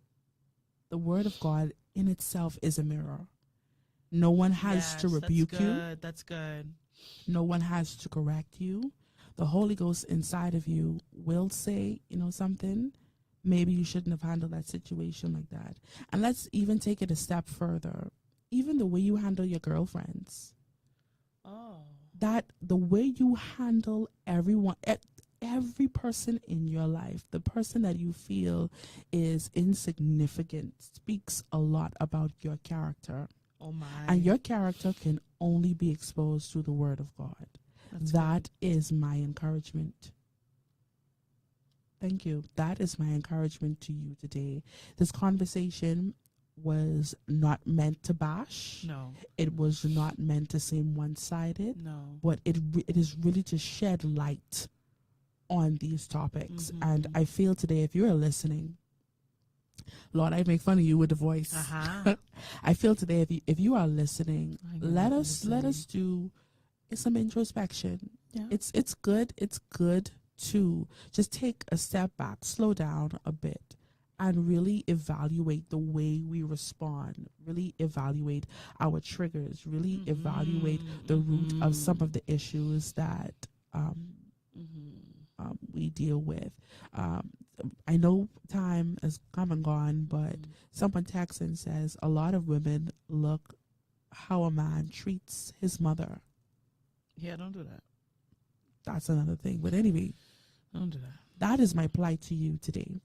the Word of God in itself is a mirror. No one has to rebuke you. That's good. No one has to correct you. The Holy Ghost inside of you will say, something. Maybe you shouldn't have handled that situation like that. And let's even take it a step further. Even the way you handle your girlfriends. Oh. that the way you handle everyone, every person in your life, the person that you feel is insignificant, speaks a lot about your character. Oh my. And your character can only be exposed through the word of God. That is my encouragement. Thank you. That is my encouragement to you today. This conversation was not meant to bash. No. It was not meant to seem one-sided. No. But it is really to shed light on these topics. Mhm. And I feel today, if you're listening, Lord, I make fun of you with the voice. I feel today, if you are listening, let us do some introspection. Yeah. It's good to just take a step back, slow down a bit, and really evaluate the way we respond, really evaluate our triggers, really evaluate the root of some of the issues that we deal with. I know time has come and gone, but someone texts and says a lot of women look how a man treats his mother. Yeah, don't do that. That's another thing. But anyway, Don't do that. that is my plight to you today.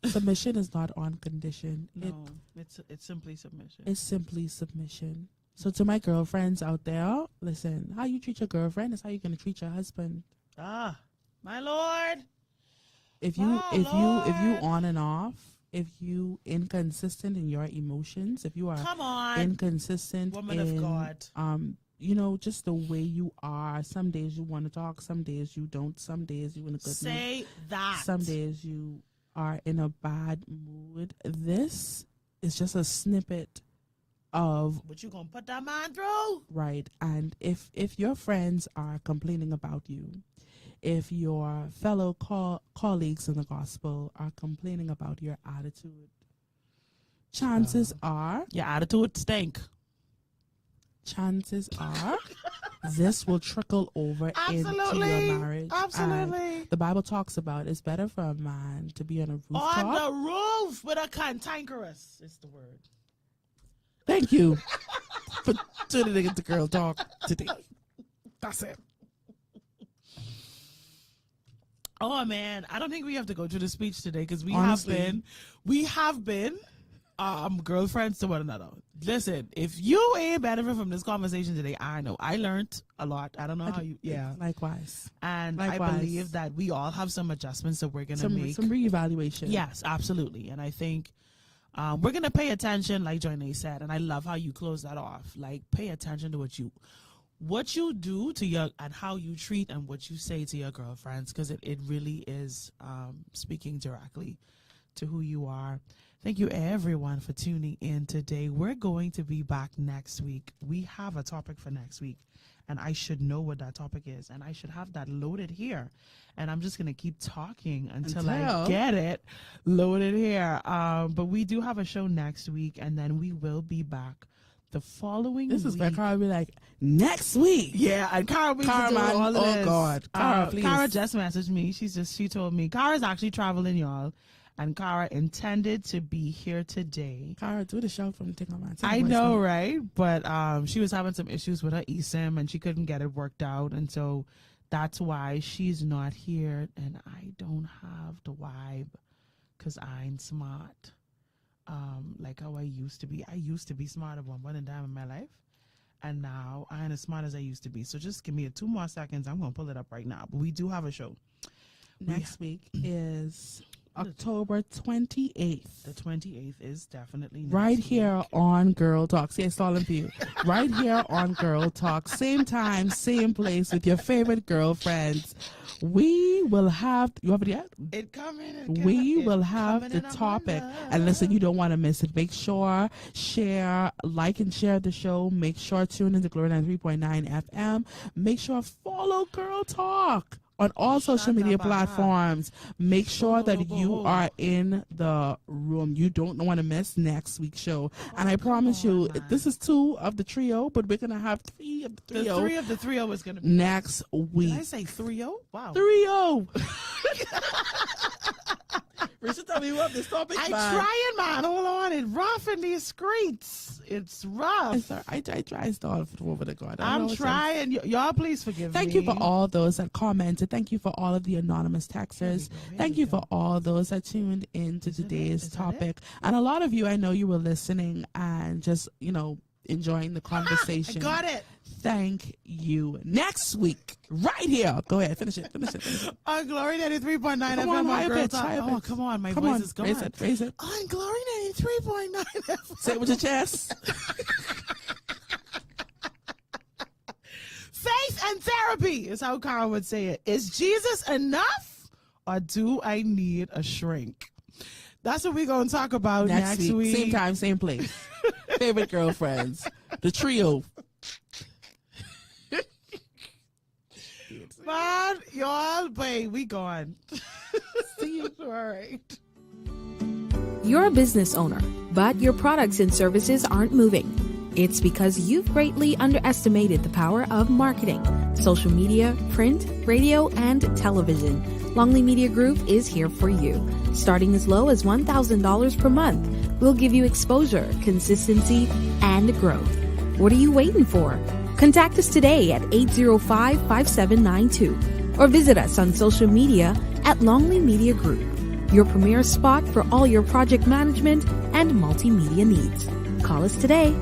Submission is not on condition. No, it's simply submission. It's simply submission. So to my girlfriends out there, listen, how you treat your girlfriend is how you're gonna treat your husband. My Lord. If you on and off, if you inconsistent in your emotions, if you are Come on, inconsistent woman in, of God. Just the way you are. Some days you want to talk, some days you don't, some days you in a good mood. Say that. Some days you are in a bad mood. This is just a snippet of What you gonna put that man through? right. And if your friends are complaining about you, if your fellow colleagues in the gospel are complaining about your attitude, chances are Your attitude stink. this will trickle over into your marriage. Absolutely. And the Bible talks about it's better for a man to be on a rooftop. On the roof with a cantankerous is the word. Thank you for tuning into Girl Talk today. That's it. Oh man, I don't think we have to go through the speech today because we Honestly. have been girlfriends to one another. Listen, if you ain't benefit from this conversation today, I know I learned a lot. I don't know how you. Yeah, Likewise. and Likewise. I believe that we all have some adjustments that we're gonna Some make. reevaluation. Yes, absolutely. And I think we're going to pay attention, like Joinae said, and I love how you close that off. Like, pay attention to what you do to your, and how you treat and what you say to your girlfriends, because it really is speaking directly to who you are. Thank you, everyone, for tuning in today. We're going to be back next week. We have a topic for next week, and I should know what that topic is, and I should have that loaded here. And I'm just going to keep talking until I get it loaded here. But we do have a show next week, and then we will be back the following This week. is where Cara will be like, next week. Yeah, and Cara will be Cara, doing man. all of Oh, this. God. Cara, please. Cara just messaged me. She told me Cara's actually traveling, y'all. And Cara intended to be here today. Cara, do the shout from the thing on my I know, right? But she was having some issues with her eSIM and she couldn't get it worked out. And so that's why she's not here. And I don't have the vibe because I'm smart. Like how I used to be. I used to be smart at one point in time in my life. And now I ain't as smart as I used to be. So just give me 2 more seconds. I'm going to pull it up right now. But we do have a show. Next week is October 28th. The 28th is definitely next Right week. here on Girl Talk. See, I stalling for you. Right here on Girl Talk. Same time, same place with your favorite girlfriends. We will have, you have it yet? It coming. We will have the topic. And listen, you don't want to miss it. Make sure, share, like and share the show. Make sure tune into Glory 93.9 FM. Make sure follow Girl Talk on all social media platforms. Make sure that you are in the room. You don't want to miss next week's show. And I promise you, this is 2 of the trio, but we're going to have 3 of the trio. The 3 of the trio is going to be next week. Did I say 3-0? Wow. 3-0. Richard, tell me what this topic I'm man. trying, man. Hold on. It's rough in these streets. It's rough. I try to over the God. I'm trying. Y'all, please forgive me. Thank you for all those that commented. Thank you for all of the anonymous texters. Thank you for all those that tuned in to today's topic. And a lot of you, I know you were listening and just, enjoying the conversation. I got it. Thank you. Next week, right here. Go ahead. Finish it. On Glory 93.9 FM. Come on, higher Girl pitch, Talk. higher Oh, pitch. come on. My Come voice on, is gone. raise it. On Glory 93.9 FM. Say it with your chest. Faith and therapy is how Cara would say it. Is Jesus enough or do I need a shrink? That's what we're going to talk about next week. Same time, same place. Favorite girlfriends. The trio. Man, y'all, babe, we gone. See you. All right. You're a business owner, but your products and services aren't moving. It's because you've greatly underestimated the power of marketing, social media, print, radio, and television. Longley Media Group is here for you. Starting as low as $1,000 per month, we'll give you exposure, consistency, and growth. What are you waiting for? Contact us today at 805-5792 or visit us on social media at Longley Media Group, your premier spot for all your project management and multimedia needs. Call us today.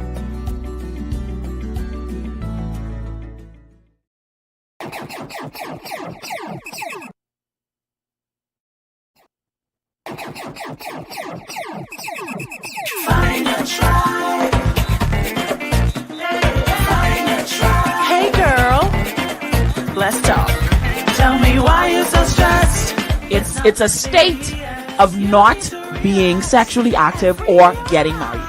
Hey girl, let's talk. Tell me why you're so stressed. It's a state of not being sexually active or getting married.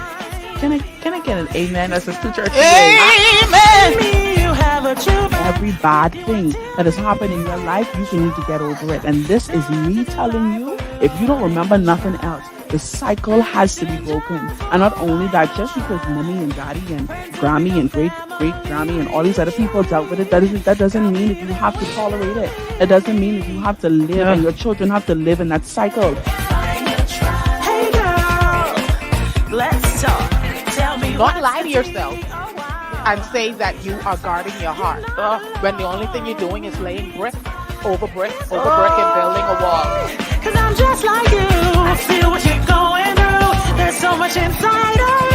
Can I get an amen as a sister? Amen. Me, you have a true. Every bad thing that has happened in your life, you need to get over it. And this is me telling you, if you don't remember nothing else, the cycle has to be broken. And not only that, just because mommy and daddy and Grammy and great Grammy and all these other people dealt with it, that doesn't mean that you have to tolerate it. It doesn't mean that you have to live and your children have to live in that cycle. Hey girl, let's talk. Tell me Not lie to yourself and say that you are guarding your heart when the only thing you're doing is laying brick over brick and building a wall. Cause I'm just like you. I feel what you're going through. There's so much inside of you.